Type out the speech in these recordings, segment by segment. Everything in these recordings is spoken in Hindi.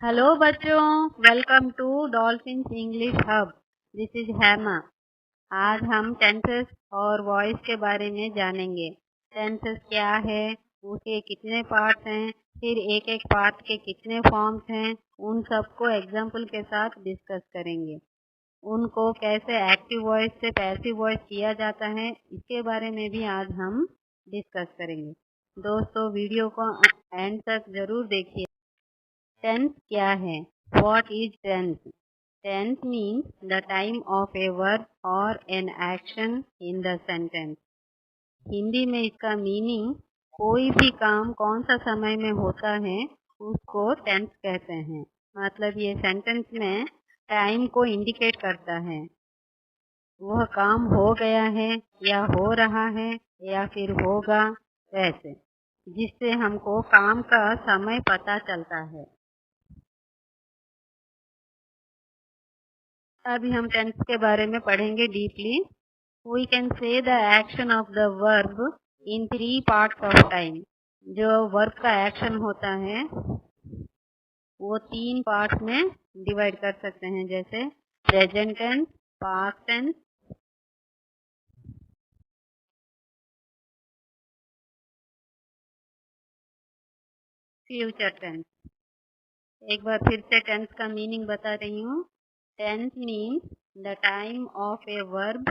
हेलो बच्चों, welcome to Dolphins English hub. This is Haima. आज हम टेंसेस और वॉइस के बारे में जानेंगे। टेंसेस क्या है, उसके कितने पार्ट्स हैं, फिर एक एक पार्ट के कितने फॉर्म्स हैं, उन सबको एग्जाम्पल के साथ डिस्कस करेंगे। उनको कैसे एक्टिव वॉइस से पैसिव वॉइस किया जाता है, इसके बारे में भी आज हम डिस्कस करेंगे। दोस्तों, वीडियो को एंड तक जरूर देखिए। टेंस क्या है? What is tense? Tense means the time of a verb or an action in the sentence. Hindi में इसका मीनिंग कोई भी काम कौन सा समय में होता है उसको टेंस कहते हैं। मतलब ये सेंटेंस में टाइम को इंडिकेट करता है। वह काम हो गया है या हो रहा है या फिर होगा, वैसे जिससे हमको काम का समय पता चलता है। अभी हम टेंस के बारे में पढ़ेंगे deeply. We can say the action of the verb in 3 parts of time. जो वर्ब का एक्शन होता है वो 3 पार्ट्स में डिवाइड कर सकते हैं, जैसे present tense, past tense, future tense. एक बार फिर से टेंस का मीनिंग बता रही हूँ। Tense means the time of a verb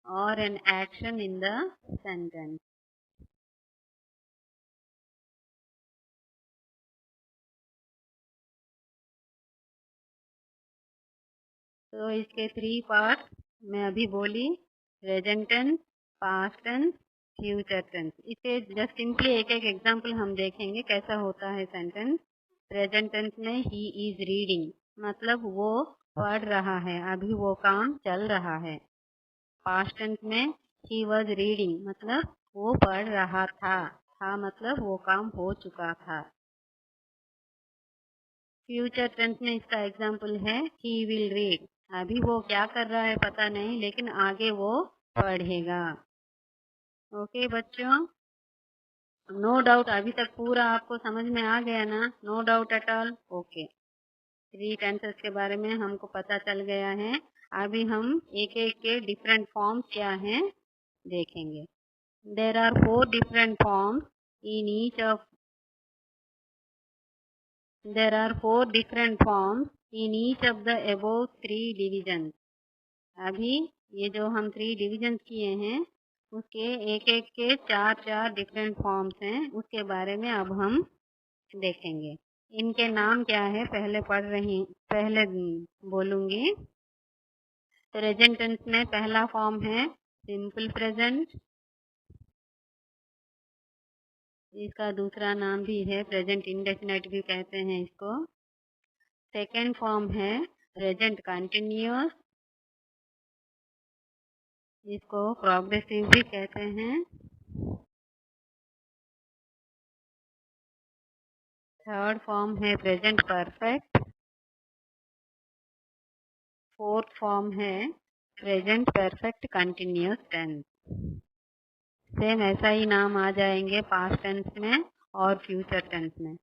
or an action in the sentence. तो इसके 3 पार्ट मैं अभी बोली, present tense, past tense, future tense. इसे जस्ट सिंपली एक एक एग्जांपल हम देखेंगे कैसा होता है सेंटेंस। प्रेजेंट टेंस में ही इज रीडिंग, मतलब वो पढ़ रहा है, अभी वो काम चल रहा है। पास्ट टेंस में ही वॉज रीडिंग, मतलब वो पढ़ रहा था मतलब वो काम हो चुका था। फ्यूचर टेंस में इसका एग्जाम्पल है ही विल रीड, अभी वो क्या कर रहा है पता नहीं, लेकिन आगे वो पढ़ेगा। ओके बच्चों, नो डाउट अभी तक पूरा आपको समझ में आ गया ना? No doubt at all. Okay, 3 tenses के बारे में हमको पता चल गया है। अभी हम एक एक के डिफरेंट फॉर्म्स क्या हैं देखेंगे। There are 4 different forms in each of There are 4 different forms in each of the above 3 divisions. अभी ये जो हम 3 डिविजन किए हैं उसके एक एक के 4 डिफरेंट फॉर्म्स हैं, उसके बारे में अब हम देखेंगे। इनके नाम क्या है पहले बोलूंगी। प्रेजेंट टेंस में पहला फॉर्म है सिंपल प्रेजेंट, इसका दूसरा नाम भी है प्रेजेंट इंडेफिनिट भी कहते हैं इसको। सेकेंड फॉर्म है प्रेजेंट कंटिन्यूअस, इसको प्रोग्रेसिव भी कहते हैं। थर्ड फॉर्म है प्रेजेंट परफेक्ट। फोर्थ फॉर्म है present perfect continuous tense. Same ऐसा ही नाम आ जाएंगे पास्ट टेंस में और फ्यूचर टेंस में,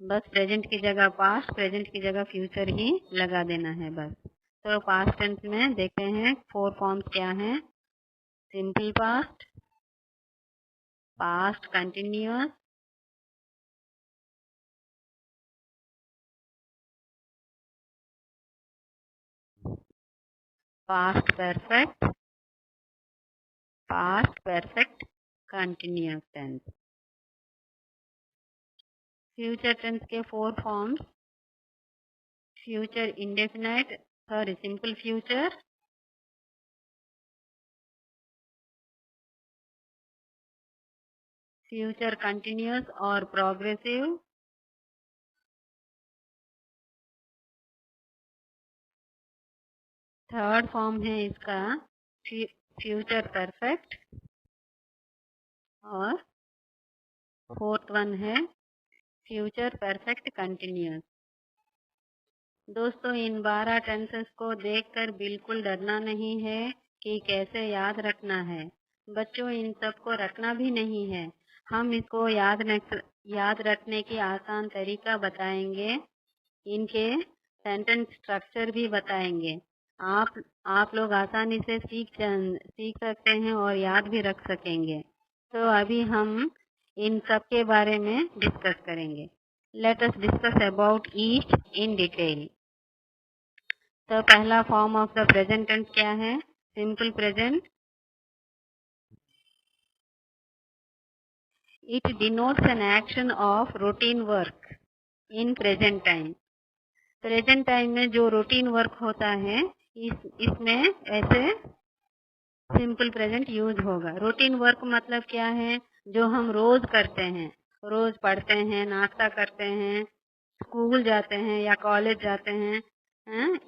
बस प्रेजेंट की जगह पास्ट, प्रेजेंट की जगह फ्यूचर ही लगा देना है बस। तो पास्ट टेंस में देखते हैं 4 फॉर्म्स क्या हैं। Simple past, past continuous, past perfect, past perfect continuous tense. Future tense के 4 forms, future indefinite, simple future, future continuous और प्रोग्रेसिव, थर्ड फॉर्म है इसका फ्यूचर परफेक्ट और फोर्थ वन है फ्यूचर परफेक्ट कंटिन्यूअस। दोस्तों, इन 12 टेंसेस को देखकर बिल्कुल डरना नहीं है कि कैसे याद रखना है। बच्चों, इन सबको रखना भी नहीं है, हम इसको याद रखने की आसान तरीका बताएंगे। इनके सेंटेंस स्ट्रक्चर भी बताएंगे। आप लोग आसानी से सीख सकते हैं और याद भी रख सकेंगे। तो अभी हम इन सब के बारे में डिस्कस करेंगे। Let us discuss about each in detail. तो पहला form of the present tense क्या है? Simple present. It denotes an action of routine work in present time. Present time में जो रूटीन वर्क होता है इसमें ऐसे सिंपल प्रेजेंट यूज होगा। रूटीन वर्क मतलब क्या है? जो हम रोज करते हैं, रोज पढ़ते हैं, नाश्ता करते हैं, स्कूल जाते हैं या कॉलेज जाते हैं,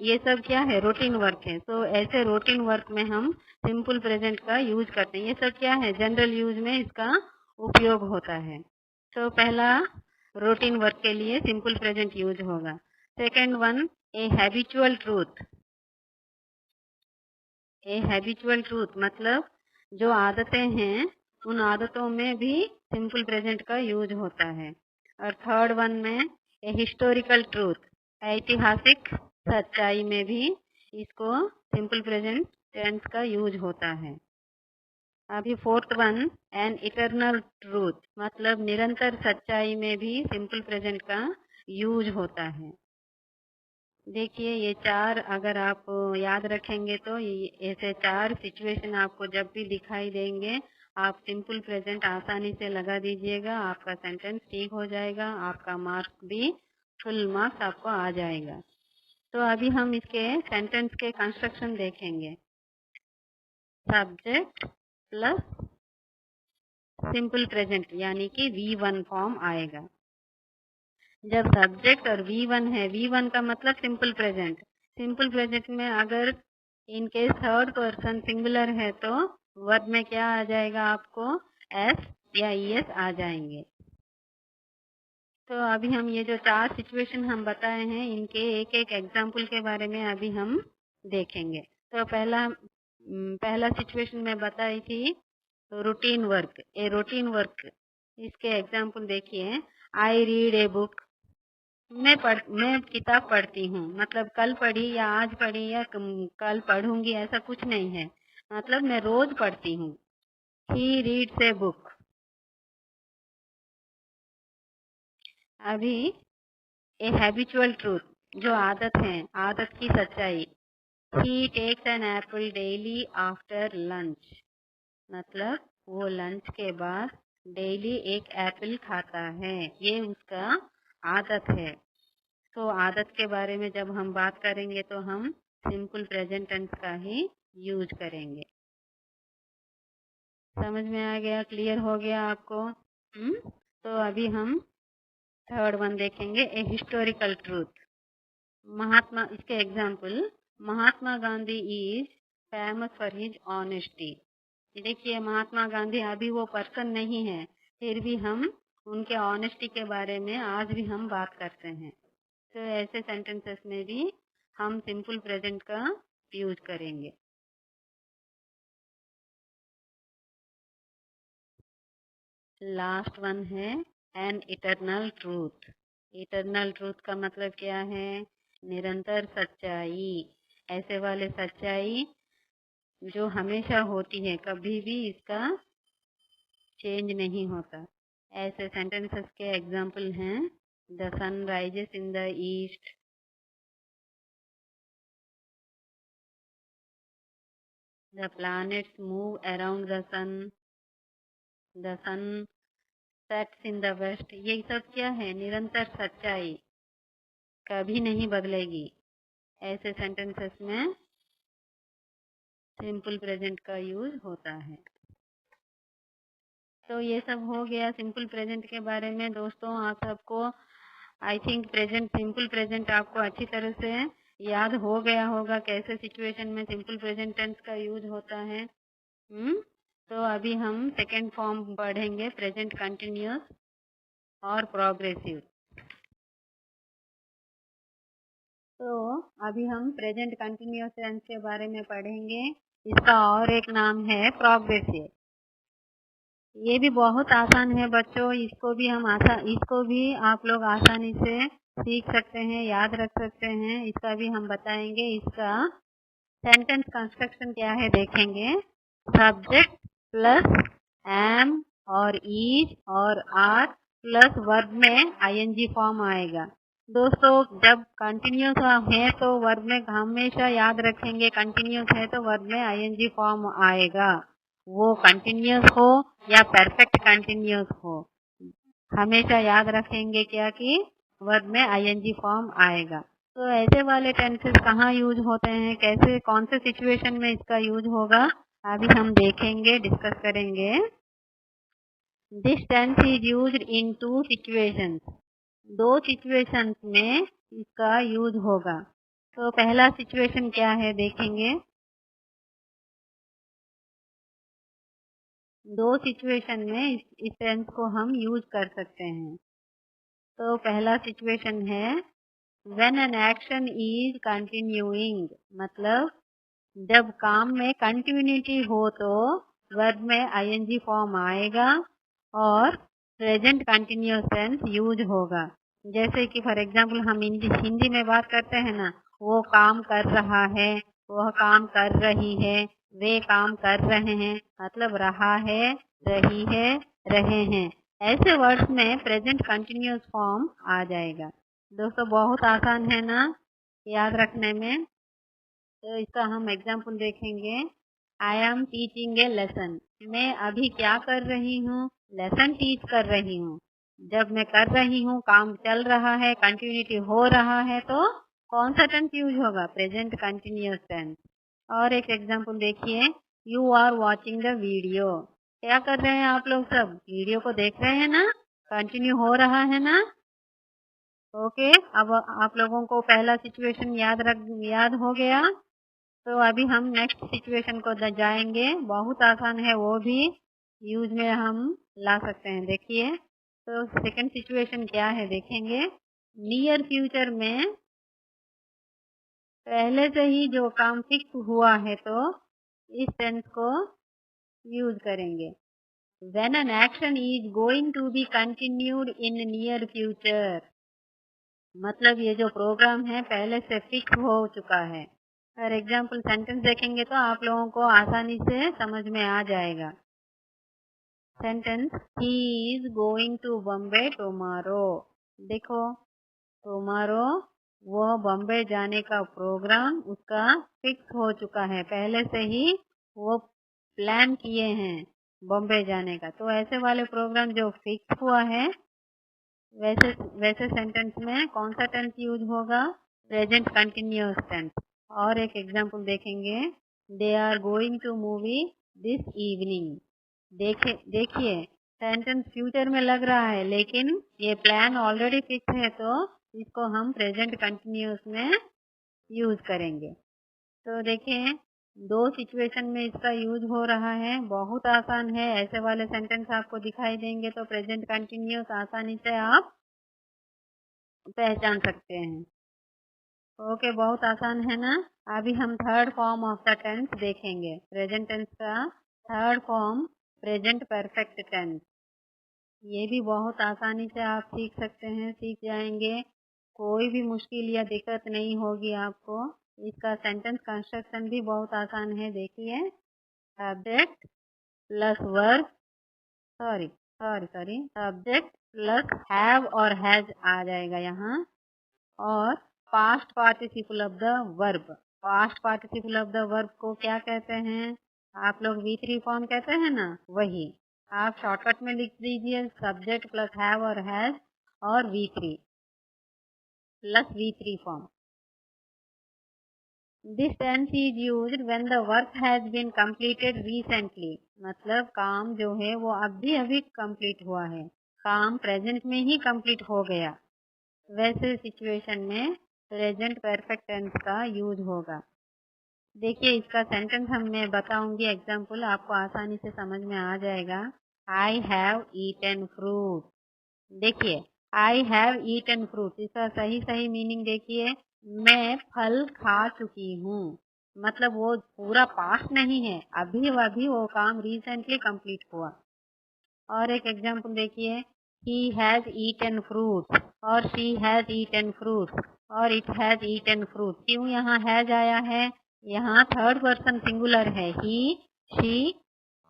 ये सब क्या है? रूटीन वर्क है। तो ऐसे रूटीन वर्क में हम सिंपल प्रेजेंट का यूज करते हैं। ये सब क्या है? जनरल यूज में इसका उपयोग होता है। तो पहला रूटीन वर्क के लिए सिंपल प्रेजेंट यूज होगा। सेकेंड वन, ए हैबिचुअल ट्रूथ। ए हैबिचुअल ट्रूथ मतलब जो आदतें हैं उन आदतों में भी सिंपल प्रेजेंट का यूज होता है। और थर्ड वन में ए हिस्टोरिकल ट्रूथ, ऐतिहासिक सच्चाई में भी इसको सिंपल प्रेजेंट टेंस का यूज होता है। अभी fourth one, an eternal truth मतलब निरंतर सच्चाई में भी सिंपल प्रेजेंट का यूज होता है। देखिए ये चार अगर आप याद रखेंगे तो ऐसे चार सिचुएशन आपको जब भी दिखाई देंगे आप सिंपल प्रेजेंट आसानी से लगा दीजिएगा। आपका सेंटेंस ठीक हो जाएगा, आपका मार्क्स भी फुल मार्क्स आपको आ जाएगा। तो अभी हम इसके सेंटेंस के कंस्ट्रक्शन देखेंगे। सब्जेक्ट प्लस सिंपल प्रेजेंट यानी कि V1 फॉर्म आएगा। जब सब्जेक्ट और V1 है, V1 का मतलब सिंपल प्रेजेंट। सिंपल प्रेजेंट में अगर इनकेस थर्ड पर्सन सिंगुलर है तो वर्ब में क्या आ जाएगा? आपको एस या ईएस आ जाएंगे। तो अभी हम ये जो चार सिचुएशन हम बताए हैं इनके एक एक एग्जाम्पल के बारे में अभी हम देखेंगे। तो पहला सिचुएशन में बताई थी routine work. A routine work, इसके एग्जाम्पल देखिए। I read a book. मैं किताब पढ़ती हूँ मतलब कल पढ़ी या आज पढ़ी या कल पढ़ूंगी ऐसा कुछ नहीं है, मतलब मैं रोज पढ़ती हूँ। He reads a book. अभी ए हैबिचुअल ट्रूथ जो आदत है, आदत की सच्चाई। He takes an apple daily after lunch मतलब वो लंच के बाद डेली एक एप्पल खाता है, ये उसका आदत है। तो आदत के बारे में जब हम बात करेंगे तो हम सिंपल प्रेजेंट टेंस का ही यूज करेंगे। समझ में आ गया? क्लियर हो गया आपको? तो अभी हम थर्ड वन देखेंगे, ए हिस्टोरिकल ट्रूथ। इसके example, Mahatma Gandhi is famous for his honesty. देखिए महात्मा गांधी अभी वो पर्सन नहीं है, फिर भी हम उनके ऑनेस्टी के बारे में आज भी हम बात करते हैं। तो ऐसे सेंटेंसेस में भी हम सिंपल प्रेजेंट का यूज करेंगे। लास्ट वन है an eternal truth. Eternal truth का मतलब क्या है? निरंतर सच्चाई। ऐसे वाले सच्चाई जो हमेशा होती है, कभी भी इसका चेंज नहीं होता। ऐसे सेंटेंसेस के एग्जाम्पल हैं, the sun rises in the east, the planets move around the sun sets in the west. ये सब क्या है? निरंतर सच्चाई, कभी नहीं बदलेगी। ऐसे सेंटेंसेस में सिंपल प्रेजेंट का यूज होता है। तो ये सब हो गया सिंपल प्रेजेंट के बारे में। दोस्तों आप सबको आई थिंक सिंपल प्रेजेंट आपको अच्छी तरह से याद हो गया होगा, कैसे सिचुएशन में सिंपल प्रेजेंट टेंस का यूज होता है। तो अभी हम सेकेंड फॉर्म पढ़ेंगे, प्रेजेंट कंटिन्यूअस और प्रोग्रेसिव। तो अभी हम प्रेजेंट कंटिन्यूअस टेंस के बारे में पढ़ेंगे। इसका और एक नाम है प्रोग्रेसिव। ये भी बहुत आसान है बच्चों, इसको भी आप लोग आसानी से सीख सकते हैं, याद रख सकते हैं। इसका भी हम बताएंगे। इसका सेंटेंस कंस्ट्रक्शन क्या है देखेंगे। सब्जेक्ट प्लस एम और इज और आर प्लस वर्ब में आईएनजी फॉर्म आएगा। दोस्तों जब कंटिन्यूस है तो वर्ब में हमेशा याद रखेंगे, कंटिन्यूस है तो वर्ब में आईएनजी फॉर्म आएगा। वो कंटिन्यूस हो या परफेक्ट कंटिन्यूस हो, हमेशा याद रखेंगे क्या कि वर्ब में आईएनजी फॉर्म आएगा। तो ऐसे वाले टेंसेस कहाँ यूज होते हैं, कैसे, कौन से सिचुएशन में इसका यूज होगा, अभी हम देखेंगे, डिस्कस करेंगे। This tense is used in 2 situations. 2 situations में इसका यूज होगा। तो पहला सिचुएशन क्या है देखेंगे। 2 सिचुएशन में इस टेंस को हम यूज कर सकते हैं। तो पहला सिचुएशन है when an action is continuing, मतलब जब काम में कंटिन्यूटी हो तो वर्ब में आईएनजी फॉर्म आएगा और प्रेजेंट कंटिन्यूअस टेंस यूज होगा। जैसे कि फॉर एग्जांपल हम हिंदी में बात करते हैं ना, वो काम कर रहा है, वह काम कर रही है, वे काम कर रहे हैं, मतलब रहा है, रही है, रहे हैं। ऐसे वर्ड्स में प्रेजेंट कंटिन्यूअस फॉर्म आ जाएगा। दोस्तों बहुत आसान है ना याद रखने में। तो इसका हम एग्जाम्पल देखेंगे। I am teaching A lesson, मैं अभी क्या कर रही हूँ, लेसन टीच कर रही हूँ। जब मैं कर रही हूँ, काम चल रहा है, कंटिन्यूटी हो रहा है, तो कौन सा टेंस यूज होगा, प्रेजेंट कंटिन्यूअस टेंस। और एक एग्जाम्पल देखिए, you are watching the video, क्या कर रहे हैं आप लोग, सब वीडियो को देख रहे हैं ना, कंटिन्यू हो रहा है ना। ओके, अब आप लोगों को पहला सिचुएशन याद हो गया। तो अभी हम नेक्स्ट सिचुएशन को जाएंगे, बहुत आसान है, वो भी यूज में हम ला सकते हैं। देखिए, तो सेकंड सिचुएशन क्या है देखेंगे। नियर फ्यूचर में पहले से ही जो काम फिक्स हुआ है तो इस टेंस को यूज करेंगे। When an action is going to be continued in near future, मतलब ये जो प्रोग्राम है पहले से फिक्स हो चुका है। फॉर एग्जाम्पल सेंटेंस देखेंगे तो आप लोगों को आसानी से समझ में आ जाएगा। Sentence, he is going to Bombay tomorrow. देखो, टुमारो, वो बॉम्बे जाने का प्रोग्राम उसका फिक्स हो चुका है, पहले से ही वो प्लान किए हैं बॉम्बे जाने का। तो ऐसे वाले प्रोग्राम जो फिक्स हुआ है, वैसे वैसे सेंटेंस में कौन सा टेंस यूज होगा, प्रेजेंट कंटिन्यूअस टेंस। और एक एग्जांपल देखेंगे। They are going to movie this evening. देखिए सेंटेंस फ्यूचर में लग रहा है लेकिन ये प्लान ऑलरेडी फिक्स है, तो इसको हम प्रेजेंट कंटिन्यूअस में यूज करेंगे। तो देखिए 2 सिचुएशन में इसका यूज हो रहा है, बहुत आसान है। ऐसे वाले सेंटेंस आपको दिखाई देंगे तो प्रेजेंट कंटिन्यूअस आसानी से आप पहचान सकते हैं। ओके, बहुत आसान है ना। अभी हम third form of the tense देखेंगे। प्रेजेंट टेंस का third form present perfect tense. ये भी बहुत आसानी से आप सीख सकते हैं, सीख जाएंगे, कोई भी मुश्किल या दिक्कत नहीं होगी आपको। इसका सेंटेंस कंस्ट्रक्शन भी बहुत आसान है। देखिए, subject plus verb, sorry subject plus have और हैज आ जाएगा यहाँ, और past participle of the verb. Past participle of the verb को क्या कहते हैं, आप लोग V3 फॉर्म कहते हैं ना, वही आप शॉर्टकट में लिख दीजिए, सब्जेक्ट प्लस हैव और हैज और V3 plus V3 form. This tense is used when the work has been completed recently, मतलब काम जो है वो अभी अभी कंप्लीट हुआ है, काम प्रेजेंट में ही कंप्लीट हो गया। वैसे सिचुएशन में प्रेजेंट परफेक्ट टेंस का यूज होगा। देखिए, इसका सेंटेंस मैं बताऊंगी, एग्जाम्पल आपको आसानी से समझ में आ जाएगा। I have eaten fruit. देखिए, आई हैव ईटन फ्रूट, इसका सही मीनिंग देखिए, मैं फल खा चुकी हूँ, मतलब वो पूरा पास्ट नहीं है, अभी अभी वो काम रिसेंटली कंप्लीट हुआ। और एक एग्जाम्पल देखिए, he has eaten fruits और she has eaten fruits और it has eaten fruits। क्यों यहाँ has आया है? यहाँ थर्ड पर्सन सिंगुलर है, he, she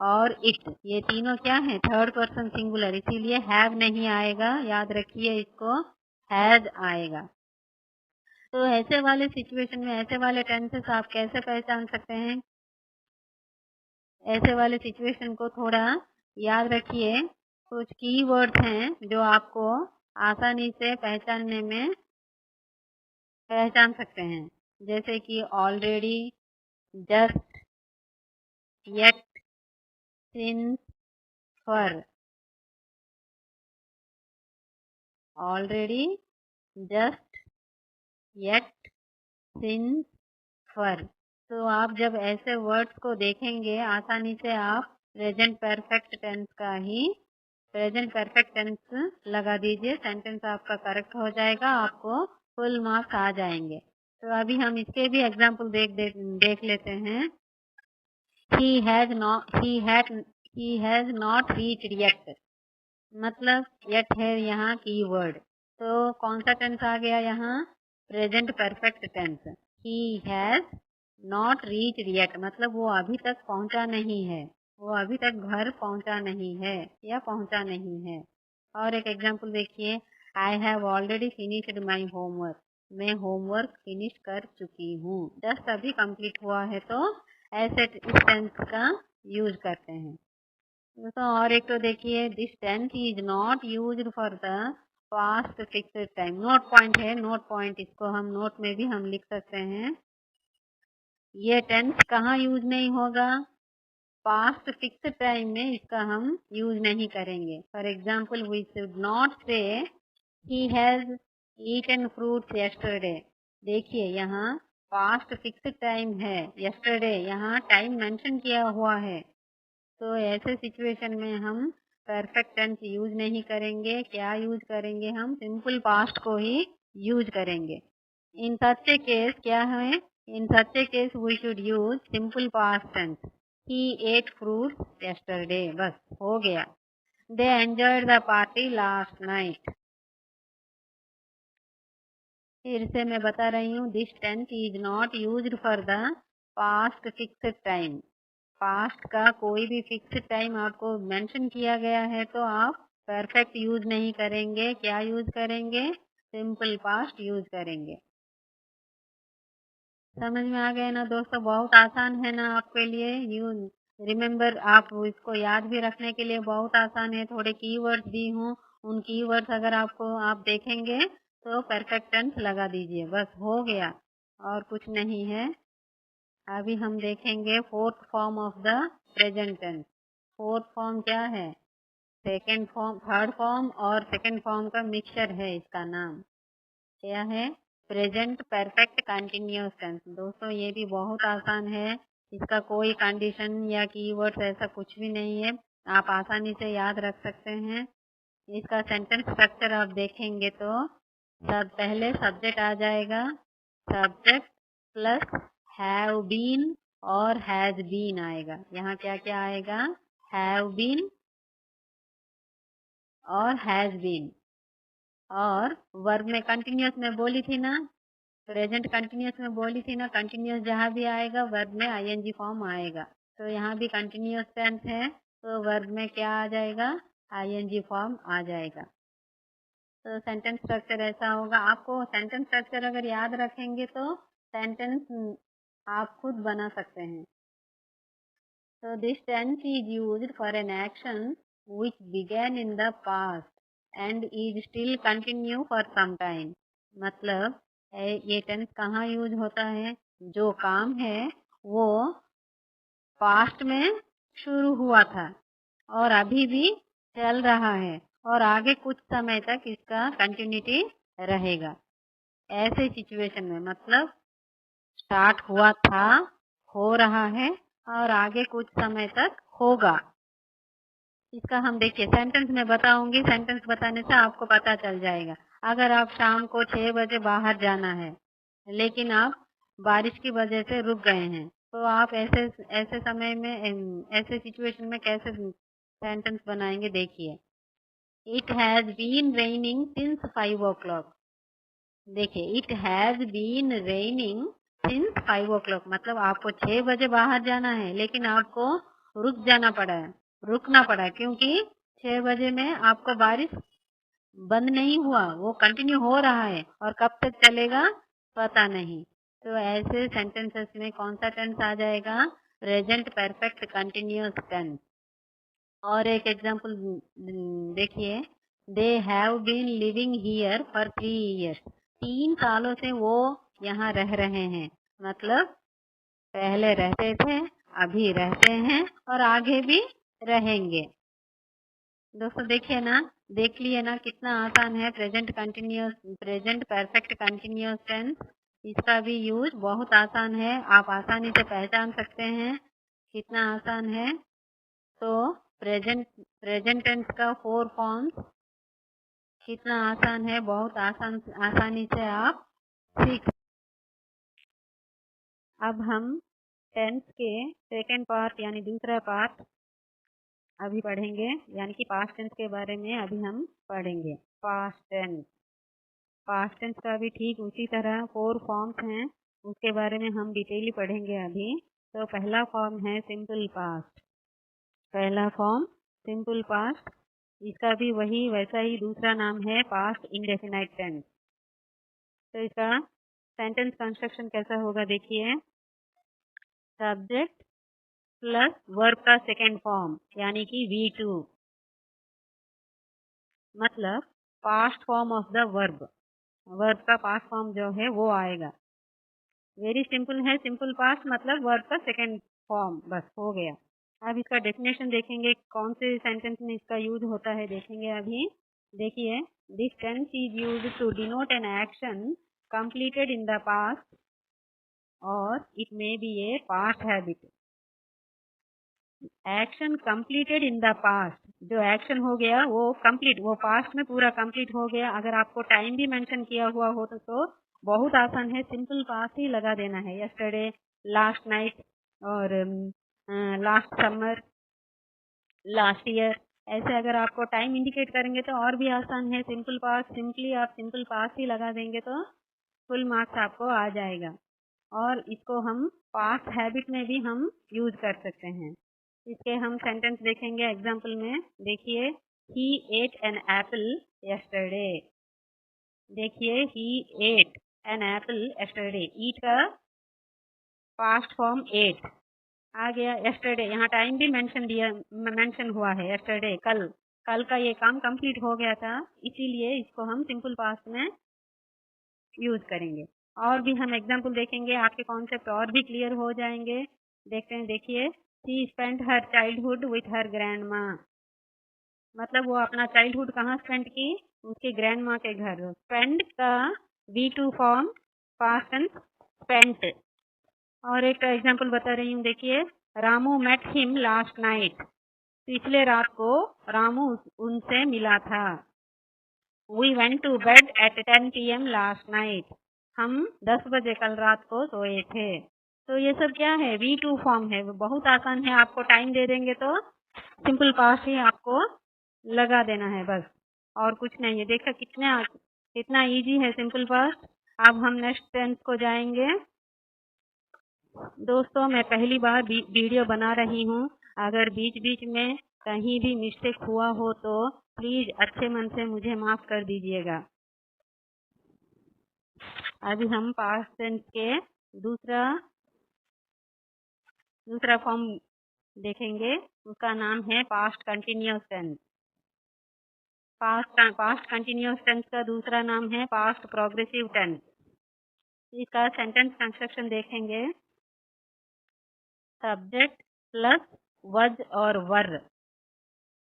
और it, ये तीनों क्या है? थर्ड पर्सन सिंगुलर, इसीलिए have नहीं आएगा, याद रखिए इसको, has आएगा। तो ऐसे वाले सिचुएशन में ऐसे वाले टेंसेस आप कैसे पहचान सकते हैं? ऐसे वाले सिचुएशन को थोड़ा याद रखिए। कुछ कीवर्ड्स हैं जो आपको आसानी से पहचान सकते हैं, जैसे कि already, just, yet, since, for. Already, just, yet, since, for. तो आप जब ऐसे वर्ड्स को देखेंगे आसानी से आप प्रेजेंट परफेक्ट टेंस लगा दीजिए, सेंटेंस आपका करेक्ट हो जाएगा, आपको फुल मार्क्स आ जाएंगे। तो अभी हम इसके भी एग्जाम्पल देख लेते हैं। he has not reached yet, मतलब yet है यहाँ कीवर्ड, तो कौन सा टेंस आ गया यहाँ? Present perfect tense. he has not reached yet मतलब वो अभी तक पहुंचा नहीं है, वो अभी तक घर पहुंचा नहीं है या पहुंचा नहीं है। और एक एग्जाम्पल देखिए, I have already finished my homework, मैं होमवर्क फिनिश कर चुकी हूँ। जस्ट अभी कंप्लीट हुआ है, तो ऐसे इस टेंस का यूज करते हैं। तो और एक तो देखिए, this tense is not used for the past fixed time. Note point है, नोट पॉइंट, इसको हम नोट में भी हम लिख सकते हैं। ये टेंस कहाँ यूज नहीं होगा? पास्ट फिक्स्ड टाइम में इसका हम यूज नहीं करेंगे। For example, we should not say he has eaten fruits yesterday। देखिए यहाँ पास्ट फिक्स्ड टाइम है, yesterday यहाँ टाइम मेंशन किया हुआ है, तो ऐसे सिचुएशन में हम परफेक्ट टेंस यूज नहीं करेंगे। क्या यूज करेंगे? हम सिंपल पास्ट को ही यूज करेंगे। इन सच ए केस क्या है? In such a case we should use simple past tense. he ate fruits yesterday, बस हो गया। they enjoyed the party last night। फिर से मैं बता रही हूँ, this tense is not used for the past fixed time. Past का कोई भी फिक्स्ड टाइम आपको मेंशन किया गया है तो आप परफेक्ट यूज नहीं करेंगे। क्या यूज करेंगे? सिंपल पास्ट यूज करेंगे। समझ में आ गया ना दोस्तों? बहुत आसान है ना आपके लिए। यू रिमेम्बर, आप इसको याद भी रखने के लिए बहुत आसान है। थोड़े कीवर्ड्स दी हूँ, उन कीवर्ड्स अगर आप देखेंगे तो परफेक्ट टेंस लगा दीजिए, बस हो गया, और कुछ नहीं है। अभी हम देखेंगे fourth form of the present tense. Fourth form क्या है? सेकेंड फॉर्म, थर्ड फॉर्म और सेकेंड फॉर्म का मिक्सचर है, इसका नाम क्या है? Present perfect continuous tense. दोस्तों ये भी बहुत आसान है, इसका कोई कंडीशन या कीवर्ड्स ऐसा कुछ भी नहीं है, आप आसानी से याद रख सकते हैं। इसका सेंटेंस स्ट्रक्चर आप देखेंगे तो सब पहले सब्जेक्ट आ जाएगा, सब्जेक्ट प्लस हैव बीन और हैज बीन आएगा। यहाँ क्या क्या आएगा? हैव बीन और हैज बीन। और वर्ब में कंटिन्यूअस में बोली थी ना, प्रेजेंट कंटिन्यूअस में बोली थी ना, कंटिन्यूअस जहाँ भी आएगा वर्ब में आईएनजी फॉर्म आएगा। तो यहाँ भी कंटिन्यूअस टेंस है, तो वर्ब में क्या आ जाएगा? आईएनजी फॉर्म आ जाएगा। तो सेंटेंस स्ट्रक्चर ऐसा होगा। आपको सेंटेंस स्ट्रक्चर अगर याद रखेंगे तो सेंटेंस आप खुद बना सकते हैं। तो this tense is used for an action which began in the past and is still continue for some time। मतलब ये टेंस कहाँ यूज होता है? जो काम है वो पास्ट में शुरू हुआ था और अभी भी चल रहा है और आगे कुछ समय तक इसका कंटिन्यूटी रहेगा। ऐसे सिचुएशन में मतलब स्टार्ट हुआ था, हो रहा है और आगे कुछ समय तक होगा। इसका हम देखिए सेंटेंस में बताऊंगी, सेंटेंस बताने से आपको पता चल जाएगा। अगर आप शाम को 6 बजे बाहर जाना है लेकिन आप बारिश की वजह से रुक गए हैं, तो आप ऐसे समय में, ऐसे सिचुएशन में कैसे सेंटेंस बनाएंगे, देखिए। It has been raining since 5 o'clock। देखिए, it has been raining since 5 o'clock मतलब आपको 6 बजे बाहर जाना है, लेकिन आपको रुकना पड़ा है, क्योंकि 6 बजे में आपको बारिश बंद नहीं हुआ, वो कंटिन्यू हो रहा है और कब तक चलेगा पता नहीं। तो ऐसे सेंटेंसेस में कौन सा टेंस आ जाएगा? Present perfect continuous tense. और एक एग्जांपल देखिए, they have been living here for 3 years। 3 सालों से वो यहाँ रह रहे हैं, मतलब पहले रहते थे, अभी रहते हैं और आगे भी रहेंगे। दोस्तों देखिए ना, देख लिए ना कितना आसान है प्रेजेंट परफेक्ट कंटिन्यूअस टेंस। इसका भी यूज बहुत आसान है, आप आसानी से पहचान सकते हैं कितना आसान है। तो प्रेजेंट टेंस का 4 फॉर्म्स कितना आसान है, बहुत आसानी से आप सीख। अब हम टेंस के सेकंड पार्ट यानी दूसरा पार्ट अभी पढ़ेंगे, यानी कि पास्ट टेंस के बारे में अभी हम पढ़ेंगे। पास्ट टेंस का भी ठीक उसी तरह 4 फॉर्म्स हैं, उसके बारे में हम डिटेली पढ़ेंगे अभी। तो पहला फॉर्म है सिंपल पास्ट। पहला फॉर्म सिंपल पास्ट, इसका भी वही वैसा ही दूसरा नाम है पास्ट इंडेफिनाइट टेंस। तो इसका सेंटेंस कंस्ट्रक्शन कैसा होगा, देखिए। सब्जेक्ट प्लस वर्ब का सेकेंड फॉर्म यानी कि V2, मतलब past form of the verb का पास्ट फॉर्म जो है वो आएगा। वेरी सिंपल है, सिंपल पास्ट मतलब वर्ब का सेकेंड फॉर्म, बस हो गया। अब इसका डेफिनेशन देखेंगे, कौन से सेंटेंस में इसका यूज होता है देखेंगे अभी। देखिए, this tense is used to denote an action completed in the past or it may be a past habit. Action completed in the past, जो एक्शन हो गया वो कंप्लीट, वो पास्ट में पूरा कंप्लीट हो गया। अगर आपको टाइम भी मेंशन किया हुआ हो तो बहुत आसान है, सिंपल पास्ट ही लगा देना है। यस्टरडे, लास्ट नाइट और लास्ट समर, लास्ट ईयर, ऐसे अगर आपको टाइम इंडिकेट करेंगे तो और भी आसान है। सिंपल पास्ट, सिंपली आप सिंपल पास्ट ही लगा देंगे तो फुल मार्क्स आपको आ जाएगा। और इसको हम पास्ट हैबिट में भी हम यूज कर सकते हैं। इसके हम सेंटेंस देखेंगे एग्जाम्पल में। देखिए, he ate an apple yesterday। देखिए, he ate an apple yesterday, eat का पास्ट फॉर्म ate आ गया। yesterday यहाँ टाइम भी मेंशन हुआ है, yesterday कल का ये काम कंप्लीट हो गया था, इसीलिए इसको हम सिंपल पास्ट में यूज करेंगे। और भी हम एग्जाम्पल देखेंगे, आपके कॉन्सेप्ट और भी क्लियर हो जाएंगे। देखते हैं, देखिए, she spent her childhood with her grandma, मतलब वो अपना चाइल्डहुड कहाँ स्पेंड की? उसके ग्रैंडमा के घर। स्पेंड का V2 form past and spent. और एक एग्जाम्पल बता रही हूँ, देखिए, Ramu met him last night, पिछले रात को रामू उनसे मिला था। We went to bed at 10 PM last night, हम 10 बजे कल रात को सोए थे। तो ये सब क्या है? V2 फॉर्म है, बहुत आसान है। आपको टाइम दे देंगे तो सिंपल पास्ट ही आपको लगा देना है, बस और कुछ नहीं है। देखा कितना इजी है सिंपल पास्ट। अब हम नेक्स्ट टेंस को जाएंगे। दोस्तों, मैं पहली बार वीडियो बना रही हूँ, अगर बीच बीच में कहीं भी मिस्टेक हुआ हो तो प्लीज अच्छे मन से मुझे माफ कर दीजिएगा। अभी हम पास्ट टेंस के दूसरा फॉर्म देखेंगे, उसका नाम है past continuous tense. Past continuous tense का दूसरा नाम है पास्ट प्रोग्रेसिव टेंस। इसका सेंटेंस कंस्ट्रक्शन देखेंगे। सब्जेक्ट प्लस वज और वर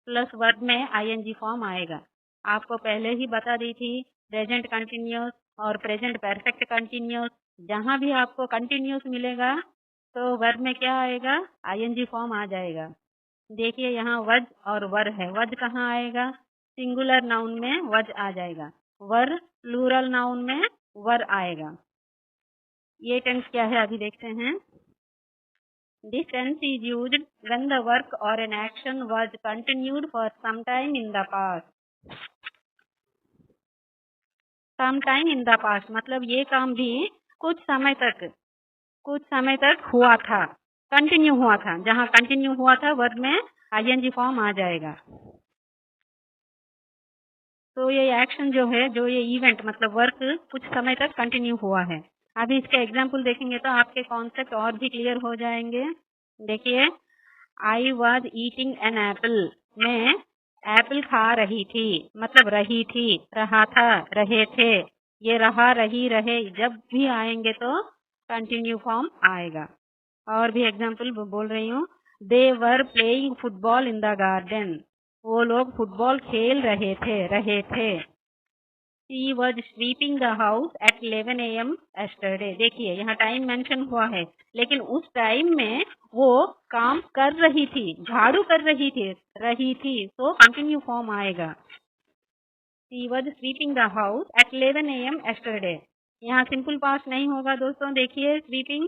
प्लस वर्ब में ING फॉर्म आएगा। आपको पहले ही बता दी थी, प्रेजेंट कंटिन्यूअस और प्रेजेंट परफेक्ट कंटिन्यूअस, जहाँ भी आपको कंटिन्यूअस मिलेगा तो वर्ब में क्या आएगा? ING फॉर्म आ जाएगा। देखिए, यहाँ वज और वर है, वज कहाँ आएगा? सिंगुलर नाउन में वज आ जाएगा, वर प्लूरल नाउन में वर आएगा। ये टेंस क्या है अभी देखते हैं। This tense is used when the work or an action was continued for some time in the past. Some time in the past मतलब ये काम भी कुछ समय तक हुआ था, कंटिन्यू हुआ था। जहाँ कंटिन्यू हुआ था वर्ब में ing फॉर्म आ जाएगा। तो ये एक्शन जो है, जो ये इवेंट मतलब वर्क कुछ समय तक कंटिन्यू हुआ है। अभी इसके एग्जाम्पल देखेंगे तो आपके कॉन्सेप्ट और भी क्लियर हो जाएंगे। देखिए, आई वॉज ईटिंग एन एप्पल, मैं एप्पल खा रही थी, मतलब रही थी, रहा था, रहे थे। ये रहा, रही, रहे जब भी आएंगे तो कंटिन्यू फॉर्म आएगा। और भी एग्जाम्पल बोल रही हूँ। They were playing football in the garden, वो लोग फुटबॉल खेल रहे थे। She was sweeping the house at 11 AM yesterday। देखिए यहाँ टाइम मेंशन हुआ है, लेकिन उस टाइम में वो काम कर रही थी, झाड़ू कर रही थी, तो कंटिन्यू फॉर्म आएगा। She was sweeping the house at 11 AM yesterday। यहाँ सिंपल पास्ट नहीं होगा दोस्तों। देखिए, स्वीपिंग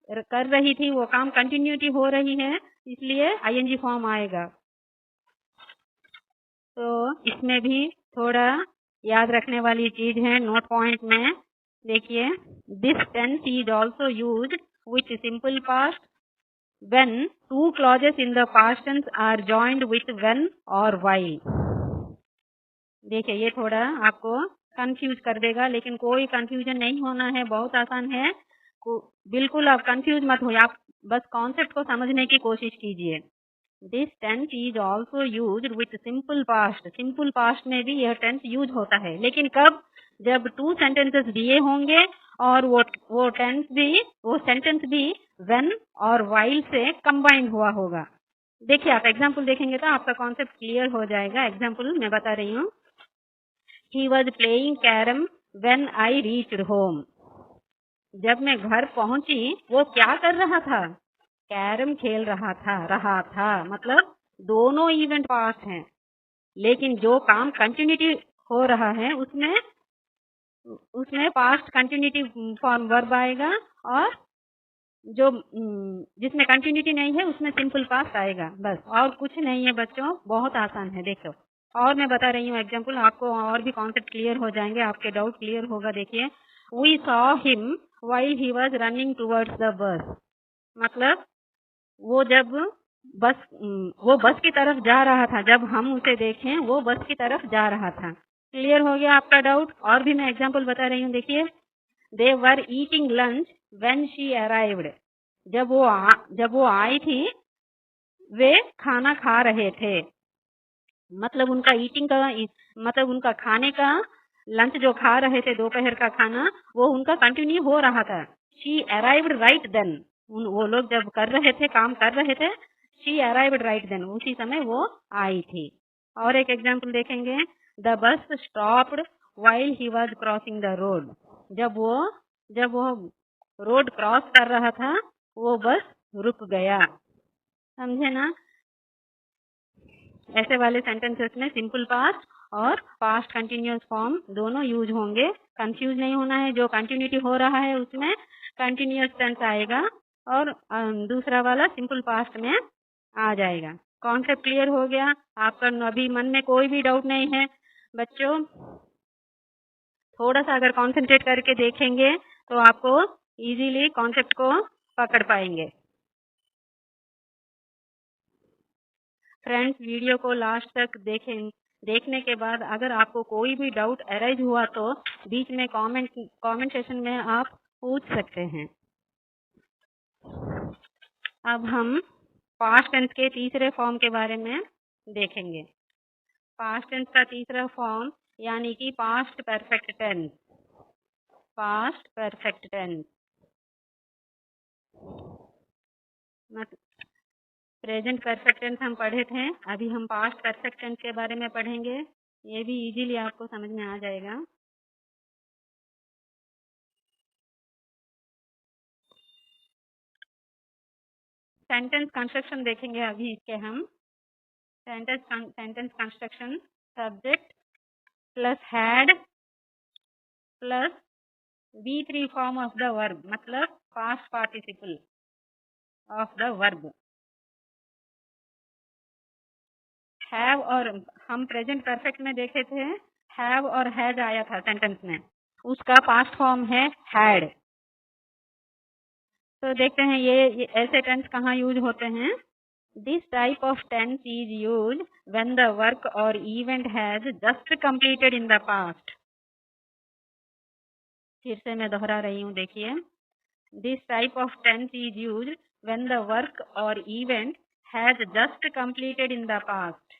कर रही थी, वो काम कंटिन्यूटी हो रही है, इसलिए ing फॉर्म आएगा। तो इसमें भी थोड़ा याद रखने वाली चीज है नोट पॉइंट में। देखिए, this tense is also used with simple past when two clauses in the past tense are joined with when और व्हाइल। देखिए, ये थोड़ा आपको कंफ्यूज कर देगा, लेकिन कोई कंफ्यूजन नहीं होना है, बहुत आसान है। बिल्कुल आप कंफ्यूज मत हो, आप बस कॉन्सेप्ट को समझने की कोशिश कीजिए। This tense is also use with simple past. Simple past में भी यह टेंस यूज होता है, लेकिन कब? जब टू सेंटेंसेस दिए होंगे और वो सेंटेंस भी व्हेन और व्हाइल से कंबाइंड हुआ होगा। देखिए, आप एग्जाम्पल देखेंगे तो आपका कॉन्सेप्ट क्लियर हो जाएगा। एग्जाम्पल मैं बता रही हूँ। He was playing carom when I reached home। जब मैं घर पहुंची वो क्या कर रहा था? कैरम खेल रहा था मतलब दोनों इवेंट पास्ट हैं, लेकिन जो काम कंटिन्यूटी हो रहा है उसमें पास्ट कंटिन्यूटी फॉर्म वर्ब आएगा, और जो जिसमें कंटिन्यूटी नहीं है उसमें सिंपल पास्ट आएगा। बस, और कुछ नहीं है बच्चों, बहुत आसान है। देखो, और मैं बता रही हूँ एग्जाम्पल, आपको और भी कॉन्सेप्ट क्लियर हो जाएंगे, आपके डाउट क्लियर होगा। देखिए, we saw him while he was running towards the bus, मतलब वो बस की तरफ जा रहा था, जब हम उसे देखें वो बस की तरफ जा रहा था। क्लियर हो गया आपका डाउट? और भी मैं एग्जाम्पल बता रही हूँ। देखिए, they were eating lunch when she arrived. जब वो आई थी वे खाना खा रहे थे, मतलब उनका ईटिंग का मतलब उनका खाने का, लंच जो खा रहे थे दोपहर का खाना, वो उनका कंटिन्यू हो रहा था। She arrived right then. वो लोग जब कर रहे थे, काम कर रहे थे, शी अराइव्ड राइट देन, उसी समय वो आई थी। और एक एग्जाम्पल देखेंगे। The bus stopped while he was crossing the road. जब वो रोड क्रॉस कर रहा था वो बस रुक गया। समझे ना? ऐसे वाले सेंटेंसेस में सिंपल पास्ट और पास्ट कंटिन्यूअस फॉर्म दोनों यूज होंगे। कंफ्यूज नहीं होना है, जो कंटिन्यूटी हो रहा है उसमें कंटिन्यूअस टेंस आएगा, और दूसरा वाला सिंपल पास्ट में आ जाएगा। कॉन्सेप्ट क्लियर हो गया आपका? अभी मन में कोई भी डाउट नहीं है बच्चों? थोड़ा सा अगर कॉन्सेंट्रेट करके देखेंगे तो आपको इजीली कॉन्सेप्ट को पकड़ पाएंगे। फ्रेंड्स, वीडियो को लास्ट तक देखने के बाद अगर आपको कोई भी डाउट अराइज हुआ तो बीच में कमेंट सेशन में आप पूछ सकते हैं। अब हम पास्ट टेंस के तीसरे फॉर्म के बारे में देखेंगे। पास्ट टेंस का तीसरा फॉर्म यानी कि past perfect tense. Past perfect tense present perfect tense हम पढ़े थे, अभी हम पास्ट परफेक्ट टेंस के बारे में पढ़ेंगे। ये भी इजीली आपको समझ में आ जाएगा। सेंटेंस कंस्ट्रक्शन देखेंगे अभी इसके हम। Sentence construction, subject plus had plus V3 form of the verb, मतलब past participle. Of the verb. Have और हम प्रेजेंट परफेक्ट में देखे थे, हैव और हैज आया था सेंटेंस में, उसका पास्ट फॉर्म है हैड। तो देखते हैं ये ऐसे टेंस कहाँ यूज होते हैं। This type of tense is use when the work or event has just completed in the past. फिर से मैं दोहरा रही हूँ, देखिए। This type of tense is use when the work or event has just completed in the past.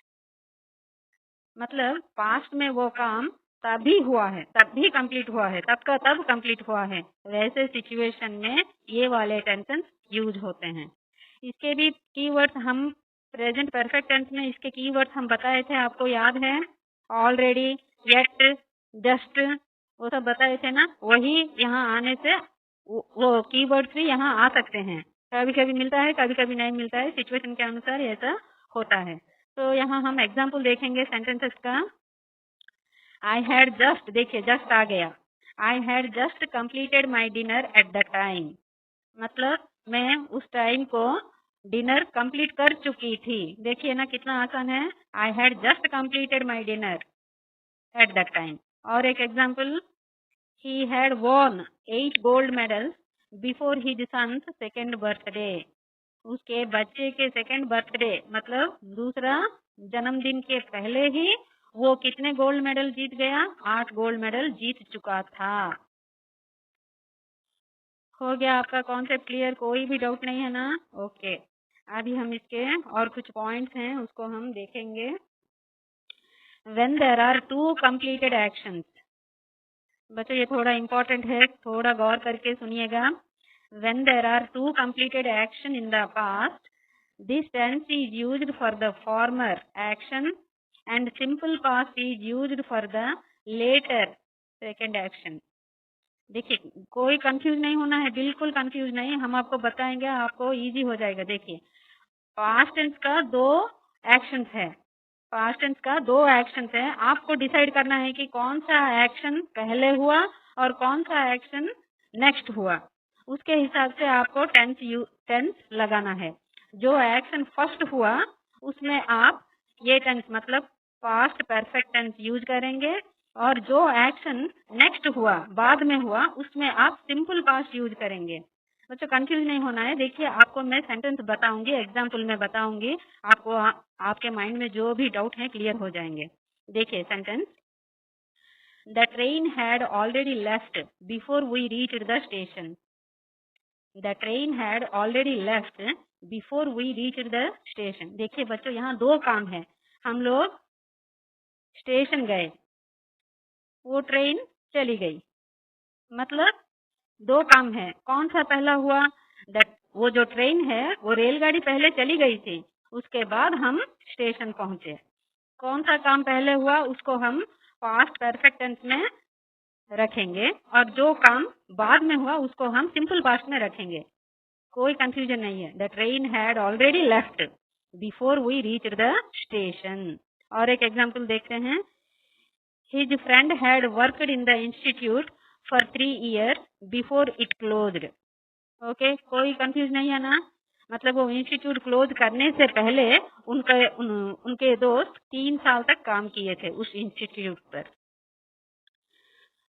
मतलब पास्ट में वो काम तभी हुआ है, तब भी कंप्लीट हुआ है, तब का तब कंप्लीट हुआ है, वैसे सिचुएशन में ये वाले टेंसेस यूज होते हैं। इसके भी कीवर्ड्स हम प्रेजेंट परफेक्ट टेंस में इसके कीवर्ड्स हम बताए थे, आपको याद है? ऑलरेडी, येट, जस्ट, वो सब बताए थे ना। वही यहाँ आने से वो कीवर्ड्स भी यहाँ आ सकते हैं। कभी कभी मिलता है, कभी कभी नहीं मिलता है, सिचुएशन के अनुसार ऐसा होता है। तो यहाँ हम एग्जाम्पल देखेंगे सेंटेंसेस का। आई हैड जस्ट, देखिए जस्ट आ गया। आई had just completed my dinner at the time, मतलब मैं उस टाइम को डिनर कंप्लीट कर चुकी थी। देखिए ना कितना आसान है। I had just completed my dinner at the time. और एक example, he had won 8 gold medals before his son's second birthday. उसके बच्चे के सेकेंड बर्थडे मतलब दूसरा जन्मदिन के पहले ही वो कितने गोल्ड मेडल जीत गया? 8 गोल्ड मेडल जीत चुका था। हो गया आपका कॉन्सेप्ट क्लियर? कोई भी डाउट नहीं है ना? ओके, अभी हम इसके और कुछ पॉइंट्स हैं उसको हम देखेंगे। When there are 2 completed actions, बच्चों ये थोड़ा इम्पोर्टेंट है, थोड़ा गौर करके सुनिएगा। When there are 2 completed action in the past, this tense is used for the former action and simple past is used for the later second action. देखिए कोई कंफ्यूज नहीं होना है, बिल्कुल कंफ्यूज नहीं, हम आपको बताएंगे, आपको इजी हो जाएगा। देखिए पास्ट टेंस का 2 एक्शंस है, पास्ट टेंस का 2 एक्शंस है, आपको डिसाइड करना है कि कौन सा एक्शन पहले हुआ और कौन सा एक्शन नेक्स्ट हुआ। उसके हिसाब से आपको टेंस लगाना है। जो एक्शन फर्स्ट हुआ उसमें आप ये टेंस मतलब पास्ट परफेक्ट टेंस यूज करेंगे, और जो एक्शन नेक्स्ट हुआ, बाद में हुआ, उसमें आप सिंपल पास्ट यूज करेंगे। बच्चों कंफ्यूज नहीं होना है। देखिए आपको मैं सेंटेंस बताऊंगी, एग्जाम्पल में बताऊंगी, आपको आपके माइंड में जो भी डाउट है क्लियर हो जाएंगे। देखिए sentence, the train had already left before we reached the station. The train had already left before we reached the station. देखिए बच्चों यहाँ 2 काम है, हम लोग स्टेशन गए, वो ट्रेन चली गई, मतलब 2 काम है। कौन सा पहला हुआ? वो जो ट्रेन है वो रेलगाड़ी पहले चली गई थी, उसके बाद हम स्टेशन पहुंचे। कौन सा काम पहले हुआ उसको हम पास्ट परफेक्ट टेंस में रखेंगे, और जो काम बाद में हुआ उसको हम सिंपल पास्ट में रखेंगे। कोई कंफ्यूजन नहीं है। The train had already left before we reached the station. और एक एग्जाम्पल देखते हैं, his friend had worked in the institute for 3 years before it closed. Okay, कोई कंफ्यूज नहीं है ना? मतलब वो इंस्टीट्यूट क्लोज करने से पहले उनके दोस्त 3 साल तक काम किए थे उस इंस्टीट्यूट पर।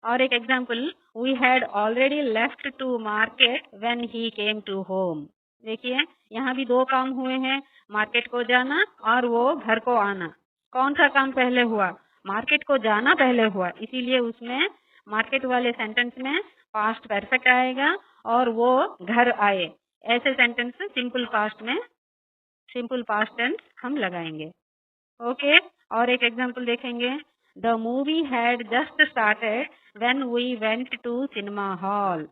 और एक example, we had already left to market when he came to home. देखिए यहाँ भी 2 काम हुए हैं, मार्केट को जाना और वो घर को आना। कौन सा काम पहले हुआ? मार्केट को जाना पहले हुआ, इसीलिए उसमें मार्केट वाले सेंटेंस में पास्ट परफेक्ट आएगा, और वो घर आए। ऐसे सेंटेंस सिंपल पास्ट में सिंपल पास्ट टेंस हम लगाएंगे। ओके, और एक एग्जाम्पल देखेंगे, the movie had just started when we went to cinema hall.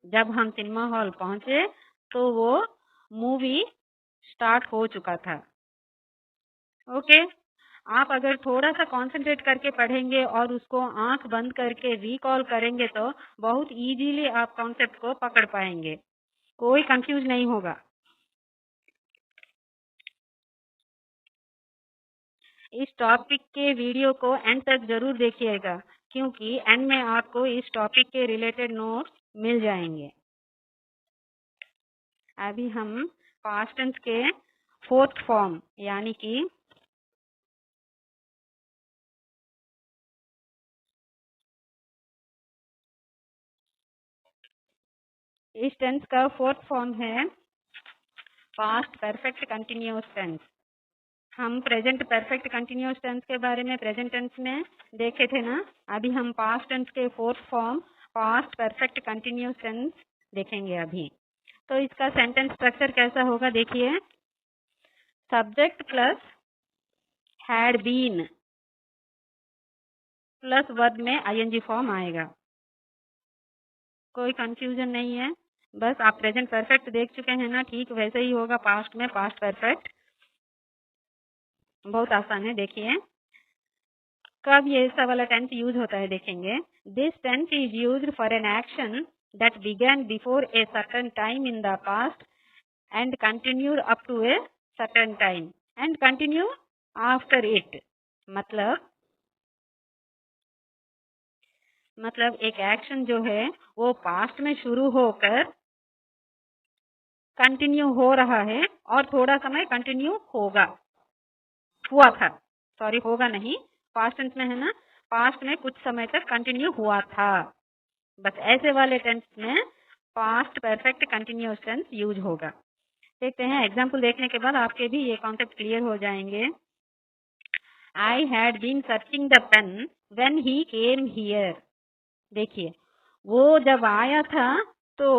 जब हम सिनेमा हॉल पहुंचे तो वो मूवी स्टार्ट हो चुका था। ओके, आप अगर थोड़ा सा कंसंट्रेट करके पढ़ेंगे और उसको आंख बंद करके रिकॉल करेंगे तो बहुत इजीली आप कॉन्सेप्ट को पकड़ पाएंगे, कोई कंफ्यूज नहीं होगा। इस टॉपिक के वीडियो को एंड तक जरूर देखिएगा, क्योंकि एंड में आपको इस टॉपिक के रिलेटेड नोट्स मिल जाएंगे। अभी हम पास्ट टेंस के फोर्थ फॉर्म यानी कि इस टेंस का फोर्थ फॉर्म है पास्ट परफेक्ट कंटिन्यूअस टेंस। हम प्रेजेंट परफेक्ट कंटिन्यूअस टेंस के बारे में प्रेजेंट टेंस में देखे थे ना। अभी हम पास्ट टेंस के fourth form past perfect continuous tense देखेंगे अभी। तो इसका सेंटेंस स्ट्रक्चर कैसा होगा देखिए। Subject plus had been plus verb में आईएनजी फॉर्म आएगा। कोई कंफ्यूजन नहीं है। बस आप प्रेजेंट परफेक्ट देख चुके हैं ना, ठीक वैसे ही होगा पास्ट में पास्ट परफेक्ट। बहुत आसान है। देखिए कब ये ऐसा वाला टेंस यूज होता है देखेंगे। This tense is used for an action that began before a certain time in the past and continued up to a certain time and continue after it. मतलब एक एक्शन जो है वो पास्ट में शुरू होकर कंटिन्यू हो रहा है और थोड़ा समय कंटिन्यू हुआ था। सॉरी, होगा नहीं, पास्ट टेंस में है ना, पास्ट में कुछ समय तक कंटिन्यू हुआ था। बस ऐसे वाले टेंस में past perfect continuous tense use होगा। देखते हैं एग्जाम्पल देखने के बाद आपके भी ये कॉन्सेप्ट क्लियर हो जाएंगे। I had been searching the pen when he came here. देखिए वो जब आया था तो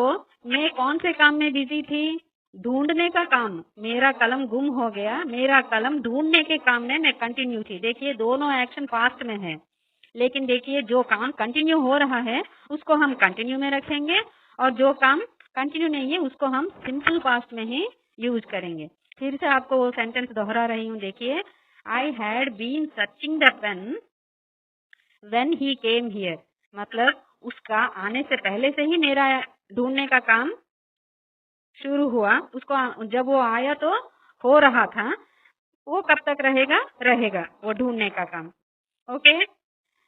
मैं कौन से काम में बिजी थी? ढूंढने का काम। मेरा कलम गुम हो गया, मेरा कलम ढूंढने के काम में मैं कंटिन्यू थी। देखिए दोनों एक्शन पास्ट में है, लेकिन देखिए जो काम कंटिन्यू हो रहा है उसको हम कंटिन्यू में रखेंगे और जो काम कंटिन्यू नहीं है उसको हम सिंपल पास्ट में ही यूज करेंगे। फिर से आपको वो सेंटेंस दोहरा रही हूँ। देखिए I had been searching the pen when he came here. मतलब उसका आने से पहले से ही मेरा ढूंढने का काम शुरू हुआ। उसको जब वो आया तो हो रहा था, वो कब तक रहेगा वो ढूंढने का काम। ओके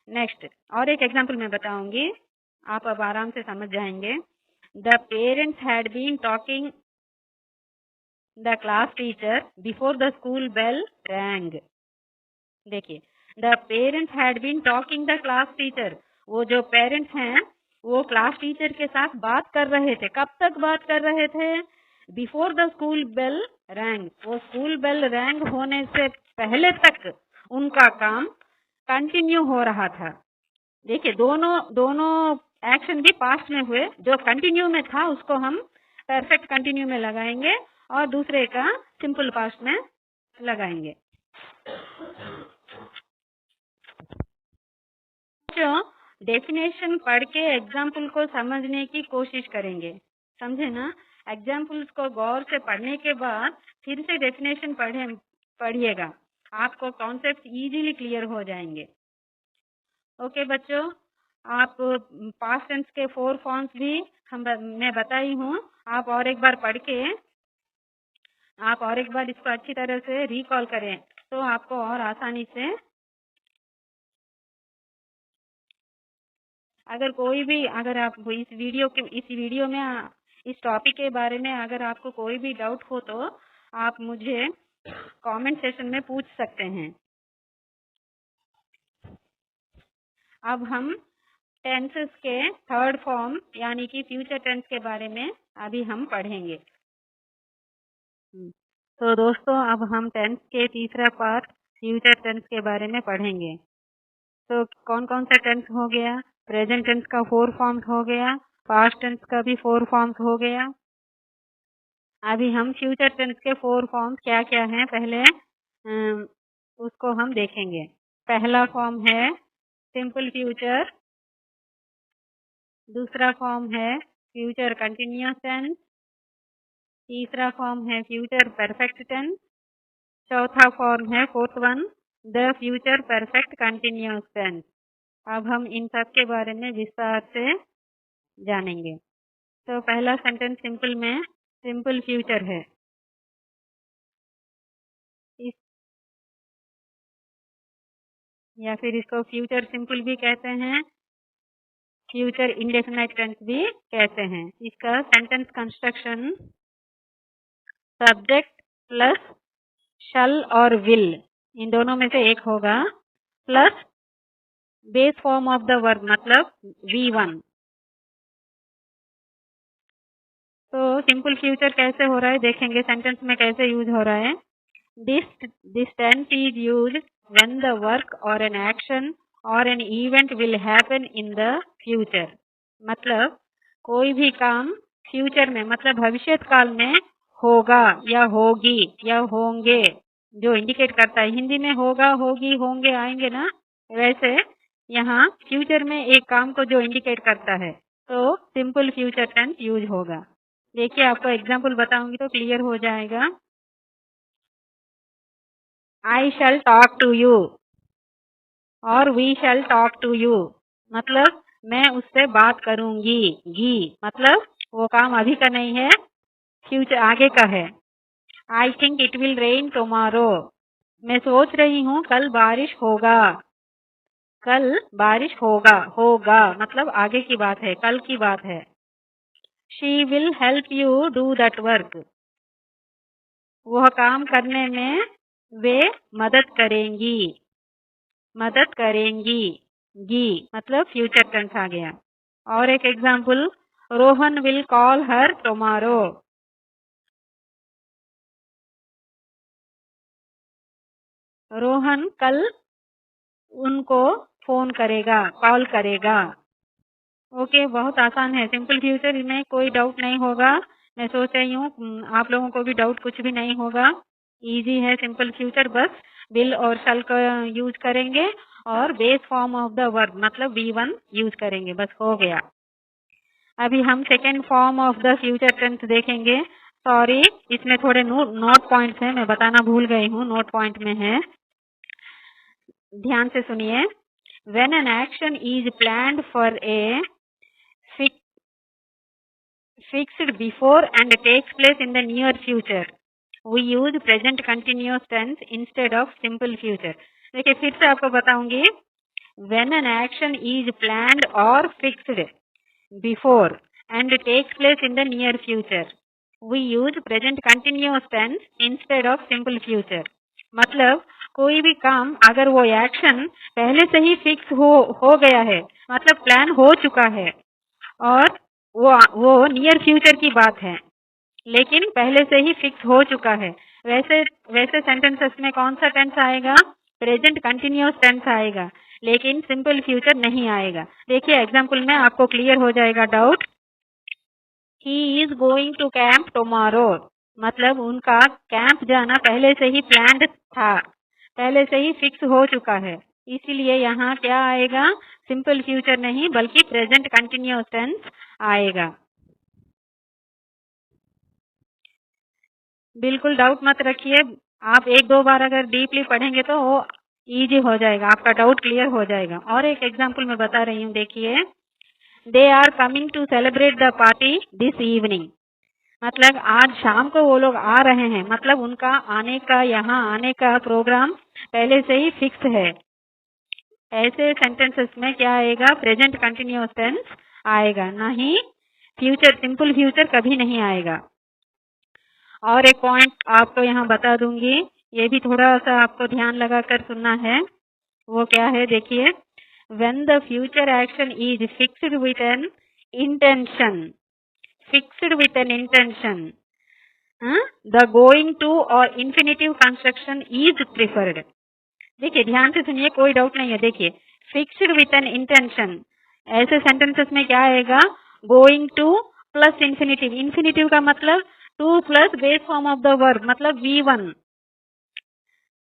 नेक्स्ट और एक एग्जांपल मैं बताऊंगी, आप अब आराम से समझ जाएंगे। The parents had been talking the class teacher before the school bell rang. देखिए the parents had been talking the class teacher, वो जो पेरेंट्स हैं वो क्लास टीचर के साथ बात कर रहे थे। कब तक बात कर रहे थे? Before the school bell rang. वो स्कूल बेल रैंग होने से पहले तक उनका काम कंटिन्यू हो रहा था। देखिए दोनों एक्शन भी पास्ट में हुए। जो कंटिन्यू में था उसको हम परफेक्ट कंटिन्यू में लगाएंगे और दूसरे का सिंपल पास्ट में लगाएंगे। डेफिनेशन पढ़ के एग्जाम्पल को समझने की कोशिश करेंगे, समझे ना। एग्जाम्पल्स को गौर से पढ़ने के बाद फिर से डेफिनेशन पढ़िएगा, आपको कॉन्सेप्ट इजीली क्लियर हो जाएंगे। ओके बच्चों, आप पास्ट टेंस के 4 फॉर्म्स भी मैं बताई हूँ। आप और एक बार पढ़ के आप और एक बार इसको अच्छी तरह से रिकॉल करें तो आपको और आसानी से, अगर आप इस वीडियो में इस टॉपिक के बारे में अगर आपको कोई भी डाउट हो तो आप मुझे कमेंट सेशन में पूछ सकते हैं। अब हम टेंसेस के थर्ड फॉर्म यानी कि फ्यूचर टेंस के बारे में अभी हम पढ़ेंगे। तो दोस्तों अब हम टेंस के तीसरा पार्ट फ्यूचर टेंस के बारे में पढ़ेंगे। तो कौन कौन सा टेंस हो गया? प्रेजेंट टेंस का 4 फॉर्म्स हो गया, पास्ट टेंस का भी 4 फॉर्म्स हो गया। अभी हम फ्यूचर टेंस के 4 फॉर्म्स क्या क्या हैं पहले उसको हम देखेंगे। पहला फॉर्म है सिंपल फ्यूचर, दूसरा फॉर्म है फ्यूचर कंटिन्यूअस टेंस, तीसरा फॉर्म है फ्यूचर परफेक्ट टेंस, चौथा फॉर्म है fourth one the future perfect continuous tense. अब हम इन सब के बारे में विस्तार से जानेंगे। तो पहला सेंटेंस सिंपल में सिंपल फ्यूचर है। या फिर इसको फ्यूचर सिंपल भी कहते हैं, फ्यूचर इंडेफिनाइट टेंस भी कहते हैं। इसका sentence construction subject plus shall और विल, इन दोनों में से एक होगा, plus base form of the verb मतलब V1। तो सिंपल फ्यूचर कैसे हो रहा है देखेंगे, सेंटेंस में कैसे यूज हो रहा है। This tense is used when the work or an action or an event will happen in the future. मतलब कोई भी काम फ्यूचर में मतलब भविष्य काल में होगा या होगी या होंगे, जो इंडिकेट करता है। हिंदी में होगा, होगी, होंगे आएंगे ना, वैसे यहाँ फ्यूचर में एक काम को जो इंडिकेट करता है तो सिंपल फ्यूचर टेंस यूज होगा। देखिए आपको एग्जाम्पल बताऊंगी तो क्लियर हो जाएगा। I shall talk to you और we shall talk to you, मतलब मैं उससे बात करूंगी। गी मतलब वो काम अभी का नहीं है, फ्यूचर आगे का है। I think it will rain tomorrow, मैं सोच रही हूँ कल बारिश होगा। कल बारिश होगा, होगा मतलब आगे की बात है, कल की बात है। She will help you do that work, वह काम करने में वे मदद करेंगी। मदद करेंगी, गी मतलब फ्यूचर टेंस आ गया। और एक example, Rohan will call her tomorrow, Rohan कल उनको फोन करेगा, कॉल करेगा। ओके, बहुत आसान है, सिंपल फ्यूचर में कोई डाउट नहीं होगा। मैं सोच रही हूँ आप लोगों को भी डाउट कुछ भी नहीं होगा। इजी है सिंपल फ्यूचर, बस विल और शल का यूज करेंगे और base form of the verb मतलब V1 यूज करेंगे, बस हो गया। अभी हम second form of the future tense देखेंगे। सॉरी, इसमें थोड़े नोट पॉइंट्स हैं, मैं बताना भूल गई हूँ, नोट पॉइंट में है, ध्यान से सुनिए। When an action is planned for a fixed before and takes place in the near future, we use present continuous tense instead of simple future। देखिए फिर से आपको बताऊंगी। When an action is planned or fixed before and takes place in the near future, we use present continuous tense instead of simple future। मतलब कोई भी काम अगर वो एक्शन पहले से ही फिक्स हो गया है, मतलब प्लान हो चुका है और वो नियर फ्यूचर की बात है, लेकिन पहले से ही फिक्स हो चुका है, वैसे वैसे सेंटेंसेस में कौन सा टेंस आएगा, प्रेजेंट कंटिन्यूअस टेंस आएगा, लेकिन सिंपल फ्यूचर नहीं आएगा। देखिए एग्जाम्पल में आपको क्लियर हो जाएगा doubt. He is going to camp tomorrow, मतलब उनका कैंप जाना पहले से ही प्लान्ड था, पहले से ही फिक्स हो चुका है, इसीलिए यहाँ क्या आएगा, सिंपल फ्यूचर नहीं बल्कि प्रेजेंट कंटिन्यूअस टेंस आएगा। बिल्कुल डाउट मत रखिए, आप एक दो बार अगर डीपली पढ़ेंगे तो वो इजी हो जाएगा, आपका डाउट क्लियर हो जाएगा। और एक एग्जाम्पल मैं बता रही हूँ, देखिए। They are coming to celebrate the party this evening, मतलब आज शाम को वो लोग आ रहे हैं, मतलब उनका आने का, यहाँ आने का प्रोग्राम पहले से ही फिक्स है। ऐसे सेंटेंसेस में क्या आएगा, प्रेजेंट कंटिन्यूअस टेंस आएगा, नहीं फ्यूचर, सिंपल फ्यूचर कभी नहीं आएगा। और एक पॉइंट आपको यहाँ बता दूंगी, ये भी थोड़ा सा आपको ध्यान लगाकर सुनना है। वो क्या है, देखिए। When the future action is fixed with an intention, fixed with an intention, the going to or infinitive construction is preferred। देखिए ध्यान से सुनिए, कोई डाउट नहीं है। देखिए फिक्स्ड विथ एन इंटेंशन, ऐसे सेंटेंसेस में क्या आएगा, going to plus infinitive, infinitive का मतलब to plus base form of the verb मतलब V1।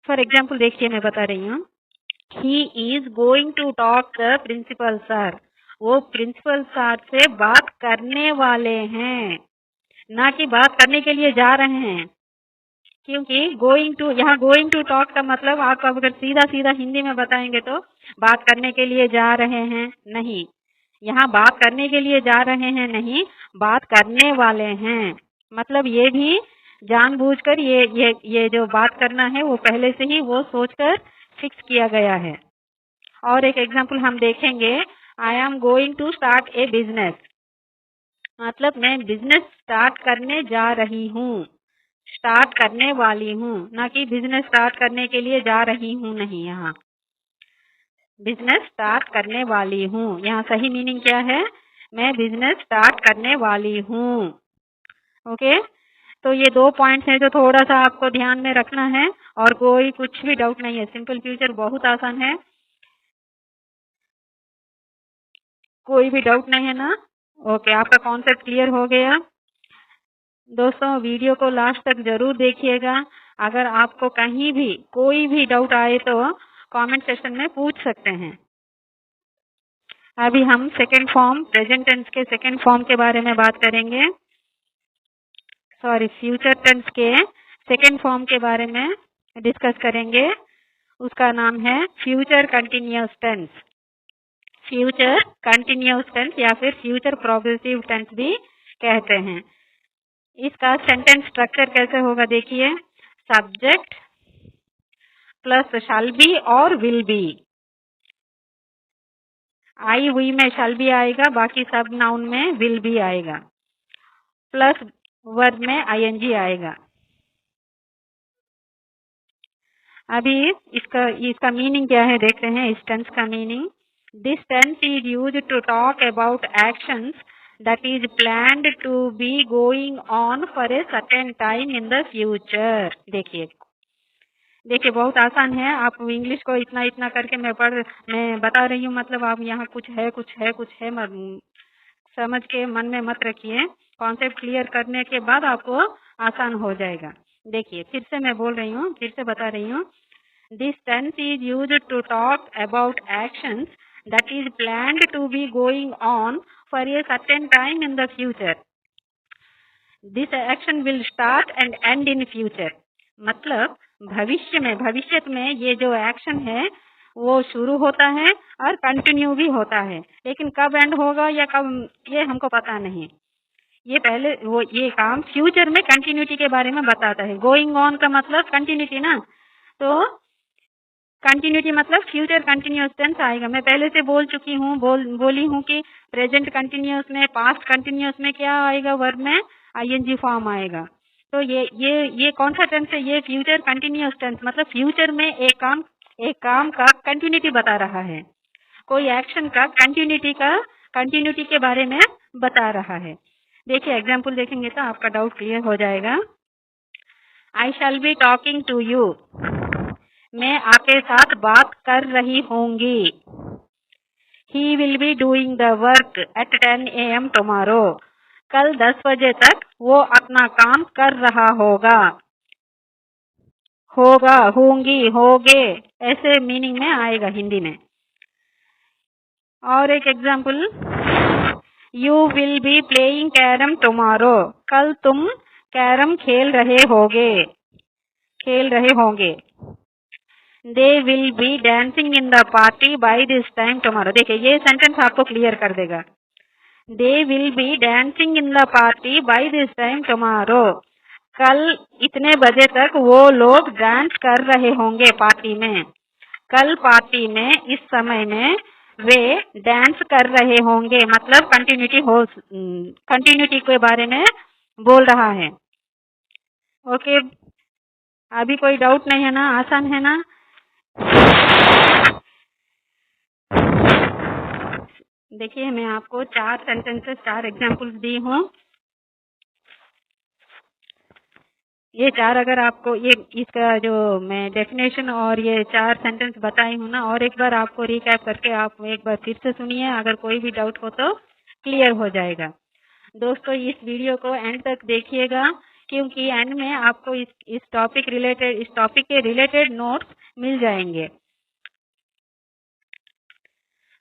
फॉर एग्जाम्पल देखिए मैं बता रही हूँ, he is going to talk the principal sir, वो प्रिंसिपल सर से बात करने वाले हैं, ना कि बात करने के लिए जा रहे हैं। क्योंकि गोइंग टू, यहाँ गोइंग टू टॉक का मतलब आप अगर सीधा सीधा हिंदी में बताएंगे तो बात करने के लिए जा रहे हैं, नहीं, यहाँ बात करने के लिए जा रहे हैं नहीं, बात करने वाले हैं, मतलब ये भी जानबूझकर ये जो बात करना है वो पहले से ही वो सोचकर फिक्स किया गया है। और एक एग्जाम्पल हम देखेंगे, I am going to start a business, मतलब मैं बिजनेस स्टार्ट करने जा रही हूँ, स्टार्ट करने वाली हूँ, ना कि बिजनेस स्टार्ट करने के लिए जा रही हूँ, नहीं। यहाँ बिजनेस स्टार्ट करने वाली हूँ, यहाँ सही मीनिंग क्या है? मैं बिजनेस स्टार्ट करने वाली हूँ। ओके, तो ये 2 पॉइंट्स हैं जो थोड़ा सा आपको ध्यान में रखना है, और कोई कुछ भी डाउट नहीं है। सिंपल फ्यूचर बहुत आसान है, कोई भी डाउट नहीं है ना? ओके, आपका कॉन्सेप्ट क्लियर हो गया? दोस्तों, वीडियो को लास्ट तक जरूर देखिएगा। अगर आपको कहीं भी कोई भी डाउट आए तो कमेंट सेक्शन में पूछ सकते हैं। अभी हम सेकंड फॉर्म, प्रेजेंट टेंस के सेकंड फॉर्म के बारे में बात करेंगे। सॉरी, फ्यूचर टेंस के सेकंड फॉर्म के बारे में डिस्कस करेंगे। उसका नाम है future continuous tense. Future continuous tense या फिर फ्यूचर प्रोग्रेसिव टेंस भी कहते हैं। इसका सेंटेंस स्ट्रक्चर कैसे होगा देखिए। सब्जेक्ट प्लस शैल बी और विल बी। आई हुई में शैल बी आएगा, बाकी सब नाउन में विल बी आएगा, प्लस वर्ब में आईएनजी आएगा। अभी इसका मीनिंग क्या है देखते हैं। इस टेंस का meaning, this tense is used to talk about actions that is planned to be going on for a certain time in the future। देखिए बहुत आसान है। आप इंग्लिश को इतना इतना करके मैं बता रही हूँ, मतलब आप यहाँ कुछ है समझ के मन में मत रखिए। कॉन्सेप्ट क्लियर करने के बाद आपको आसान हो जाएगा। देखिए फिर से मैं बोल रही हूँ, फिर से बता रही हूँ। This tense is used to talk about actions that is planned to be going on for a certain time in the future। This action will start and end in future। मतलब भविष्य में ये जो एक्शन है वो शुरू होता है और कंटिन्यू भी होता है, लेकिन कब एंड होगा या कब, ये हमको पता नहीं। ये काम फ्यूचर में कंटिन्यूटी के बारे में बताता है। गोइंग ऑन का मतलब कंटिन्यूटी ना, तो कंटिन्यूटी मतलब फ्यूचर कंटिन्यूअस टेंस आएगा। मैं पहले से बोल चुकी हूँ, बोली हूँ कि प्रेजेंट कंटिन्यूअस में, पास्ट कंटिन्यूअस में क्या आएगा? वर्ब में आईएनजी फॉर्म आएगा। तो ये कौन सा टेंस है? ये फ्यूचर कंटिन्यूअस टेंस, मतलब फ्यूचर में एक काम का कंटिन्यूटी बता रहा है। कोई एक्शन का कंटिन्यूटी के बारे में बता रहा है। देखिए एग्जाम्पल देखेंगे तो आपका डाउट क्लियर हो जाएगा। I shall be talking to you. मैं आपके साथ बात कर रही होंगी। He will be doing the work at 10 AM tomorrow। कल 10 बजे तक वो अपना काम कर रहा होगा। होंगी, होगे, ऐसे मीनिंग में आएगा हिंदी में। और एक example, you will be playing carrom tomorrow. कल तुम कैरम खेल रहे होंगे। They will be dancing in the party by this time tomorrow. देखिए ये सेंटेंस आपको क्लियर कर देगा। They will be dancing in the party by this time tomorrow. कल इतने बजे तक वो लोग डांस कर रहे होंगे पार्टी में। कल पार्टी में इस समय में वे डांस कर रहे होंगे, मतलब कंटिन्यूटी के बारे में बोल रहा है। ओके, अभी कोई डाउट नहीं है ना? आसान है ना? देखिए मैं आपको 4 सेंटेंसेस, 4 एग्जाम्पल्स दी हूँ। ये 4 अगर आपको इसका जो मैं डेफिनेशन और ये 4 सेंटेंस बताई हूँ ना, और एक बार आपको रिकैप करके आप एक बार फिर से सुनिए। अगर कोई भी डाउट हो तो क्लियर हो जाएगा। दोस्तों इस वीडियो को एंड तक देखिएगा, क्योंकि एंड में आपको इस टॉपिक के रिलेटेड नोट्स मिल जाएंगे।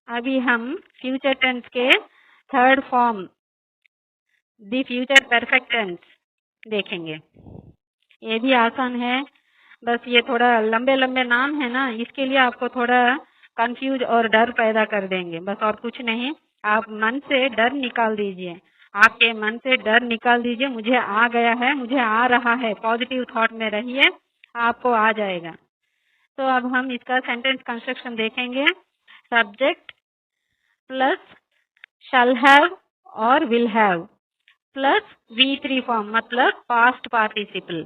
अभी हम फ्यूचर टेंस के third form, the future perfect tense देखेंगे। ये भी आसान है, बस ये थोड़ा लंबे नाम है ना, इसके लिए आपको थोड़ा कंफ्यूज और डर पैदा कर देंगे, बस और कुछ नहीं। आप मन से डर निकाल दीजिए, आपके मन से डर निकाल दीजिए। मुझे आ गया है, मुझे आ रहा है, पॉजिटिव थॉट में रहिए, आपको आ जाएगा। तो अब हम इसका सेंटेंस कंस्ट्रक्शन देखेंगे। सब्जेक्ट प्लस शैल हैव और will have plus V3 form, मतलब पास्ट पार्टिसिपल।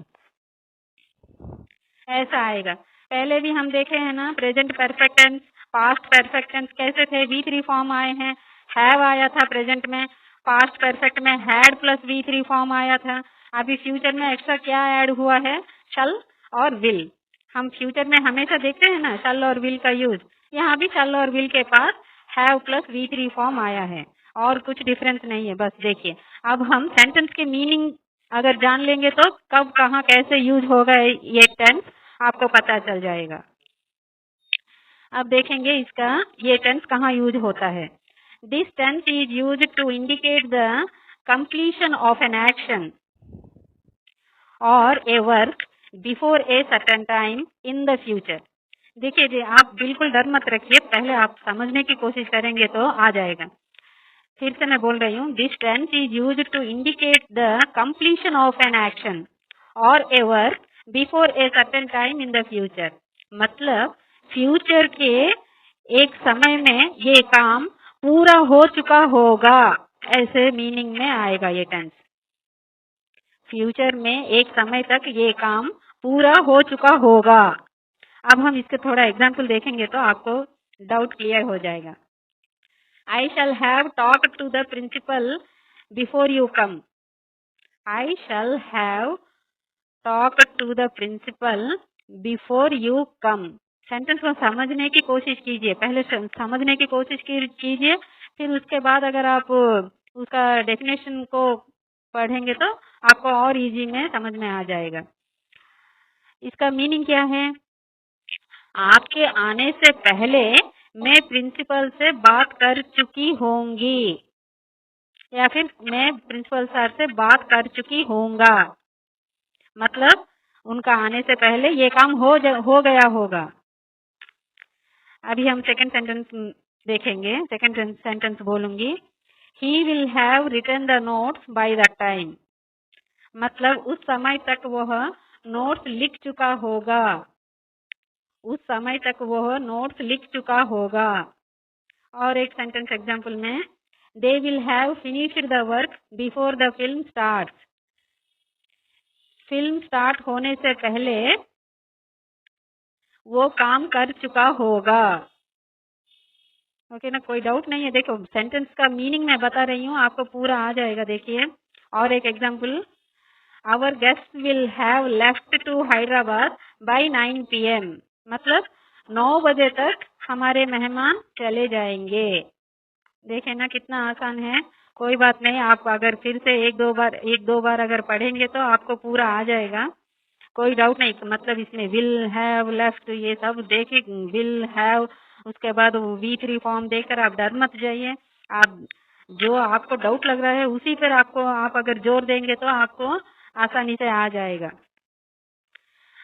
ऐसा आएगा। पहले भी हम देखे हैं ना, present perfect tense, past perfect tense कैसे थे, V3 फॉर्म आए हैं। हैव आया था प्रेजेंट में, पास्ट परफेक्ट में हैड प्लस V3 फॉर्म आया था। अभी फ्यूचर में एक्स्ट्रा क्या ऐड हुआ है, शल और विल। हम फ्यूचर में हमेशा देखते हैं ना शल और विल का यूज, यहाँ भी शल और विल के पास हैव प्लस V3 फॉर्म आया है, और कुछ डिफरेंस नहीं है। बस देखिए, अब हम सेंटेंस के मीनिंग अगर जान लेंगे तो कब कहाँ कैसे यूज होगा ये टेंस आपको पता चल जाएगा। अब देखेंगे इसका ये टेंस कहाँ यूज होता है। This tense is use to indicate the completion of an action or a work before a certain time in the future. देखिए जी, आप बिल्कुल डर मत रखिए, पहले आप समझने की कोशिश करेंगे तो आ जाएगा। फिर से मैं बोल रही हूँ, this tense is use to indicate the completion of an action or a work before a certain time in the future. मतलब फ्यूचर के एक समय में ये काम पूरा हो चुका होगा, ऐसे मीनिंग में आएगा ये टेंस। फ्यूचर में एक समय तक ये काम पूरा हो चुका होगा। अब हम इसके थोड़ा एग्जाम्पल देखेंगे तो आपको डाउट क्लियर हो जाएगा। I shall have talked to the principal before you come. I shall have talked to the principal before you come. Sentence को समझने की कोशिश कीजिए, पहले समझने की कोशिश कीजिए, फिर उसके बाद अगर आप उसका डेफिनेशन को पढ़ेंगे तो आपको और इजी में समझ में आ जाएगा। इसका मीनिंग क्या है, आपके आने से पहले मैं प्रिंसिपल से बात कर चुकी होंगी, या फिर मैं प्रिंसिपल सर से बात कर चुकी होऊंगा। मतलब उनका आने से पहले ये काम हो गया होगा। अभी हम सेकंड सेंटेंस देखेंगे। सेकंड सेंटेंस बोलूंगी, he will have written the notes by the time. मतलब उस समय तक वह नोट्स लिख चुका होगा, उस समय तक वह नोट्स लिख चुका होगा। और एक सेंटेंस एग्जाम्पल में, they will have finished the work before the film start. Film start होने से पहले वो काम कर चुका होगा। ओके ना, कोई डाउट नहीं है। देखो सेंटेंस का मीनिंग मैं बता रही हूँ, आपको पूरा आ जाएगा। देखिए और एक example, our guest will have left to Hyderabad by 9 PM। मतलब 9 बजे तक हमारे मेहमान चले जाएंगे। देखे ना कितना आसान है। कोई बात नहीं, आप अगर फिर से एक दो बार अगर पढ़ेंगे तो आपको पूरा आ जाएगा, कोई डाउट नहीं। मतलब इसमें विल हैव लेफ्ट ये सब देखिए, विल हैव उसके बाद V3 फॉर्म देखकर आप डर मत जाइए। आप जो आपको डाउट लग रहा है उसी पर आप अगर जोर देंगे तो आपको आसानी से आ जाएगा।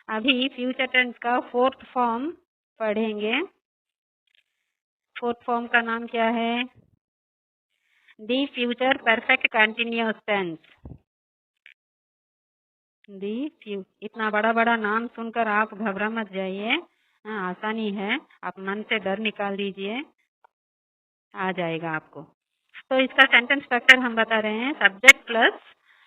अभी फ्यूचर टेंस का फोर्थ फॉर्म पढ़ेंगे। फोर्थ फॉर्म का नाम क्या है, the future perfect continuous tense. इतना बड़ा बड़ा नाम सुनकर आप घबरा मत जाइए, आसानी है, आप मन से डर निकाल दीजिए, आ जाएगा आपको। तो इसका सेंटेंस स्ट्रक्चर हम बता रहे हैं, सब्जेक्ट प्लस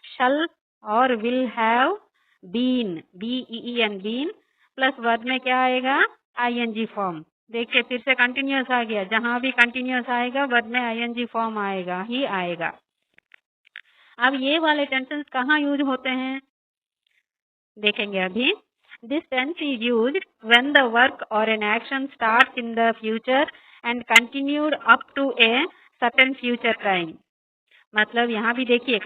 शल और will have been, BEEN been, plus verb में क्या आएगा, ING फॉर्म। देखिए फिर से कंटिन्यूअस आ गया, जहां भी कंटिन्यूअस आएगा वर्ब में ING फॉर्म आएगा ही आएगा। अब ये वाले टेंसेस कहाँ यूज होते हैं देखेंगे अभी। This tense is used when the work or an action starts in the future and continued up to a certain future time. मतलब यहाँ भी देखिए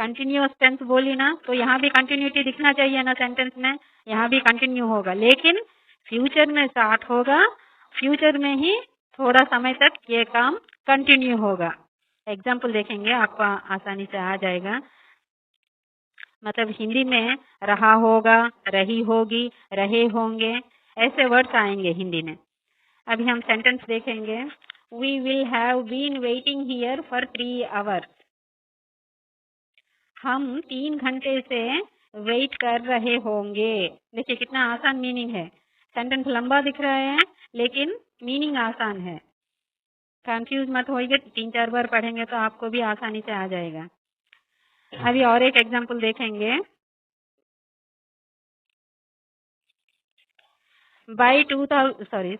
कंटिन्यूअस टेंस बोली ना, तो यहाँ भी कंटिन्यूटी दिखना चाहिए ना सेंटेंस में, यहाँ भी कंटिन्यू होगा, लेकिन फ्यूचर में स्टार्ट होगा, फ्यूचर में ही थोड़ा समय तक ये काम कंटिन्यू होगा। एग्जाम्पल देखेंगे आपको आसानी से आ जाएगा। मतलब हिंदी में रहा होगा, रही होगी, रहे होंगे, ऐसे वर्ड्स आएंगे हिंदी में। अभी हम सेंटेंस देखेंगे, we will have been waiting here for 3 hours। हम 3 घंटे से वेट कर रहे होंगे। देखिए कितना आसान मीनिंग है। सेंटेंस लंबा दिख रहा है लेकिन मीनिंग आसान है। कंफ्यूज मत होइए, 3-4 बार पढ़ेंगे तो आपको भी आसानी से आ जाएगा। अभी और एक एग्जाम्पल देखेंगे। by 2000, sorry,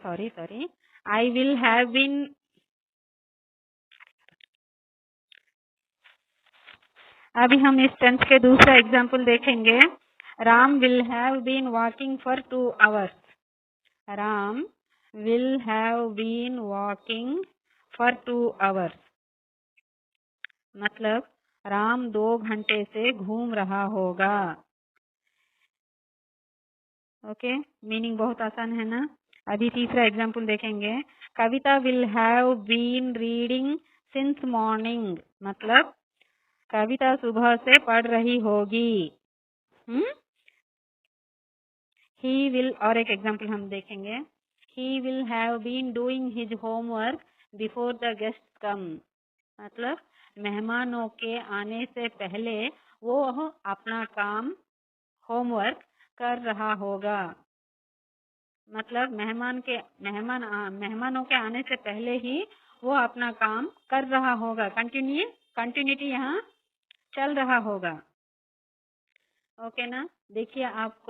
I will have been, अभी हम इस टेंस के दूसरा एग्जाम्पल देखेंगे। Ram will have been walking for 2 hours। Ram will have been walking for 2 hours, मतलब राम 2 घंटे से घूम रहा होगा। ओके, मीनिंग बहुत आसान है ना। अभी तीसरा एग्जाम्पल देखेंगे। Kavita will have been reading since morning, मतलब कविता सुबह से पढ़ रही होगी। ही विल, और एक एग्जाम्पल हम देखेंगे। He will have been doing his homework before the guest come, मतलब मेहमानों के आने से पहले वो अपना काम होमवर्क कर रहा होगा, मतलब मेहमानों के आने से पहले ही वो अपना काम कर रहा होगा। कंटिन्यूटी यहाँ चल रहा होगा। ओके ना। देखिए, आप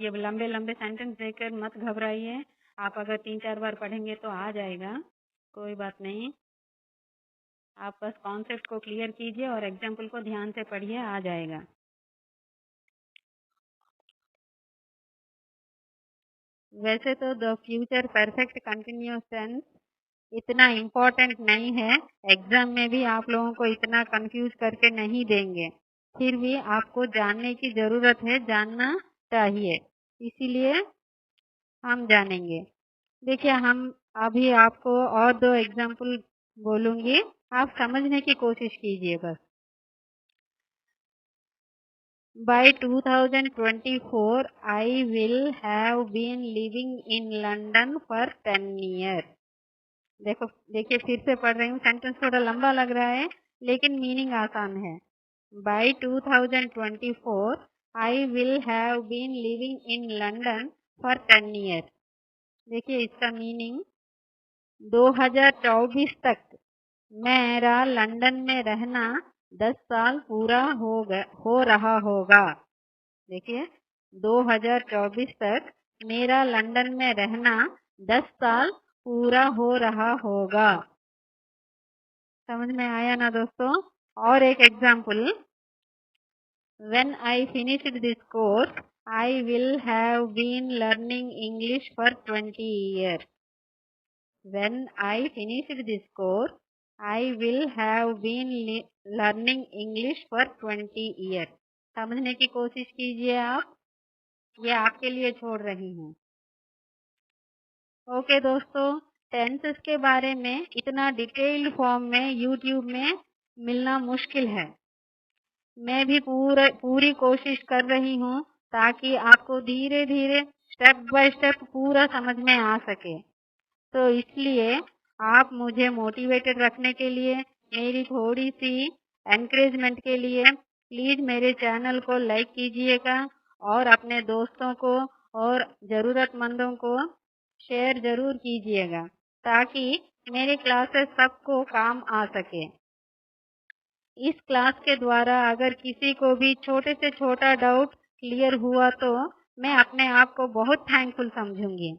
ये लंबे लंबे सेंटेंस देकर मत घबराइए। आप अगर 3-4 बार पढ़ेंगे तो आ जाएगा, कोई बात नहीं। आप बस कॉन्सेप्ट को क्लियर कीजिए और एग्जाम्पल को ध्यान से पढ़िए, आ जाएगा। वैसे तो the future perfect continuous tense इतना इम्पोर्टेंट नहीं है, एग्जाम में भी आप लोगों को इतना कंफ्यूज करके नहीं देंगे, फिर भी आपको जानने की ज़रूरत है, जानना चाहिए, इसीलिए हम जानेंगे। देखिए, हम अभी आपको और 2 एग्जाम्पल बोलूँगी, आप समझने की कोशिश कीजिए बस। By 2024, I will have been living in London for 10 years। देखिए फिर से पढ़ रही हूँ, सेंटेंस थोड़ा लंबा लग रहा है लेकिन मीनिंग आसान है। By 2024, I will have been living in London for 10 years। देखिए इसका मीनिंग 2024 तक मेरा लंदन में रहना 10 साल पूरा हो रहा होगा। देखिए 2024 तक मेरा लंदन में रहना 10 साल पूरा हो रहा होगा। समझ में आया ना दोस्तों। और एक example, When I finished this course, I will have been learning English for 20 years। When I finished this course, I will have been learning English for 20 years। समझने की कोशिश कीजिए आप, ये आपके लिए छोड़ रही हूँ। ओके दोस्तों, टेंसेस के बारे में इतना डिटेल्ड फॉर्म में यूट्यूब में मिलना मुश्किल है। मैं भी पूरी कोशिश कर रही हूँ ताकि आपको धीरे धीरे स्टेप बाय स्टेप पूरा समझ में आ सके। तो इसलिए आप मुझे मोटिवेटेड रखने के लिए, मेरी थोड़ी सी एनकरेजमेंट के लिए प्लीज़ मेरे चैनल को लाइक कीजिएगा और अपने दोस्तों को और ज़रूरतमंदों को शेयर ज़रूर कीजिएगा ताकि मेरी क्लासेस सबको काम आ सके। इस क्लास के द्वारा अगर किसी को भी छोटे से छोटा डाउट क्लियर हुआ तो मैं अपने आप को बहुत थैंकफुल समझूंगी।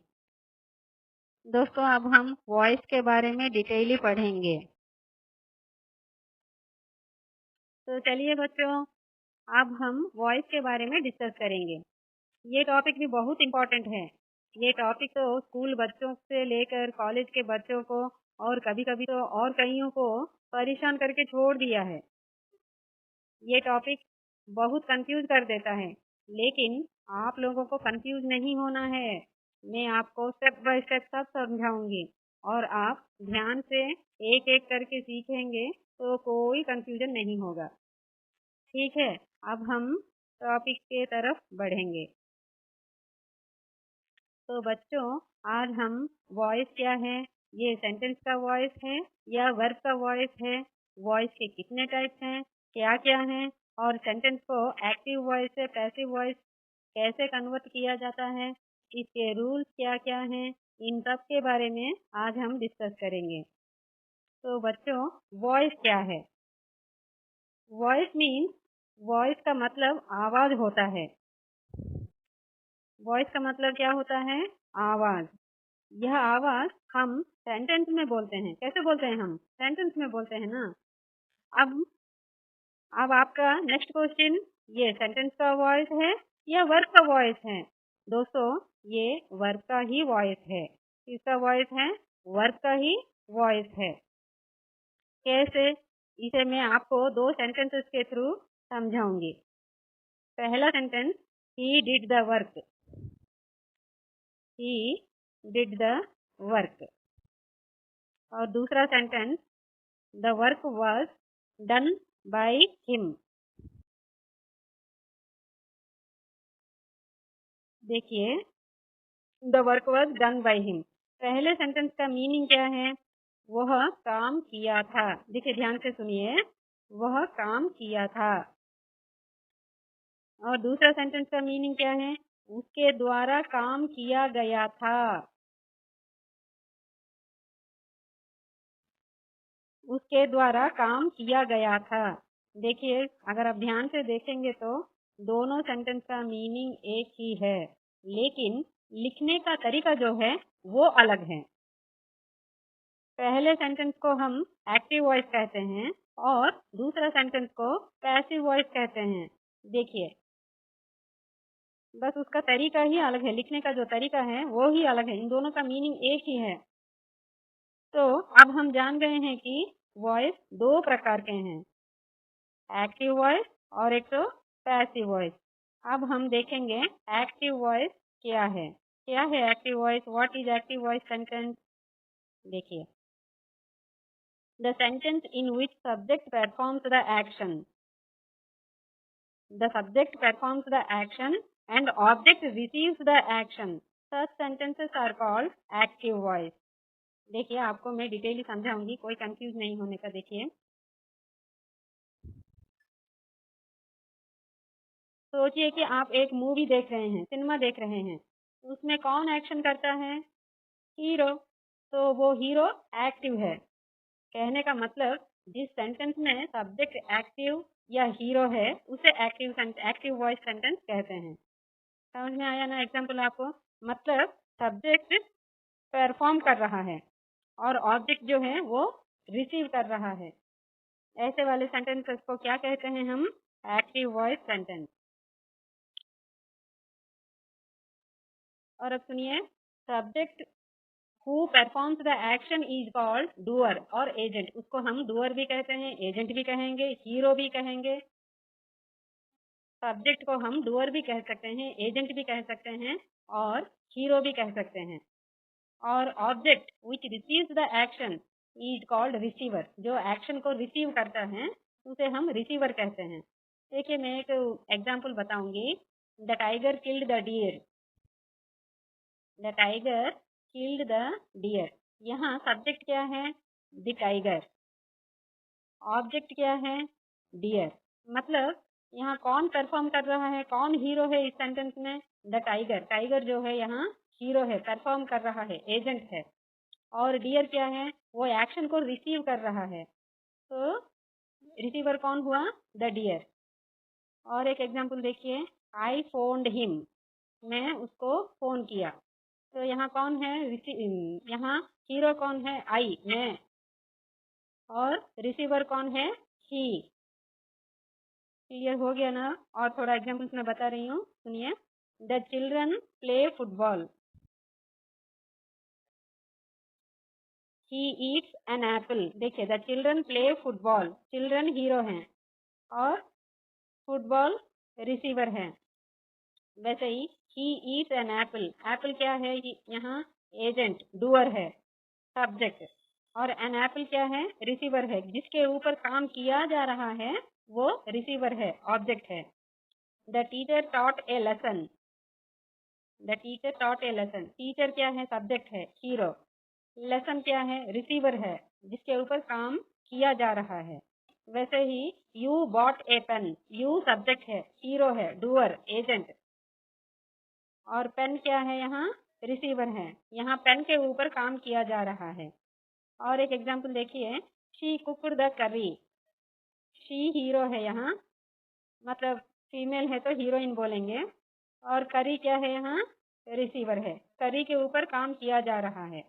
दोस्तों, अब हम वॉइस के बारे में डिटेली पढ़ेंगे। तो चलिए बच्चों, अब हम वॉइस के बारे में डिस्कस करेंगे। ये टॉपिक भी बहुत इम्पोर्टेंट है। ये टॉपिक तो स्कूल बच्चों से लेकर कॉलेज के बच्चों को और कभी कभी तो और कईयों को परेशान करके छोड़ दिया है। ये टॉपिक बहुत कंफ्यूज कर देता है, लेकिन आप लोगों को कंफ्यूज नहीं होना है। मैं आपको स्टेप बाय स्टेप सब समझाऊंगी और आप ध्यान से एक एक करके सीखेंगे तो कोई कंफ्यूजन नहीं होगा। ठीक है, अब हम टॉपिक के तरफ बढ़ेंगे। तो बच्चों, आज हम वॉइस क्या है, ये सेंटेंस का वॉइस है या वर्ब का वॉइस है, वॉइस के कितने टाइप्स हैं, क्या क्या हैं, और सेंटेंस को एक्टिव वॉइस से पैसिव वॉइस कैसे कन्वर्ट किया जाता है, इसके रूल्स क्या क्या हैं, इन सब के बारे में आज हम डिस्कस करेंगे। तो बच्चों, वॉइस क्या है? वॉइस मीन्स, वॉइस का मतलब आवाज़ होता है। वॉइस का मतलब क्या होता है? आवाज। यह आवाज हम सेंटेंस में बोलते हैं। कैसे बोलते हैं हम? सेंटेंस में बोलते हैं ना। अब अब आपका नेक्स्ट क्वेश्चन, ये सेंटेंस का वॉइस है या वर्ब का वॉइस है? दोस्तों, ये वर्ब का ही वॉइस है। किसका वॉइस है? वर्ब का ही वॉइस है। कैसे? इसे मैं आपको दो सेंटेंसेस के थ्रू समझाऊंगी। पहला sentence, he did the work. He did the work. और दूसरा sentence, the work was done by him. देखिए, the work was done by him. पहले सेंटेंस का मीनिंग क्या है? वह काम किया था। देखिए, ध्यान से सुनिए, वह काम किया था। और दूसरा सेंटेंस का मीनिंग क्या है? उसके द्वारा काम किया गया था। उसके द्वारा काम किया गया था। देखिए, अगर आप ध्यान से देखेंगे तो दोनों सेंटेंस का मीनिंग एक ही है, लेकिन लिखने का तरीका जो है वो अलग है। पहले सेंटेंस को हम एक्टिव वॉइस कहते हैं और दूसरा सेंटेंस को पैसिव वॉइस कहते हैं। देखिए, बस उसका तरीका ही अलग है, लिखने का जो तरीका है वो ही अलग है, इन दोनों का मीनिंग एक ही है। तो अब हम जान गए हैं कि वॉइस दो प्रकार के हैं, एक्टिव वॉइस और एक तो पैसिव वॉइस। अब हम देखेंगे एक्टिव वॉइस क्या है। क्या है active voice? What is active voice sentence? देखिए, the sentence in which subject performs the action. The subject performs the action and object receives the action. Such sentences are called active voice. देखिए, आपको मैं डिटेली समझाऊंगी, कोई कंफ्यूज नहीं होने का। देखिए, सोचिए कि आप एक मूवी देख रहे हैं, सिनेमा देख रहे हैं। उसमें कौन एक्शन करता है? हीरो। तो वो हीरो एक्टिव है। कहने का मतलब, जिस सेंटेंस में सब्जेक्ट एक्टिव या हीरो है उसे एक्टिव वॉइस सेंटेंस कहते हैं। समझ में आया ना एग्जाम्पल आपको? मतलब सब्जेक्ट परफॉर्म कर रहा है और ऑब्जेक्ट जो है वो रिसीव कर रहा है। ऐसे वाले सेंटेंसेस को क्या कहते हैं हम? Active voice sentence. और अब सुनिए, subject who performs the action is called doer और एजेंट। उसको हम डूअर भी कहते हैं, एजेंट भी कहेंगे, हीरो भी कहेंगे। सब्जेक्ट को हम डूअर भी कह सकते हैं, एजेंट भी कह सकते हैं और हीरो भी कह सकते हैं। और object which receives the action is called receiver. जो एक्शन को रिसीव करता है उसे हम रिसीवर कहते हैं। देखिए, मैं एक एग्जांपल बताऊंगी। The tiger killed the deer. The tiger killed the deer. यहाँ सब्जेक्ट क्या है? The tiger. ऑब्जेक्ट क्या है? डियर। मतलब यहाँ कौन परफॉर्म कर रहा है, कौन हीरो है इस सेंटेंस में? The tiger. टाइगर जो है यहाँ हीरो है, परफॉर्म कर रहा है, एजेंट है। और डियर क्या है? वो एक्शन को रिसीव कर रहा है। तो रिसीवर कौन हुआ? The deer. और एक एग्जांपल देखिए, आई फोन्ड हिम। मैं उसको फोन किया। तो यहाँ कौन है? यहाँ हीरो कौन है? आई, मैं। और रिसीवर कौन है? ही। क्लियर हो गया ना? और थोड़ा एग्जांपल्स मैं बता रही हूँ, सुनिए। The children play football. He eats an apple. देखिए, the children play football. Children hero हैं और फुटबॉल रिसीवर है। वैसे ही ईट्स एन एप्पल। एप्पल क्या है? यहाँ एजेंट, डूअर है, सब्जेक्ट। और एन एप्पल क्या है? रिसीवर है, जिसके ऊपर काम किया जा रहा है वो रिसीवर है, ऑब्जेक्ट है। The teacher taught A lesson. The teacher taught A lesson. Teacher क्या है? सब्जेक्ट है, हीरो। लेसन क्या है? रिसीवर है, जिसके ऊपर काम किया जा रहा है। वैसे ही you bought a pen. You subject है, हीरो है, डूअर, एजेंट। और पेन क्या है? यहाँ रिसीवर है, यहाँ पेन के ऊपर काम किया जा रहा है। और एक एग्जांपल देखिए, शी कुकड द करी। शी हीरो है यहाँ, मतलब फीमेल है तो हीरोइन बोलेंगे। और करी क्या है यहाँ, रिसीवर है। करी के ऊपर काम किया जा रहा है।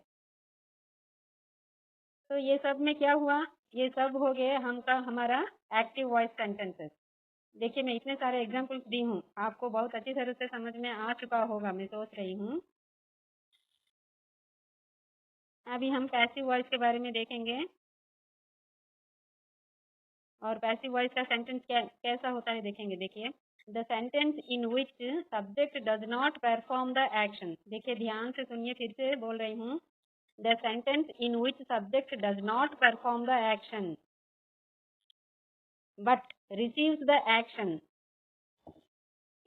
तो ये सब में क्या हुआ, ये सब हो गए हमारा एक्टिव वॉइस सेंटेंसेस। देखिए मैं इतने सारे एग्जाम्पल्स दी हूँ, आपको बहुत अच्छी तरह से समझ में आ चुका होगा, मैं सोच रही हूँ। अभी हम पैसिव वॉइस के बारे में देखेंगे। और पैसिव वॉइस का सेंटेंस कैसा होता है देखेंगे। देखिए, the sentence in which subject does not perform the action. देखिए ध्यान से सुनिए, फिर से बोल रही हूँ। The sentence in which subject does not perform the action but receives the action.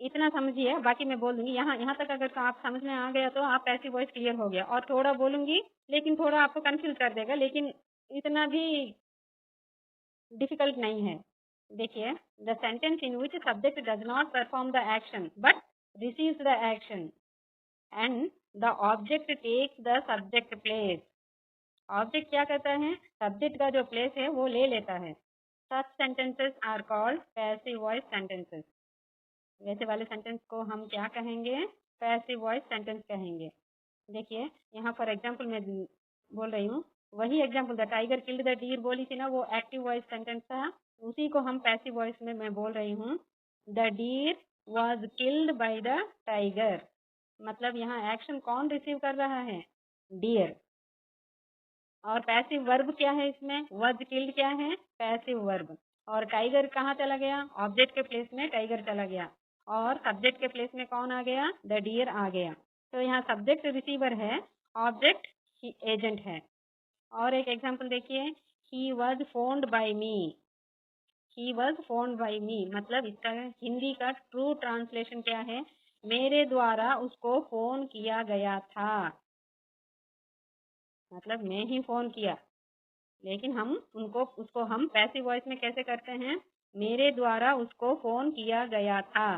इतना समझिए, बाकी मैं बोल दूंगी। यहाँ तक अगर तो आप समझ में आ गया तो आप पैसिव वॉइस क्लियर हो गया। और थोड़ा बोलूंगी लेकिन थोड़ा आपको कंफ्यूज कर देगा, लेकिन इतना भी डिफिकल्ट नहीं है। देखिए, the sentence in which subject does not perform the action but receives the action and the object takes the subject place. ऑब्जेक्ट क्या करता है, सब्जेक्ट का जो प्लेस है वो ले लेता है। Such sentences are called passive voice sentences. वैसे वाले सेंटेंस को हम क्या कहेंगे, पैसिव वॉइस सेंटेंस कहेंगे। देखिए यहाँ फॉर एग्जाम्पल मैं बोल रही हूँ, वही example the tiger killed the deer बोली थी ना, वो एक्टिव वॉइस सेंटेंस था। उसी को हम पैसिव वॉइस में मैं बोल रही हूँ, the deer was killed by the tiger. मतलब यहाँ एक्शन कौन रिसीव कर रहा है, डियर। और पैसिव वर्ब क्या है इसमें, वॉज किल्ड क्या है, पैसिव वर्ब। और टाइगर कहाँ चला गया, ऑब्जेक्ट के प्लेस में टाइगर चला गया। और सब्जेक्ट के प्लेस में कौन आ गया, द डियर आ गया। तो यहाँ सब्जेक्ट रिसीवर है, ऑब्जेक्ट एजेंट है। और एक एग्जांपल देखिए, he was phoned by me. He was phoned by me मतलब इसका हिंदी का ट्रू ट्रांसलेशन क्या है, मेरे द्वारा उसको फोन किया गया था। मतलब मैं ही फोन किया, लेकिन हम उसको हम पैसिव वॉइस में कैसे करते हैं, मेरे द्वारा उसको फोन किया गया था।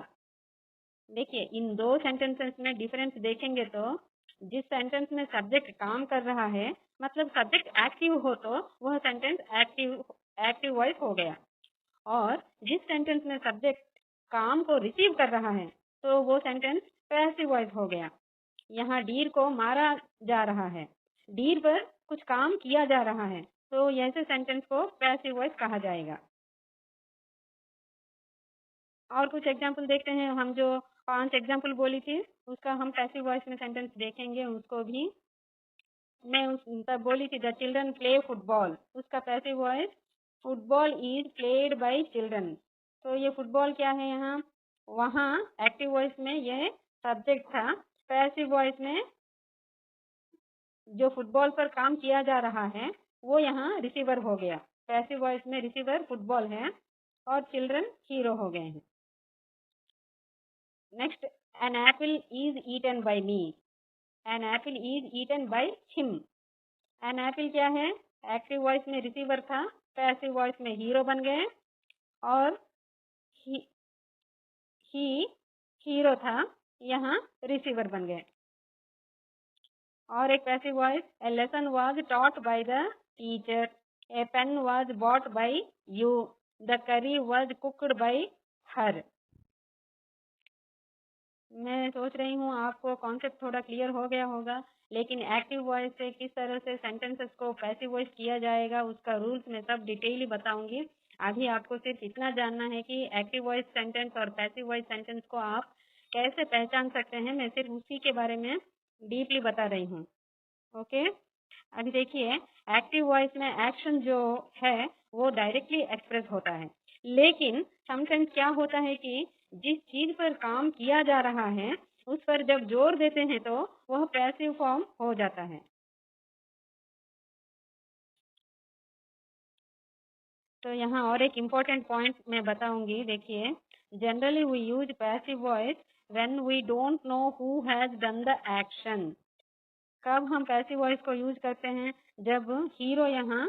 देखिए इन दो सेंटेंसेस में डिफरेंस देखेंगे तो जिस सेंटेंस में सब्जेक्ट काम कर रहा है, मतलब सब्जेक्ट एक्टिव हो तो वह सेंटेंस एक्टिव वॉइस हो गया। और जिस सेंटेंस में सब्जेक्ट काम को रिसीव कर रहा है तो वो सेंटेंस पैसिव वॉइस हो गया। यहाँ डीर को मारा जा रहा है, डीर पर कुछ काम किया जा रहा है, तो ऐसे सेंटेंस को पैसिव वॉइस कहा जाएगा। और कुछ एग्जाम्पल देखते हैं, हम जो 5 एग्जाम्पल बोली थी उसका हम पैसिव वॉइस में सेंटेंस देखेंगे। उसको भी मैं तब बोली थी, द चिल्ड्रन प्ले फुटबॉल, उसका passive voice football is played by children. तो ये फुटबॉल क्या है, यहाँ वहाँ एक्टिव वॉइस में ये सब्जेक्ट था, पैसिव वॉइस में जो फुटबॉल पर काम किया जा रहा है वो यहाँ रिसीवर हो गया। पैसिव वॉइस में रिसीवर फुटबॉल है और चिल्ड्रन हीरो हो गए हैं। Next, an apple is eaten by me. An apple is eaten by him. An apple क्या है, एक्टिव वॉइस में रिसीवर था, पैसिव वॉइस में हीरो बन गए। और ही हीरो था, यहाँ रिसीवर बन गए। और एक passive voice, a lesson was taught by the teacher, a pen was bought by you, the curry was cooked by her. मैं सोच रही हूँ आपको कॉन्सेप्ट थोड़ा क्लियर हो गया होगा, लेकिन एक्टिव वॉइस से किस तरह से सेंटेंसेस को पैसिव वॉइस किया जाएगा उसका रूल्स मैं सब डिटेयली बताऊंगी। अभी आपको सिर्फ इतना जानना है कि एक्टिव वॉइस सेंटेंस और पैसिव वॉइस सेंटेंस को आप कैसे पहचान सकते हैं, मैं सिर्फ उसी के बारे में डीपली बता रही हूँ। ओके, अभी देखिए, एक्टिव वॉइस में एक्शन जो है वो डायरेक्टली एक्सप्रेस होता है, लेकिन समटाइम्स क्या होता है कि जिस चीज पर काम किया जा रहा है उस पर जब जोर देते हैं तो वह पैसिव फॉर्म हो जाता है। तो यहाँ और एक इम्पोर्टेंट पॉइंट मैं बताऊंगी। देखिए, generally we use passive voice when we don't know who has done the action. कब हम पैसिव वॉइस को यूज करते हैं, जब हीरो यहाँ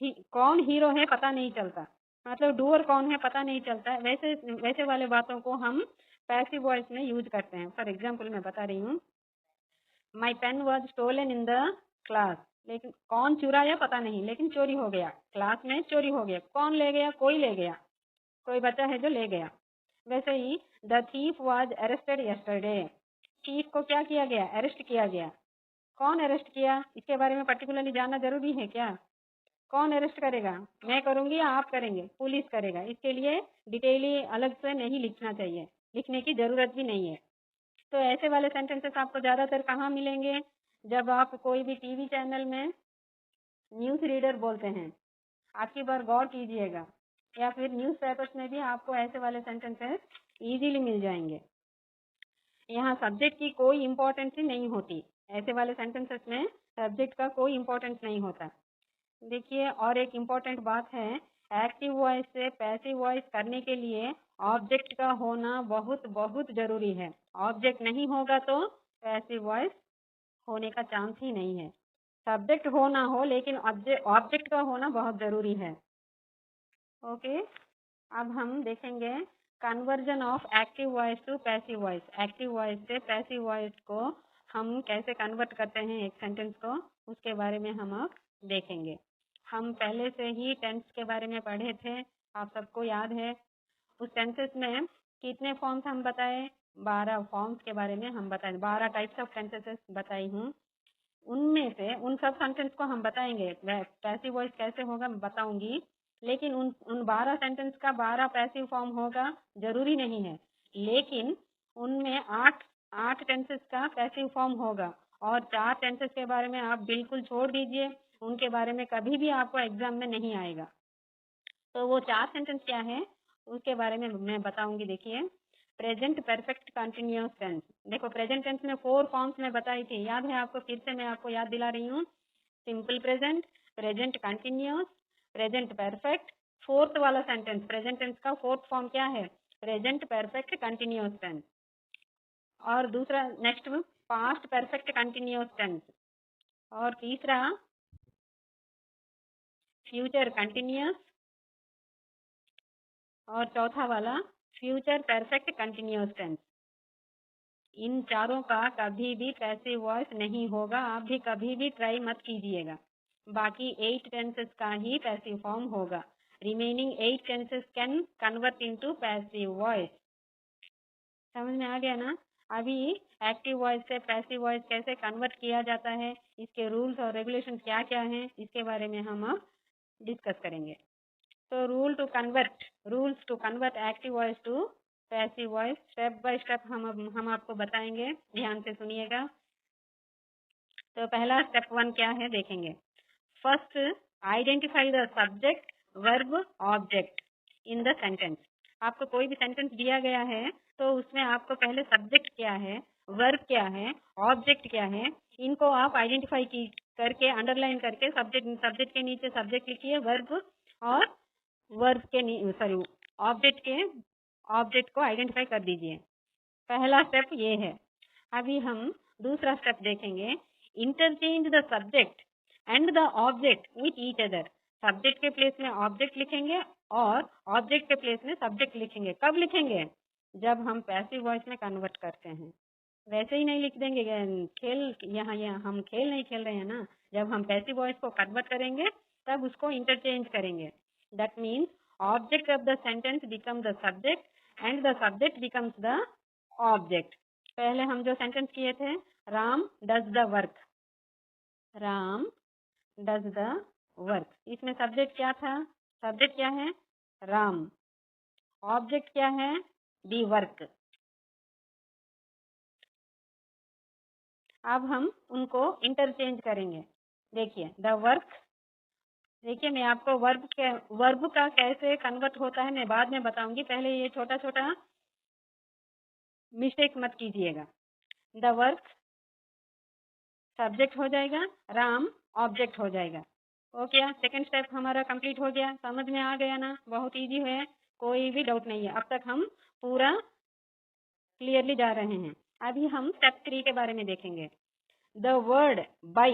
कौन हीरो है पता नहीं चलता, मतलब डूअर कौन है पता नहीं चलता है, वैसे वाले बातों को हम पैसिव वॉइस में यूज करते हैं। फॉर एग्जाम्पल मैं बता रही हूँ, my pen was stolen in the class. लेकिन कौन चुराया पता नहीं, लेकिन चोरी हो गया, क्लास में चोरी हो गया। कौन ले गया, कोई ले गया, कोई बच्चा है जो ले गया। वैसे ही the thief was arrested yesterday, thief को क्या किया गया, अरेस्ट किया गया। कौन अरेस्ट किया, इसके बारे में पर्टिकुलरली जानना जरूरी है क्या? कौन अरेस्ट करेगा, मैं करूंगी या आप करेंगे? पुलिस करेगा। इसके लिए डिटेली अलग से नहीं लिखना चाहिए, लिखने की जरूरत भी नहीं है। तो ऐसे वाले सेंटेंसेस आपको ज्यादातर कहाँ मिलेंगे, जब आप कोई भी टीवी चैनल में न्यूज रीडर बोलते हैं, आपकी बार गौर कीजिएगा, या फिर न्यूज पेपर्स में भी आपको ऐसे वाले सेंटेंसेस इजीली मिल जाएंगे। यहाँ सब्जेक्ट की कोई इम्पोर्टेंस ही नहीं होती, ऐसे वाले सेंटेंसेस में सब्जेक्ट का कोई इम्पोर्टेंस नहीं होता। देखिए, और एक इम्पोर्टेंट बात है, एक्टिव वॉइस से पैसिव वॉइस करने के लिए ऑब्जेक्ट का होना बहुत बहुत जरूरी है। ऑब्जेक्ट नहीं होगा तो पैसिव वॉइस होने का चांस ही नहीं है। सब्जेक्ट हो ना हो, लेकिन ऑब्जेक्ट का होना बहुत जरूरी है। ओके, अब हम देखेंगे conversion of active voice to passive voice. Active voice से पैसिव वॉइस को हम कैसे कन्वर्ट करते हैं एक सेंटेंस को, उसके बारे में हम अब देखेंगे। हम पहले से ही टेंस के बारे में पढ़े थे, आप सबको याद है। उस टेंसेस में कितने फॉर्म्स हम बताए, 12 फॉर्म्स के बारे में हम बताए, 12 टाइप्स ऑफ सेंटेंसेस बताई हूँ। उनमें से उन सब सेंटेंस को हम बताएंगे, पैसिव वॉइस कैसे होगा मैं बताऊंगी, लेकिन उन 12 सेंटेंस का 12 पैसिव फॉर्म होगा जरूरी नहीं है, लेकिन उनमें 8 टेंसेस का पैसिव फॉर्म होगा, और 4 टेंसेस के बारे में आप बिल्कुल छोड़ दीजिए, उनके बारे में कभी भी आपको एग्जाम में नहीं आएगा। तो वो 4 सेंटेंस क्या है उसके बारे में मैं बताऊंगी। देखिए, प्रेजेंट परफेक्ट कंटिन्यूअस टेंस। देखो, प्रेजेंट टेंस में 4 फॉर्म्स में बताई थी, याद है आपको? फिर से मैं आपको याद दिला रही हूँ। Simple present, present continuous, present perfect. Fourth वाला सेंटेंस, प्रेजेंट टेंस का फोर्थ फॉर्म क्या है? Present perfect continuous tense. और दूसरा next past perfect continuous tense, और तीसरा फ्यूचर कंटिन्यूअस, और चौथा वाला फ्यूचर परफेक्ट कंटिन्यूअस टेंस। इन चारों का कभी भी पैसिव वॉइस नहीं होगा, आप भी कभी भी ट्राई मत कीजिएगा। बाकी 8 टेंसेस का ही पैसिव फॉर्म होगा। Remaining 8 tenses can convert into passive voice. समझ में आ गया ना? अभी एक्टिव वॉइस से पैसिव वॉइस कैसे कन्वर्ट किया जाता है, इसके रूल्स और रेगुलेशन क्या क्या हैं, इसके बारे में हम अब डिस्कस करेंगे। तो rules to convert active voice to passive voice, step by step हम आपको बताएंगे, ध्यान से सुनिएगा। तो पहला स्टेप 1 क्या है देखेंगे। First, identify the subject, verb, object in the sentence. आपको कोई भी सेंटेंस दिया गया है तो उसमें आपको पहले सब्जेक्ट क्या है, वर्ब क्या है, ऑब्जेक्ट क्या है, इनको आप आइडेंटिफाई करके अंडरलाइन करके सब्जेक्ट के नीचे सब्जेक्ट लिखिए, वर्ब और वर्ब के सॉरी ऑब्जेक्ट को आइडेंटिफाई कर दीजिए। पहला स्टेप ये है। अभी हम दूसरा स्टेप देखेंगे। Interchange the subject and the object with each other. Subject के प्लेस में ऑब्जेक्ट लिखेंगे और ऑब्जेक्ट के प्लेस में सब्जेक्ट लिखेंगे। कब लिखेंगे? जब हम पैसिव वॉइस में कन्वर्ट करते हैं। वैसे ही नहीं लिख देंगे, खेल यहाँ हम खेल नहीं खेल रहे हैं ना। जब हम पैसिव वॉइस को कन्वर्ट करेंगे तब उसको इंटरचेंज करेंगे। That means object of the sentence become the subject and the subject becomes the object. पहले हम जो सेंटेंस किए थे, Ram does the work, Ram does the work, इसमें सब्जेक्ट क्या था? सब्जेक्ट क्या है? राम। ऑब्जेक्ट क्या है? The work. अब हम उनको इंटरचेंज करेंगे। देखिए, द वर्क। देखिए, मैं आपको वर्ब का कैसे कन्वर्ट होता है मैं बाद में बताऊंगी, पहले ये छोटा छोटा मिस्टेक मत कीजिएगा। द वर्क सब्जेक्ट हो जाएगा, राम ऑब्जेक्ट हो जाएगा। ओके, सेकंड स्टेप हमारा कंप्लीट हो गया। समझ में आ गया ना? बहुत इजी है, कोई भी डाउट नहीं है। अब तक हम पूरा क्लियरली जा रहे हैं। अभी हम स्टेप 3 के बारे में देखेंगे। The word by,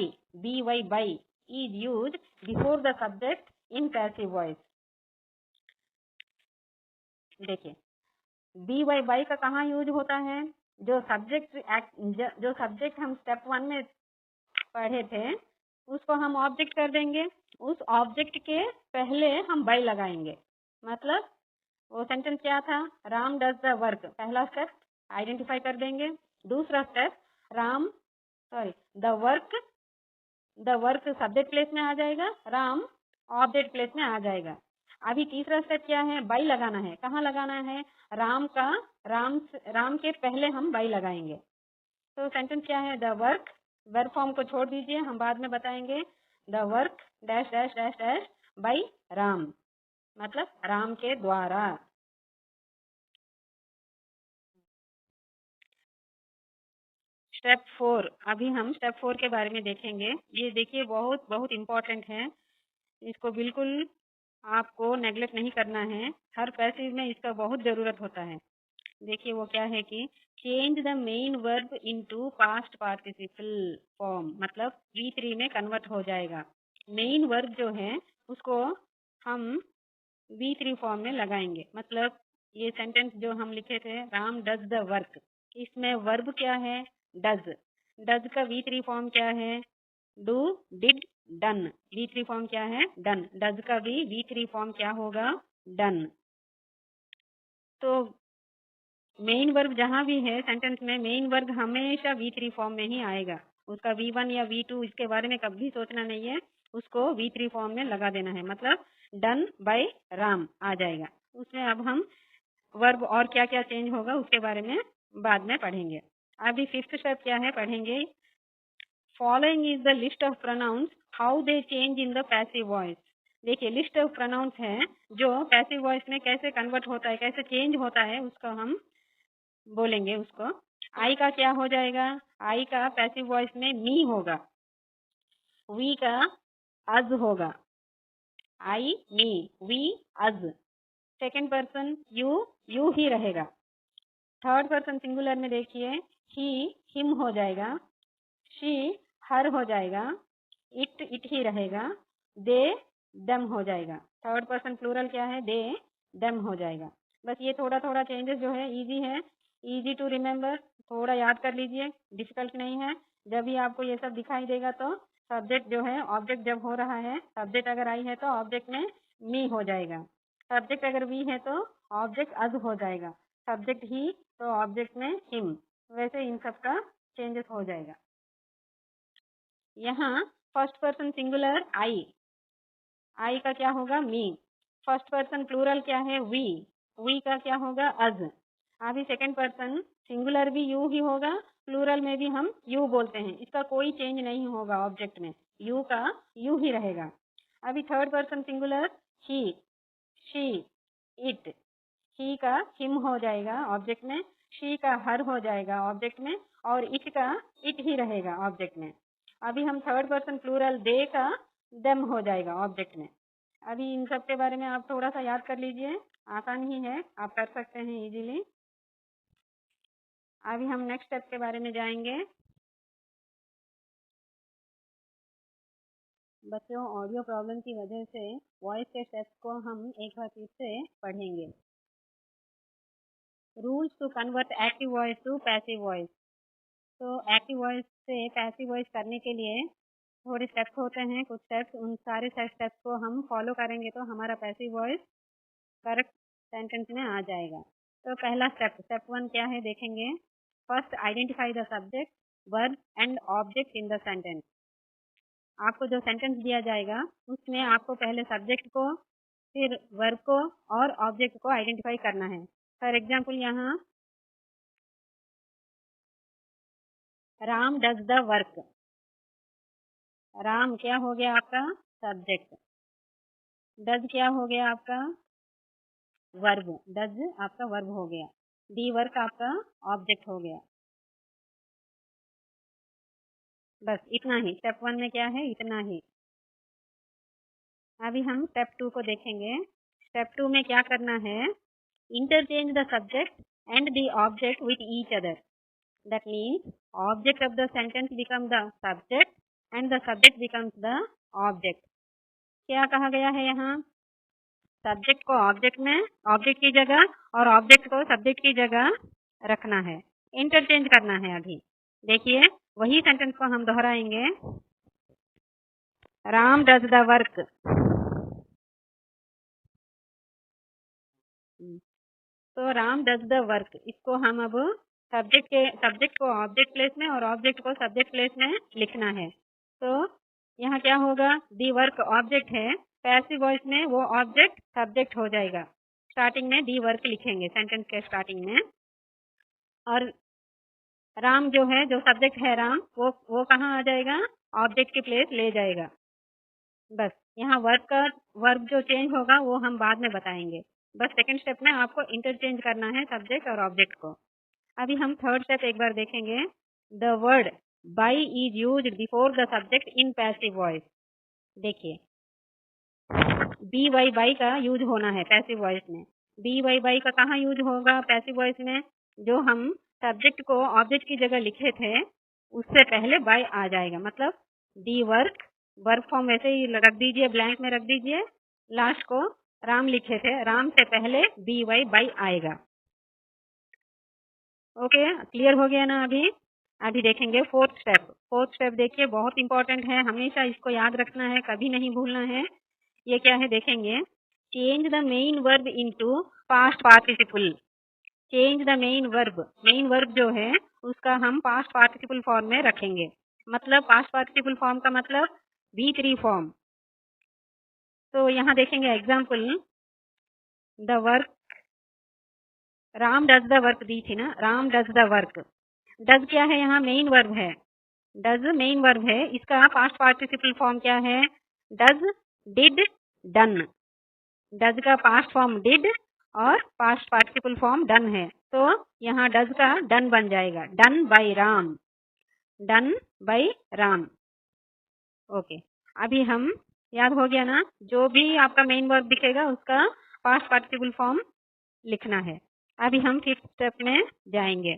by is used before the subject in passive voice. देखिए, by का कहाँ यूज होता है? जो सब्जेक्ट हम स्टेप 1 में पढ़े थे उसको हम ऑब्जेक्ट कर देंगे। उस ऑब्जेक्ट के पहले हम by लगाएंगे। मतलब वो सेंटेंस क्या था? Ram does the work. पहला स्टेप आइडेंटिफाई कर देंगे। दूसरा step the work subject place में आ जाएगा, राम ऑब्जेक्ट प्लेस में आ जाएगा। अभी तीसरा स्टेप क्या है? बाई लगाना है। कहाँ लगाना है? राम के पहले हम बाई लगाएंगे। तो सेंटेंस क्या है? द वर्क, वर्ब फॉर्म को छोड़ दीजिए, हम बाद में बताएंगे। The work dash dash dash dash by Ram, मतलब राम के द्वारा। स्टेप 4, अभी हम स्टेप 4 के बारे में देखेंगे। ये देखिए बहुत बहुत इम्पोर्टेंट है, इसको बिल्कुल आपको नेग्लेक्ट नहीं करना है। हर पैसेज में इसका बहुत ज़रूरत होता है। देखिए वो क्या है कि change the main verb into past participle form, मतलब V3 में कन्वर्ट हो जाएगा। मेन वर्ब जो है उसको हम V3 फॉर्म में लगाएंगे। मतलब ये सेंटेंस जो हम लिखे थे, राम डज द वर्क, इसमें वर्ब क्या है? डज। डज का V3 फॉर्म क्या है? Do, did, done. V3 form क्या है? डन। डज का भी V3 फॉर्म क्या होगा? डन। तो मेन वर्ब जहाँ भी है सेंटेंस में, मेन वर्ब हमेशा V3 फॉर्म में ही आएगा। उसका V1 या V2 इसके बारे में कभी सोचना नहीं है, उसको V3 फॉर्म में लगा देना है। मतलब डन बाय राम आ जाएगा। उसमें अब हम वर्ब और क्या क्या चेंज होगा उसके बारे में बाद में पढ़ेंगे। अभी फिफ्थ स्टेप क्या है पढ़ेंगे। Following is the list of pronouns how they change in the passive voice. देखिए लिस्ट ऑफ प्रोनाउंस है जो पैसिव वॉइस में कैसे कन्वर्ट होता है, कैसे चेंज होता है, उसको हम बोलेंगे। उसको आई का क्या हो जाएगा? आई का पैसिव वॉइस में मी होगा। वी का अज होगा। I me, we us. Second person you ही रहेगा। थर्ड पर्सन सिंगुलर में देखिए ही हिम हो जाएगा, शी हर हो जाएगा, इट ही रहेगा, दे दम हो जाएगा। थर्ड पर्सन प्लूरल क्या है? दे दम हो जाएगा। बस ये थोड़ा थोड़ा चेंजेस जो है इजी है, इजी टू रिमेम्बर, थोड़ा याद कर लीजिए, डिफिकल्ट नहीं है। जब भी आपको ये सब दिखाई देगा तो सब्जेक्ट जो है, ऑब्जेक्ट जब हो रहा है, सब्जेक्ट अगर आई है तो ऑब्जेक्ट में मी हो जाएगा। सब्जेक्ट अगर वी है तो ऑब्जेक्ट अज हो जाएगा। सब्जेक्ट ही तो ऑब्जेक्ट में हिम। वैसे इन सब का चेंजेस हो जाएगा। यहाँ फर्स्ट पर्सन सिंगुलर आई का क्या होगा? मी। फर्स्ट पर्सन प्लूरल क्या है? वी का क्या होगा? अज। अभी सेकंड पर्सन सिंगुलर भी यू ही होगा, प्लूरल में भी हम यू बोलते हैं, इसका कोई चेंज नहीं होगा ऑब्जेक्ट में, यू का यू ही रहेगा। अभी third person singular he, she, it. He का हिम हो जाएगा ऑब्जेक्ट में, शी का हर हो जाएगा ऑब्जेक्ट में, और इट का इट ही रहेगा ऑब्जेक्ट में। अभी हम थर्ड पर्सन प्लूरल दे का दम हो जाएगा ऑब्जेक्ट में। अभी इन सब के बारे में आप थोड़ा सा याद कर लीजिए, आसान ही है, आप कर सकते हैं इजीली। अभी हम नेक्स्ट स्टेप के बारे में जाएंगे। बच्चों ऑडियो प्रॉब्लम की वजह से वॉइस के स्टेप्स को हम एक बार फिर से पढ़ेंगे। Rules to convert active voice to passive voice. तो एक्टिव वॉइस से पैसिव वॉइस करने के लिए थोड़े स्टेप्स होते हैं, कुछ स्टेप्स, उन सारे स्टेप्स को हम फॉलो करेंगे तो हमारा पैसिव वॉइस करेक्ट सेंटेंस में आ जाएगा। तो पहला स्टेप 1 क्या है देखेंगे। First identify the subject, verb and object in the sentence. आपको जो सेंटेंस दिया जाएगा उसमें आपको पहले सब्जेक्ट को, फिर वर्ब को और ऑब्जेक्ट को आइडेंटिफाई करना है। फॉर एग्जाम्पल यहाँ Ram does the work. Ram क्या हो गया आपका? सब्जेक्ट। डज क्या हो गया आपका? वर्ब। डज आपका वर्ब हो गया। दी वर्क आपका ऑब्जेक्ट हो गया। बस इतना ही, स्टेप 1 में क्या है? इतना ही। अभी हम स्टेप 2 को देखेंगे। स्टेप 2 में क्या करना है? Interchange the subject and the object with each other. That means object of the sentence become the subject and the subject becomes the object. क्या कहा गया है यहाँ? सब्जेक्ट को ऑब्जेक्ट में, ऑब्जेक्ट की जगह, और ऑब्जेक्ट को सब्जेक्ट की जगह रखना है, इंटरचेंज करना है। अभी देखिए वही सेंटेंस को हम दोहराएंगे। Ram does the work. तो राम डज द वर्क, इसको हम अब सब्जेक्ट को ऑब्जेक्ट प्लेस में और ऑब्जेक्ट को सब्जेक्ट प्लेस में लिखना है। तो यहाँ क्या होगा, दी वर्क ऑब्जेक्ट है, पैसिव वॉइस में वो ऑब्जेक्ट सब्जेक्ट हो जाएगा। स्टार्टिंग में दी वर्क लिखेंगे सेंटेंस के स्टार्टिंग में, और राम जो है, जो सब्जेक्ट है राम, वो कहाँ आ जाएगा, ऑब्जेक्ट की प्लेस ले जाएगा। बस यहाँ वर्ब जो चेंज होगा वो हम बाद में बताएंगे। बस सेकंड स्टेप में आपको इंटरचेंज करना है सब्जेक्ट और ऑब्जेक्ट को। अभी हम थर्ड स्टेप एक बार देखेंगे। The word by is used before the subject in passive voice. देखिए, बी वाई बाई का यूज होना है पैसिव वॉइस में। बी वाई बाई का कहाँ यूज होगा पैसिव वॉइस में, जो हम सब्जेक्ट को ऑब्जेक्ट की जगह लिखे थे उससे पहले बाय आ जाएगा। मतलब दी वर्क फॉर्म वैसे ही रख दीजिए, ब्लैंक में रख दीजिए, लास्ट को राम लिखे थे, राम से पहले बी वाई बाई आएगा। ओके, क्लियर हो गया ना। अभी देखेंगे फोर्थ स्टेप देखिए, बहुत इंपॉर्टेंट है, हमेशा इसको याद रखना है, कभी नहीं भूलना है। ये क्या है देखेंगे, change the main verb into past participle. Change the main verb जो है उसका हम पास्ट पार्टिसिपल फॉर्म में रखेंगे। मतलब पास्ट पार्टिसिपल फॉर्म का मतलब V3 फॉर्म। तो यहाँ देखेंगे example, the work, Ram does the work दी थी ना, Ram does the work. Does क्या है, यहाँ मेन वर्ब है, डज मेन वर्ब है, इसका पास्ट पार्टिसिपल फॉर्म क्या है, डज, डिड, डन। डज का पास्ट फॉर्म डिड और पास्ट पार्टिसिपल फॉर्म डन है, तो यहाँ डज का डन बन जाएगा, done by Ram, done by Ram. Okay, अभी हम याद हो गया ना, जो भी आपका मेन वर्ब दिखेगा उसका पास्ट पार्टिसिपल फॉर्म लिखना है। अभी हम फिफ्थ स्टेप में जाएंगे।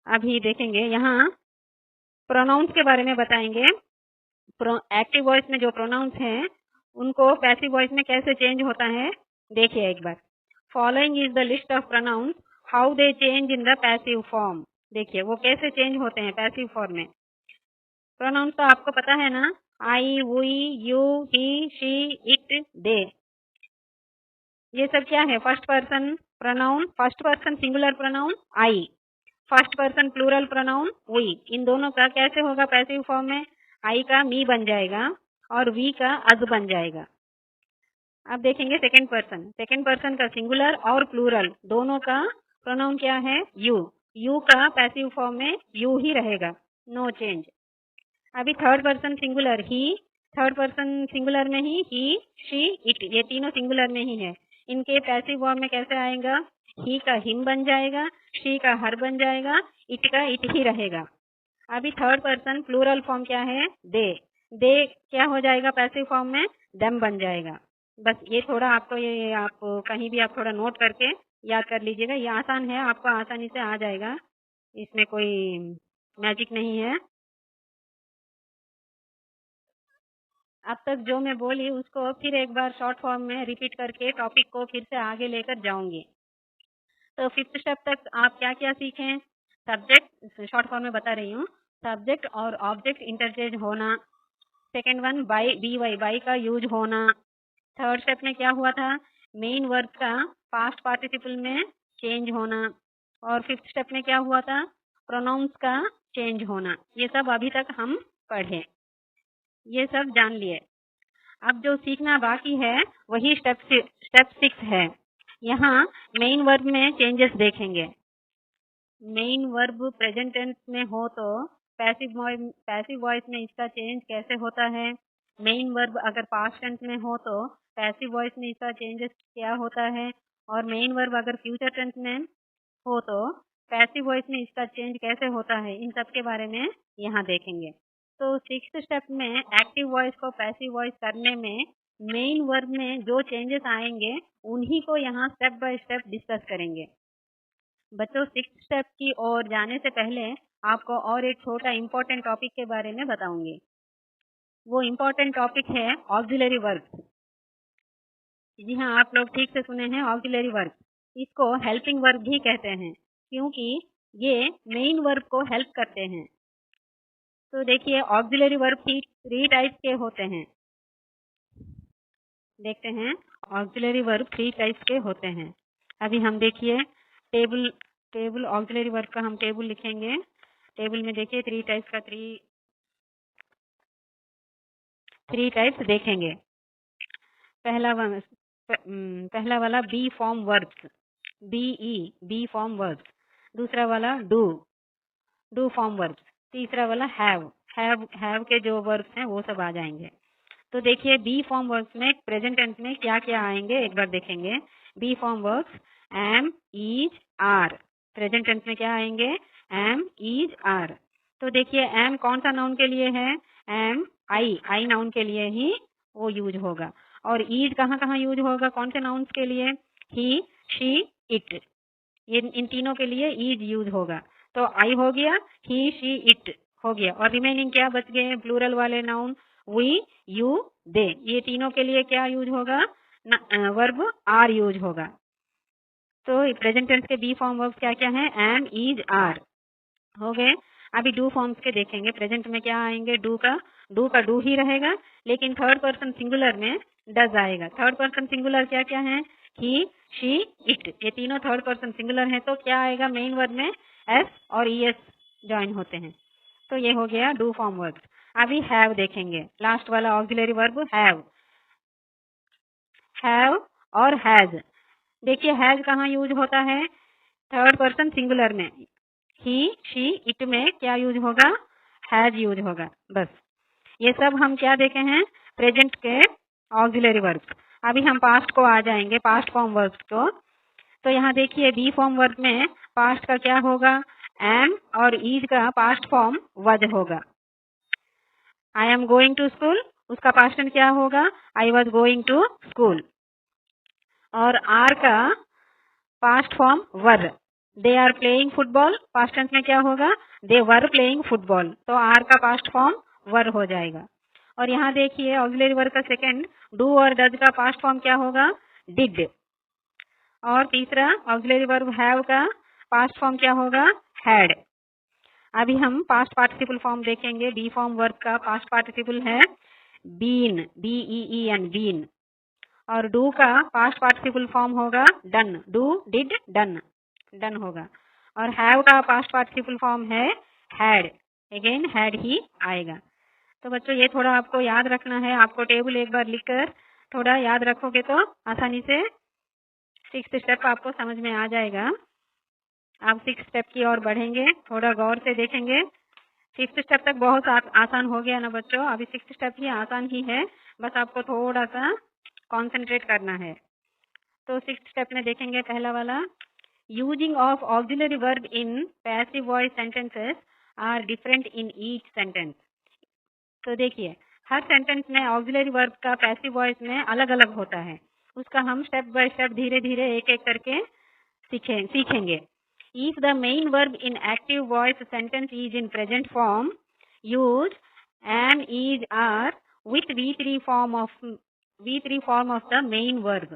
अभी देखेंगे यहाँ प्रोनाउंस के बारे में बताएंगे। एक्टिव वॉइस में जो प्रोनाउंस हैं उनको पैसिव वॉइस में कैसे चेंज होता है देखिए एक बार। Following is the list of pronouns, how they change in the passive form. देखिए वो कैसे चेंज होते हैं पैसिव फॉर्म में। प्रोनाउंस तो आपको पता है ना, I, we, you, he, she, it, they. ये सब क्या है, first person pronoun, first person singular pronoun I, first person plural pronoun we. इन दोनों का कैसे होगा पैसिव फॉर्म में, आई का मी बन जाएगा और वी का अज बन जाएगा। अब देखेंगे सेकंड पर्सन का सिंगुलर और प्लूरल दोनों का प्रोनाउन क्या है, यू का पैसिव फॉर्म में यू ही रहेगा, नो चेंज। अभी थर्ड पर्सन सिंगुलर ही, थर्ड पर्सन सिंगुलर में ही, शी, इट, ये तीनों सिंगुलर में ही है। इनके पैसिव फॉर्म में कैसे आएगा, ही का हिम बन जाएगा, शी का हर बन जाएगा, इट का इट ही रहेगा। अभी थर्ड पर्सन प्लूरल फॉर्म क्या है, दे क्या हो जाएगा पैसिव फॉर्म में, दम बन जाएगा। बस ये थोड़ा आपको, ये आप कहीं भी आप थोड़ा नोट करके याद कर लीजिएगा, ये आसान है, आपको आसानी से आ जाएगा, इसमें कोई मैजिक नहीं है। अब तक जो मैं बोली उसको फिर एक बार शॉर्ट फॉर्म में रिपीट करके टॉपिक को फिर से आगे लेकर जाऊंगी। तो फिफ्थ स्टेप तक आप क्या क्या सीखें, सब्जेक्ट, शॉर्ट फॉर्म में बता रही हूँ, सब्जेक्ट और ऑब्जेक्ट इंटरचेंज होना। सेकेंड वन बाई का यूज होना। थर्ड स्टेप में क्या हुआ था, मेन वर्ब का पास्ट पार्टिसिपल में चेंज होना। और फिफ्थ स्टेप में क्या हुआ था, प्रोनाउंस का चेंज होना। ये सब अभी तक हम पढ़े, ये सब जान लिए। अब जो सीखना बाकी है वही स्टेप 6 है। यहाँ मेन वर्ब में चेंजेस देखेंगे। मेन वर्ब प्रेजेंट टेंस में हो तो पैसिव वॉइस में इसका चेंज कैसे होता है। मेन वर्ब अगर पास्ट टेंस में हो तो पैसिव वॉइस में इसका चेंजेस क्या होता है। और मेन वर्ब अगर फ्यूचर टेंस में हो तो पैसिव वॉइस में इसका चेंज कैसे होता है, इन सब के बारे में यहाँ देखेंगे। तो सिक्स्थ स्टेप में एक्टिव वॉइस को पैसिव वॉइस करने में मेन वर्ब में जो चेंजेस आएंगे उन्हीं को यहाँ स्टेप बाय स्टेप डिस्कस करेंगे। बच्चों, सिक्स्थ स्टेप की ओर जाने से पहले आपको और एक छोटा इम्पोर्टेंट टॉपिक के बारे में बताऊंगी। वो इम्पोर्टेंट टॉपिक है ऑक्सिलरी वर्ब्स। जी हाँ, आप लोग ठीक से सुने हैं, ऑक्सिलरी वर्ब। इसको हेल्पिंग वर्ब भी कहते हैं क्योंकि ये मेन वर्ब को हेल्प करते हैं। तो देखिए ऑक्सिलरी वर्ब 3 टाइप के होते हैं। देखते हैं, ऑक्सिलरी वर्ब 3 टाइप्स के होते हैं। अभी हम देखिए टेबल ऑक्सिलरी वर्ब का हम टेबल लिखेंगे। टेबल में देखिए थ्री टाइप्स देखेंगे। पहला वाला be form verbs, be form verbs. दूसरा वाला डू फॉर्म वर्ब्स। तीसरा वाला हैव के जो वर्ब्स हैं वो सब आ जाएंगे। तो देखिए बी फॉर्म वर्ब्स में प्रेजेंट टेंस में क्या क्या आएंगे एक बार देखेंगे। Be form verbs am, is, are. Present tense में क्या आएंगे? Am, is, are. तो देखिए एम कौन सा नाउन के लिए है? एम आई नाउन के लिए ही वो यूज होगा। और इज कहाँ कहाँ यूज होगा? कौन से नाउन्स के लिए? ही, शी, इट। इन तीनों के लिए इज यूज होगा। तो आई हो गया, ही, शी, इट हो गया, और रिमेनिंग क्या बच गए? प्लूरल वाले नाउन वी, यू, दे। ये तीनों के लिए क्या यूज होगा? वर्ब आर यूज होगा। तो प्रेजेंट टेंस के बी फॉर्म वर्ब क्या क्या है? एम, इज, आर हो गए। अभी डू फॉर्म्स के देखेंगे। प्रेजेंट में क्या आएंगे? डू का डू ही रहेगा, लेकिन थर्ड पर्सन सिंगुलर में डज आएगा। थर्ड पर्सन सिंगुलर क्या क्या है? ही, शी, इट। ये तीनों थर्ड पर्सन सिंगुलर है, तो क्या आएगा? मेन वर्ब में एस और ई एस ज्वाइन होते हैं। तो ये हो गया डू फॉर्म वर्ब। अभी हैव देखेंगे, लास्ट वाला ऑक्सिलरी वर्ब हैव और हैज। देखिए हैज कहाँ यूज होता है? थर्ड पर्सन सिंगुलर में। ही, शी, इट में क्या यूज होगा? हैज यूज होगा। बस ये सब हम क्या देखे हैं? प्रेजेंट के ऑक्सिलरी वर्ब। अभी हम पास्ट को आ जाएंगे, पास्ट फॉर्म वर्ब को। तो यहाँ देखिए बी फॉर्म वर्ब में पास्ट का क्या होगा? एम, और इज का पास्ट फॉर्म वज होगा। I am going to school, उसका पास्ट टेंस क्या होगा? I was going to school. और आर का past form were. They are playing football, past tense में क्या होगा? They were playing football. तो आर का पास्ट फॉर्म वर हो जाएगा। और यहाँ देखिए ऑक्सिलरी वर्ब का सेकंड डू और डज का पास्ट फॉर्म क्या होगा? डिड। और तीसरा ऑक्सिलरी वर्ब हैव का पास्ट फॉर्म क्या होगा? हैड। अभी हम पास्ट पार्टिसिपल फॉर्म देखेंगे। बी फॉर्म वर्ब का पास्ट पार्टिसिपल है बीन, बीईएन, बीन। और डू का पास्ट पार्टिसिपल फॉर्म होगा डन, डू, डिड, डन होगा। और हैव का पास्ट पार्टिसिपल फॉर्म है हैड, अगेन हैड ही आएगा। तो बच्चों ये थोड़ा आपको याद रखना है। आपको टेबल एक बार लिखकर थोड़ा याद रखोगे तो आसानी से 6th स्टेप आपको समझ में आ जाएगा। आप 6th स्टेप की ओर बढ़ेंगे, थोड़ा गौर से देखेंगे। 5th स्टेप तक बहुत आसान हो गया ना बच्चों? अभी 6th स्टेप ही आसान ही है, बस आपको थोड़ा सा कंसंट्रेट करना है। तो 6th स्टेप में देखेंगे पहला वाला, using of auxiliary verb in passive voice sentences are different in each sentence. तो देखिए हर सेंटेंस में ऑक्सिलरी वर्ब का पैसिव वॉइस में अलग अलग होता है। उसका हम स्टेप बाय स्टेप धीरे धीरे एक एक करके सीखेंगे। If the main verb in active voice sentence is in present form, use am, is, are with V3 form of the main verb.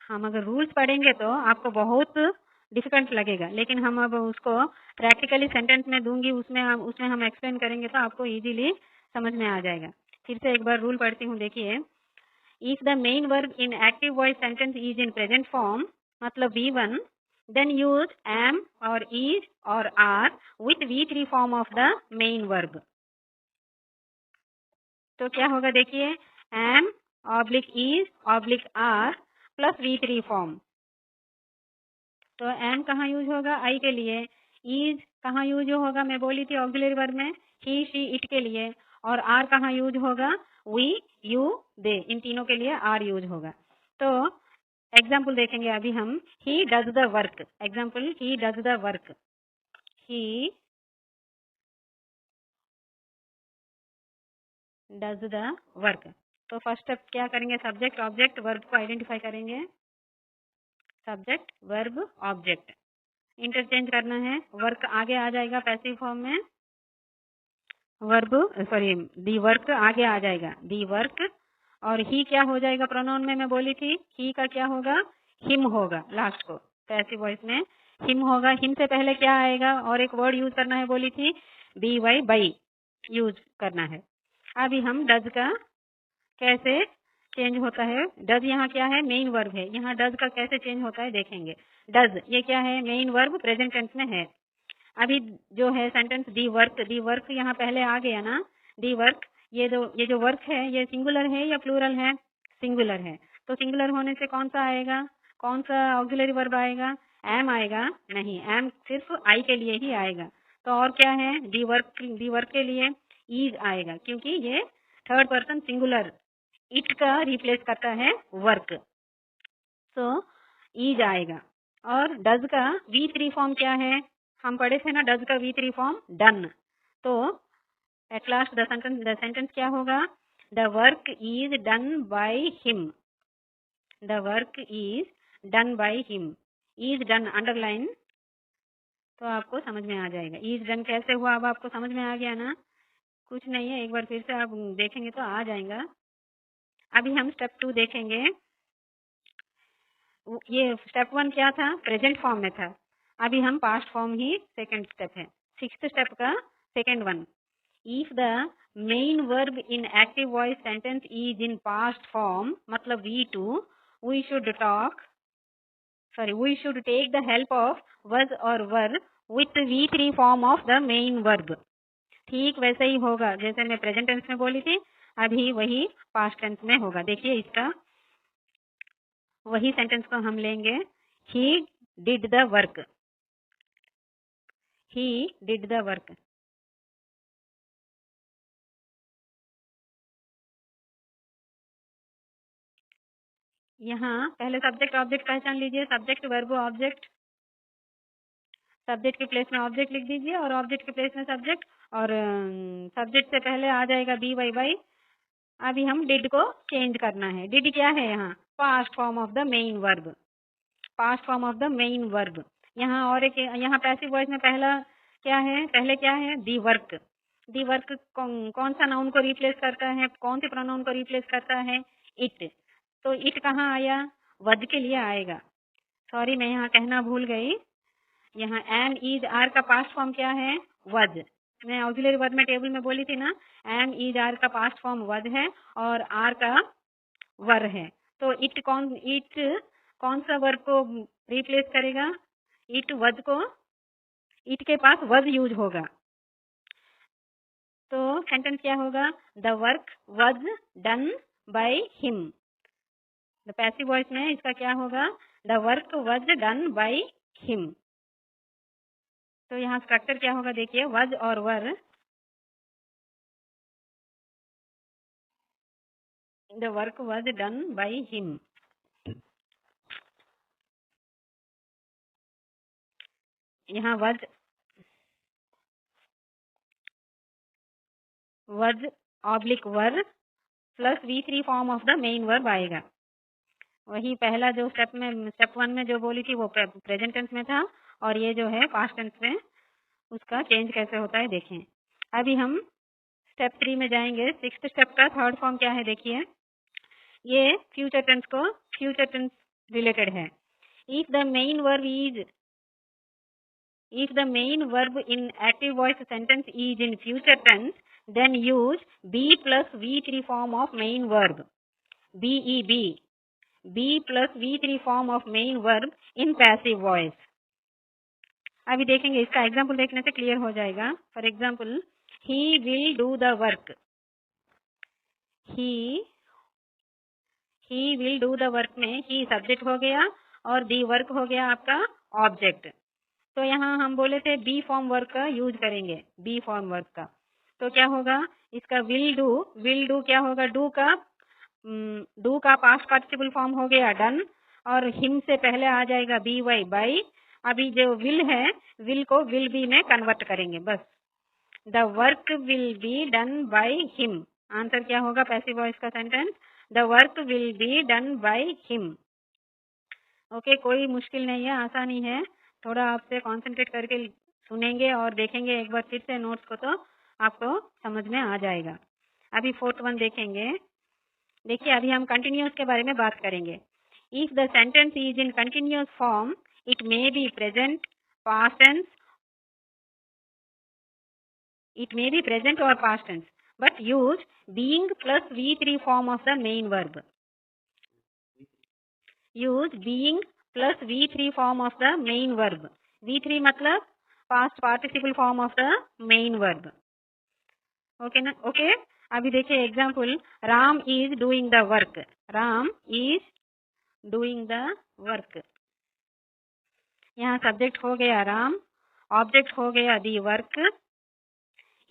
हम अगर रूल्स पढ़ेंगे तो आपको बहुत डिफिकल्ट लगेगा, लेकिन हम अब उसको प्रैक्टिकली सेंटेंस में दूंगी, उसमें हम एक्सप्लेन करेंगे तो आपको इजीली समझ में आ जाएगा। फिर से एक बार रूल पढ़ती हूँ, देखिए। If the main verb in active voice sentence is in present form, मतलब V1, then use am or is or are with V3 form of the main verb. तो क्या होगा देखिए, am oblique is oblique are plus V3 form। तो am कहाँ यूज होगा? I के लिए। is कहाँ यूज होगा? मैं बोली थी ऑक्सिलरी वर्ब में he, she, it के लिए। और are कहाँ यूज होगा? we, you, they। इन तीनों के लिए are यूज होगा। तो एग्जाम्पल देखेंगे अभी हम। he does the work। Example, he does the work। he does the work। तो फर्स्ट स्टेप क्या करेंगे? सब्जेक्ट ऑब्जेक्ट वर्ब को आइडेंटिफाई करेंगे। सब्जेक्ट वर्ब ऑब्जेक्ट इंटरचेंज करना है। वर्क आगे आ जाएगा पैसिव फॉर्म में, दी वर्क आगे आ जाएगा, दी वर्क। और ही क्या हो जाएगा प्रोनाउन में? मैं बोली थी ही का क्या होगा? हिम होगा। लास्ट को पैसिव वॉइस में हिम होगा। हिम से पहले क्या आएगा? और एक वर्ड यूज करना है, बोली थी बी वाई, बाई यूज करना है। अभी हम डज का कैसे चेंज होता है। डज यहाँ क्या है, मेन वर्ब है। यहाँ डज का कैसे चेंज होता है देखेंगे। डज ये क्या है, मेन वर्ब प्रेजेंट टेंस में है। अभी जो है सेंटेंस दी वर्क यहाँ पहले आ गया ना। दी वर्क, ये जो वर्क है ये सिंगुलर है या प्लूरल है, सिंगुलर है। तो सिंगुलर होने से कौन सा आएगा, कौन सा ऑक्सिलरी वर्ब आएगा, एम आएगा? नहीं, एम सिर्फ आई के लिए ही आएगा। तो और क्या है, दी वर्क के लिए ईज आएगा, क्योंकि ये थर्ड पर्सन सिंगुलर इट का रिप्लेस करता है वर्क, सो ईज आएगा। और डज का V3 फॉर्म क्या है, हम पढ़े थे ना, डज का V3 फॉर्म डन। तो एट लास्ट द सेंटेंस क्या होगा, the work is done by him. The work is done by him. Is done underline, तो आपको समझ में आ जाएगा। इज डन कैसे हुआ, अब आपको समझ में आ गया ना। कुछ नहीं है, एक बार फिर से आप देखेंगे तो आ जाएगा। अभी हम स्टेप 2 देखेंगे। ये स्टेप 1 क्या था, प्रेजेंट फॉर्म में था। अभी हम पास्ट फॉर्म ही सेकंड स्टेप है। सिक्स्थ स्टेप का second one, if the main verb in active voice sentence is in past form, मतलब V2, we should take the help of was और were with V3 form of the main verb. ठीक वैसे ही होगा जैसे मैं प्रेजेंट टेंस में बोली थी, अभी वही पास्ट टेंस में होगा। देखिए इसका वही सेंटेंस को हम लेंगे, ही did the work. He did the work. यहाँ पहले सब्जेक्ट ऑब्जेक्ट पहचान लीजिए। सब्जेक्ट वर्ब ऑब्जेक्ट, सब्जेक्ट के प्लेस में ऑब्जेक्ट लिख दीजिए और ऑब्जेक्ट के प्लेस में सब्जेक्ट, और सब्जेक्ट से पहले आ जाएगा बी वाई बाई। अभी हम डिड को चेंज करना है। डिड क्या है यहाँ, past form of the main verb. Past form of the main verb. यहाँ और एक, यहाँ पैसिव वॉइस में पहला क्या है, पहले क्या है, दी वर्क। दी वर्क कौन सा नाउन को रिप्लेस करता है, कौन से प्रोनाउन को रिप्लेस करता है, इट। तो इट कहाँ आया, वज के लिए आएगा। सॉरी मैं यहाँ कहना भूल गई, यहाँ एम इज आर का पास्ट फॉर्म क्या है, वज। मैं ऑक्सिलरी वर्ब में टेबल में बोली थी ना, एम इज आर का पास्ट फॉर्म वज है और आर का वर है। तो इट कौन सा वर्ब को रिप्लेस करेगा, इट वज को, इट के पास वज यूज होगा। तो सेंटेंस क्या होगा, द वर्क वज done by him. The passive voice में इसका क्या होगा, द वर्क वज डन बाय हिम। तो यहाँ स्ट्रक्चर क्या होगा देखिए, वज और वर। द वर्क वज डन बाय हिम। यहाँ वज oblique were plus V3 form of the main verb आएगा। वही पहला जो स्टेप 1 में जो बोली थी वो प्रेजेंट टेंस में था, और ये जो है पास्ट टेंस में, उसका चेंज कैसे होता है देखें। अभी हम स्टेप 3 में जाएंगे। सिक्स्थ स्टेप का थर्ड फॉर्म क्या है देखिए, ये फ्यूचर टेंस रिलेटेड है। If the main verb in active voice sentence is in future tense, then use be plus V3 form of main verb, be plus V3 form of main verb in passive voice। अभी देखेंगे, इसका एग्जाम्पल देखने से क्लियर हो जाएगा। For example, he will do the work. He will do the work में ही सब्जेक्ट हो गया और दी वर्क हो गया आपका ऑब्जेक्ट। तो यहाँ हम बोले थे बी फॉर्म वर्क का यूज करेंगे, बी फॉर्म वर्क का। तो क्या होगा, इसका विल डू क्या होगा, डू का पास्ट पार्टिसिपल फॉर्म हो गया डन, और हिम से पहले आ जाएगा बी वाई बाई। अभी जो विल है, विल को विल बी में कन्वर्ट करेंगे बस। The work will be done by him. Answer क्या होगा पैसिव वॉइस का sentence, the work will be done by him. Okay, कोई मुश्किल नहीं है, आसानी है। थोड़ा आपसे कॉन्सेंट्रेट करके सुनेंगे और देखेंगे एक बार फिर से नोट्स को, तो आपको समझ में आ जाएगा। अभी फोर्थ वन देखेंगे। देखिए अभी हम कंटिन्यूअस के बारे में बात करेंगे। If the sentence is in continuous form, it may be present, past tense, it may be present or past tense, but use being plus V3 form of the main verb। Use being plus V3 form of the main verb. V3 मतलब past participle form of the main verb. Okay ना? ओके, अभी देखिए example, Ram is doing the work. Ram is doing the work. यहाँ सब्जेक्ट हो गया राम, ऑब्जेक्ट हो गया दी वर्क।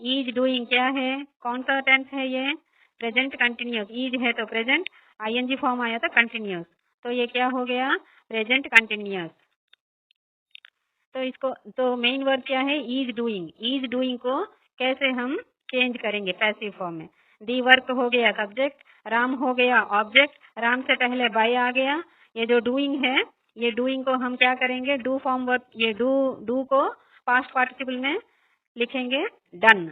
इज डूइंग क्या है, कौन सा टेंस है ये, प्रेजेंट कंटिन्यूस। इज है तो प्रेजेंट, आईएनजी फॉर्म आया था कंटिन्यूस, तो ये क्या हो गया, प्रेजेंट कंटिन्यूस। तो इसको, तो मेन वर्ब क्या है, इज डूइंग। इज डूइंग को कैसे हम चेंज करेंगे पैसिव फॉर्म में। दी वर्क हो गया सब्जेक्ट, राम हो गया ऑब्जेक्ट, राम से पहले बाय आ गया। ये जो डूइंग है, ये डूइंग को हम क्या करेंगे, डू फॉर्म वर्ब, ये डू को पास्ट पार्टिसिपल में लिखेंगे डन।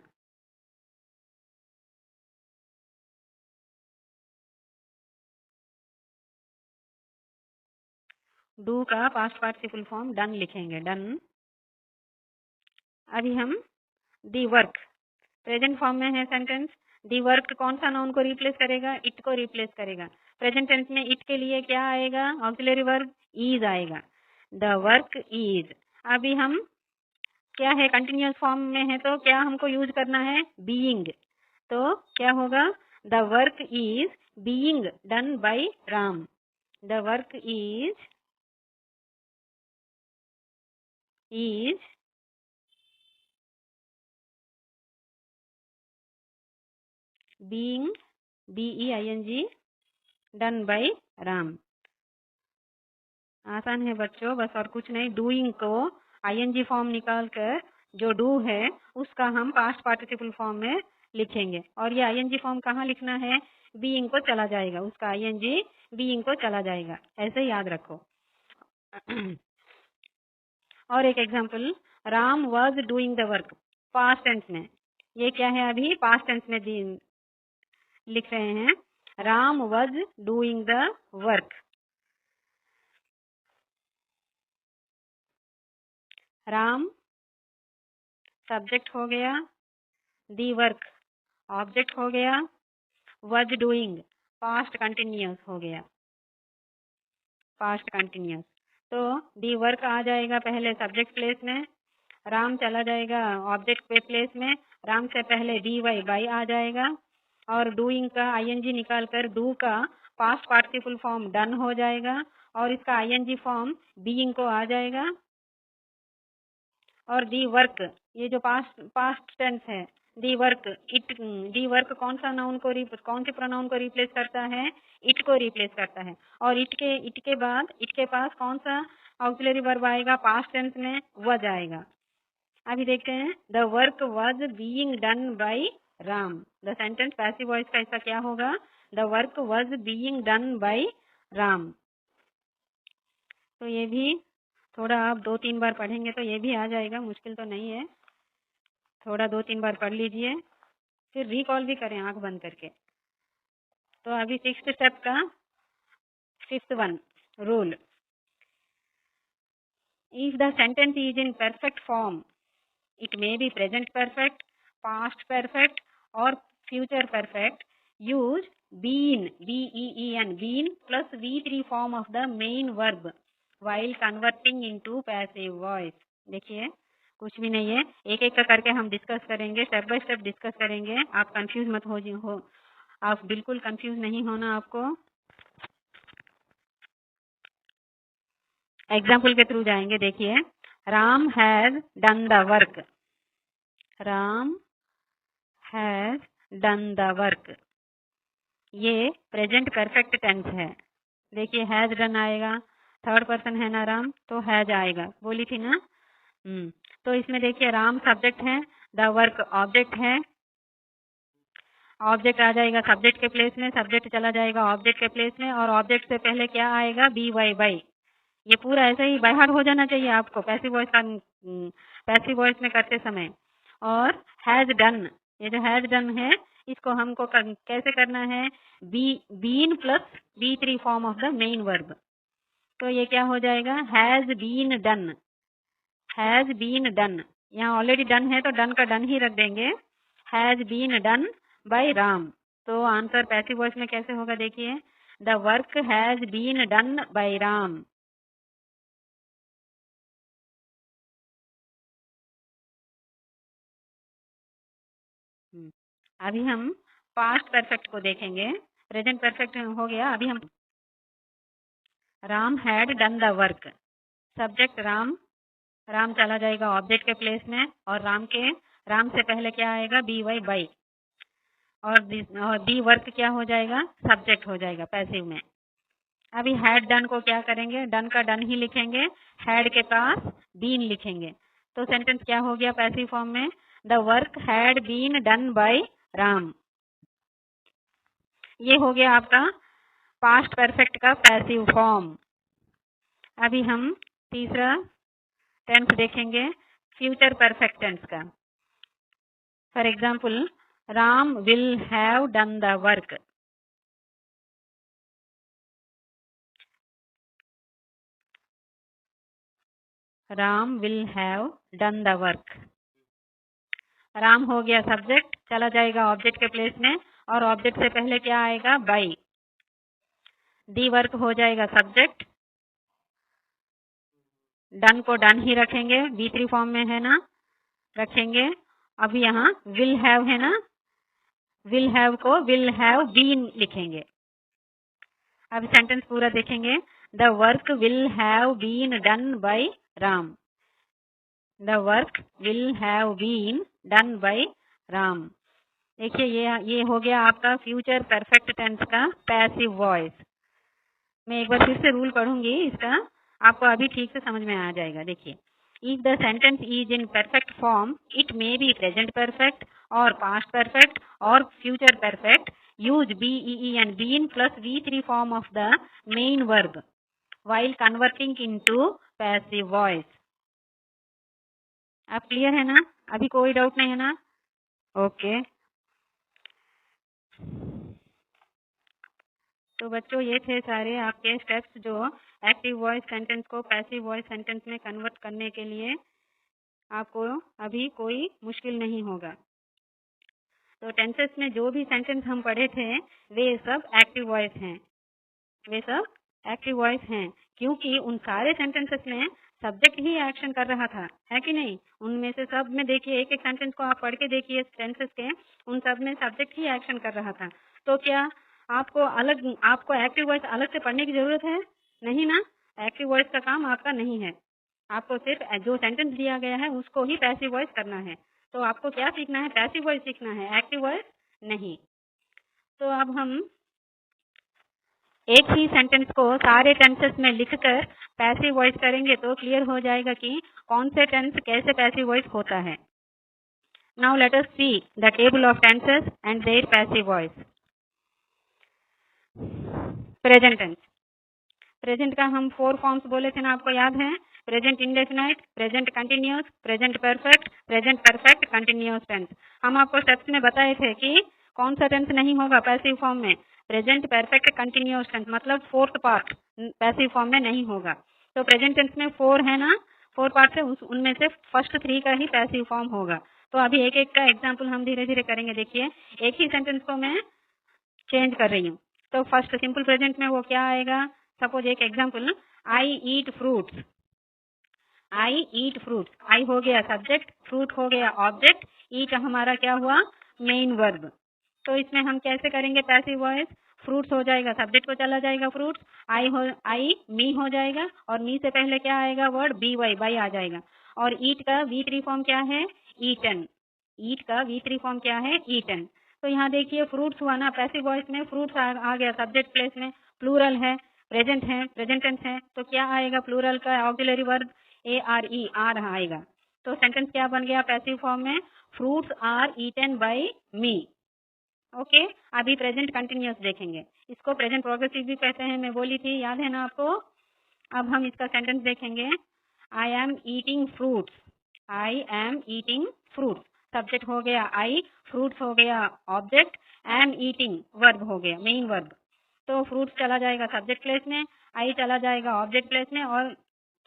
डू का पास्ट पार्टिसिपल फॉर्म डन लिखेंगे, डन। अभी हम दी वर्क, प्रेजेंट फॉर्म में है सेंटेंस। दी वर्क कौन सा नाउन को रिप्लेस करेगा, इट को रिप्लेस करेगा। प्रेजेंट टेंस में इट के लिए क्या आएगा, ऑक्सिलरी वर्ब इज आएगा, द वर्क इज। अभी हम क्या है, कंटिन्यूअस फॉर्म में है तो क्या हमको यूज करना है, बीइंग। तो क्या होगा, the work is being done by Ram. The work is being BEING done by Ram. आसान है बच्चों, बस और कुछ नहीं। डूइंग को आईएनजी फॉर्म निकाल कर जो डू है उसका हम पास्ट पार्टिसिपल फॉर्म में लिखेंगे, और ये आईएनजी फॉर्म कहाँ लिखना है, बीइंग को चला जाएगा, उसका आईएनजी बीइंग को चला जाएगा, ऐसे याद रखो। और एक example, Ram was doing the work, past tense में। ये क्या है, अभी पास्ट टेंस में लिख रहे हैं, Ram was doing the work. Ram subject हो गया, दी वर्क ऑब्जेक्ट हो गया, वाज डूइंग पास्ट कंटिन्यूस हो गया, पास्ट कंटिन्यूस। तो दी वर्क आ जाएगा पहले सब्जेक्ट प्लेस में, राम चला जाएगा ऑब्जेक्ट पे प्लेस में, राम से पहले डी वाई बाई आ जाएगा, और डूइंग का आईएनजी निकाल कर डू का पास्ट पार्टिसिपल फॉर्म डन हो जाएगा, और इसका आईएनजी फॉर्म बीइंग को आ जाएगा। और दी वर्क, ये जो पास्ट टेंस है, the work it, the work कौन सा नाउन को कौन से प्रोनाउन को रिप्लेस करता है, इट को रिप्लेस करता है। और इट के बाद इट के पास कौन सा ऑक्सिलरी वर्ब आएगा, पास्ट टेंस में वज आएगा। अभी देखते हैं, the work was being done by Ram. The sentence passive voice का ऐसा क्या होगा, the work was being done by Ram. तो ये भी थोड़ा आप 2-3 बार पढ़ेंगे तो ये भी आ जाएगा, मुश्किल तो नहीं है। थोड़ा 2-3 बार पढ़ लीजिए, फिर रिकॉल भी करें आंख बंद करके। तो अभी 6th स्टेप का 5th one rule, if the sentence is in perfect form, it may be present perfect, past perfect or future perfect, use been, B-E-E-N, been plus V3 form of the main verb while converting into passive voice। देखिए कुछ भी नहीं है, एक एक का करके हम डिस्कस करेंगे, स्टेप बाय स्टेप डिस्कस करेंगे। आप कंफ्यूज मत हो, आप बिल्कुल कंफ्यूज नहीं होना आपको। एग्जाम्पल के थ्रू जाएंगे। देखिए, Ram has done the work, Ram has done the work, ये प्रेजेंट परफेक्ट टेंस है। देखिए हैज डन आएगा, थर्ड पर्सन है ना राम, तो हैज आएगा, बोली थी ना। तो इसमें देखिए राम सब्जेक्ट है, द वर्क ऑब्जेक्ट है, ऑब्जेक्ट आ जाएगा सब्जेक्ट के प्लेस में, सब्जेक्ट चला जाएगा ऑब्जेक्ट के प्लेस में, और ऑब्जेक्ट से पहले क्या आएगा, बी वाई बाई। ये पूरा ऐसे ही बाय हार्ट हो जाना चाहिए आपको पैसिव वॉइस का, पैसिव वॉइस में करते समय। और हैज डन, ये जो हैज डन है इसको हमको कैसे करना है, been plus B3 form of the main verb. तो ये क्या हो जाएगा, has been done, has been done. यहाँ ऑलरेडी डन है तो डन का डन ही रख देंगे, has been done by Ram. तो आंसर पैसिव वॉइस में कैसे होगा, देखिए the work has been done by Ram. अभी हम पास्ट परफेक्ट को देखेंगे। प्रेजेंट परफेक्ट हो गया। अभी हम Ram had done the work. Subject Ram, Ram चला जाएगा ऑब्जेक्ट के प्लेस में, और राम से पहले क्या आएगा, बी वाई बाई, और दी वर्क क्या हो जाएगा, सब्जेक्ट हो जाएगा पैसिव में। अभी हैड डन को क्या करेंगे, डन का डन ही लिखेंगे, हैड के पास बीन लिखेंगे, तो सेंटेंस क्या हो गया पैसिव फॉर्म में, the work had been done by Ram. ये हो गया आपका पास्ट परफेक्ट का पैसिव फॉर्म। अभी हम तीसरा टेंस देखेंगे, फ्यूचर परफेक्ट टेंस का। For example, Ram will have done the work. Ram will have done the work. Ram हो गया सब्जेक्ट, चला जाएगा ऑब्जेक्ट के प्लेस में, और ऑब्जेक्ट से पहले क्या आएगा, बाई। दी वर्क हो जाएगा सब्जेक्ट, डन को डन ही रखेंगे, B3 फॉर्म में है ना, रखेंगे। अभी यहाँ विल हैव है ना, विल हैव को विल हैव बीन लिखेंगे। अब सेंटेंस पूरा देखेंगे, the work will have been done by Ram. The work will have been done by Ram. देखिए ये हो गया आपका फ्यूचर परफेक्ट टेंस का पैसिव वॉइस। मैं एक बार फिर से रूल पढ़ूंगी इसका, आपको अभी ठीक से समझ में आ जाएगा। देखिए, if the sentence is in perfect form, it may be present perfect और पास्ट परफेक्ट और future perfect, use BEE and been plus V3 form of the main verb while converting into passive voice। अब क्लियर है ना, अभी कोई डाउट नहीं है ना? ओके। तो बच्चों ये थे सारे आपके स्टेप्स जो एक्टिव वॉइस सेंटेंस को पैसिव वॉइस सेंटेंस में कन्वर्ट करने के लिए आपको अभी कोई मुश्किल नहीं होगा। तो टेंसेस में जो भी सेंटेंस हम पढ़े थे वे सब एक्टिव वॉइस हैं, वे सब एक्टिव वॉइस हैं, क्योंकि उन सारे सेंटेंसेस में सब्जेक्ट ही एक्शन कर रहा था, है कि नहीं? उनमें से सब में देखिए, एक एक सेंटेंस को आप पढ़ के देखिए टेंसेस के, उन सब में सब्जेक्ट ही एक्शन कर रहा था। तो क्या आपको एक्टिव वॉइस अलग से पढ़ने की जरूरत है? नहीं ना, एक्टिव वॉइस का काम आपका नहीं है। आपको सिर्फ जो सेंटेंस दिया गया है उसको ही पैसिव वॉइस करना है। तो आपको क्या सीखना है, पैसिव वॉइस सीखना है, एक्टिव वॉइस नहीं। तो अब हम एक ही सेंटेंस को सारे टेंसेस में लिखकर पैसिव वॉइस करेंगे तो क्लियर हो जाएगा कि कौन से टेंस कैसे पैसिव वॉइस होता है। Now let us see the table of tenses and their passive voice. Present tense, present का हम 4 फॉर्म्स बोले थे ना, आपको याद है? Present indefinite, present continuous, present perfect, present perfect continuous tense. हम आपको स्टेप्स में बताए थे कि कौन सा टेंस नहीं होगा पैसिव फॉर्म में, प्रेजेंट परफेक्ट कंटिन्यूअस टेंस, मतलब 4th पार्ट पैसिव फॉर्म में नहीं होगा। तो प्रेजेंट टेंस में 4 है ना, 4 पार्ट से उनमें से फर्स्ट 3 का ही पैसिव फॉर्म होगा। तो अभी एक एक का एग्जाम्पल हम धीरे धीरे करेंगे। देखिए, एक ही सेंटेंस को मैं चेंज कर रही हूँ। तो फर्स्ट सिंपल प्रेजेंट में वो क्या आएगा, सपोज एक एग्जाम्पल, आई ईट फ्रूट्स। आई ईट फ्रूट्स, आई हो गया सब्जेक्ट, फ्रूट हो गया ऑब्जेक्ट, ईट हमारा क्या हुआ, मेन वर्ब। तो इसमें हम कैसे करेंगे पैसिव वॉइस, फ्रूट्स हो जाएगा सब्जेक्ट को चला जाएगा फ्रूट्स, आई मी हो जाएगा, और मी से पहले क्या आएगा वर्ड, बी वाई बाई आ जाएगा। और ईट का V3 फॉर्म क्या है, ईटन। ईट का V3 फॉर्म क्या है, ईटन। तो यहाँ देखिए फ्रूट्स हुआ ना, पैसिव वॉइस में फ्रूट्स आ गया सब्जेक्ट प्लेस में, प्लूरल है, प्रेजेंट है, प्रेजेंट टेंस है, तो क्या आएगा प्लूरल का ऑक्सिलरी वर्ब, ARE, आर आएगा। तो सेंटेंस क्या बन गया पैसिव फॉर्म में, fruits are eaten by me. Okay. अभी प्रेजेंट कंटिन्यूअस देखेंगे, इसको प्रेजेंट प्रोग्रेसिव भी कहते हैं, मैं बोली थी, याद है ना आपको? अब हम इसका सेंटेंस देखेंगे, I am eating fruits. I am eating fruits, subject हो गया आई, फ्रूट्स हो गया ऑब्जेक्ट, एम ईटिंग वर्ब हो गया मेन वर्ब। तो फ्रूट्स चला जाएगा सब्जेक्ट प्लेस में, आई चला जाएगा ऑब्जेक्ट प्लेस में, और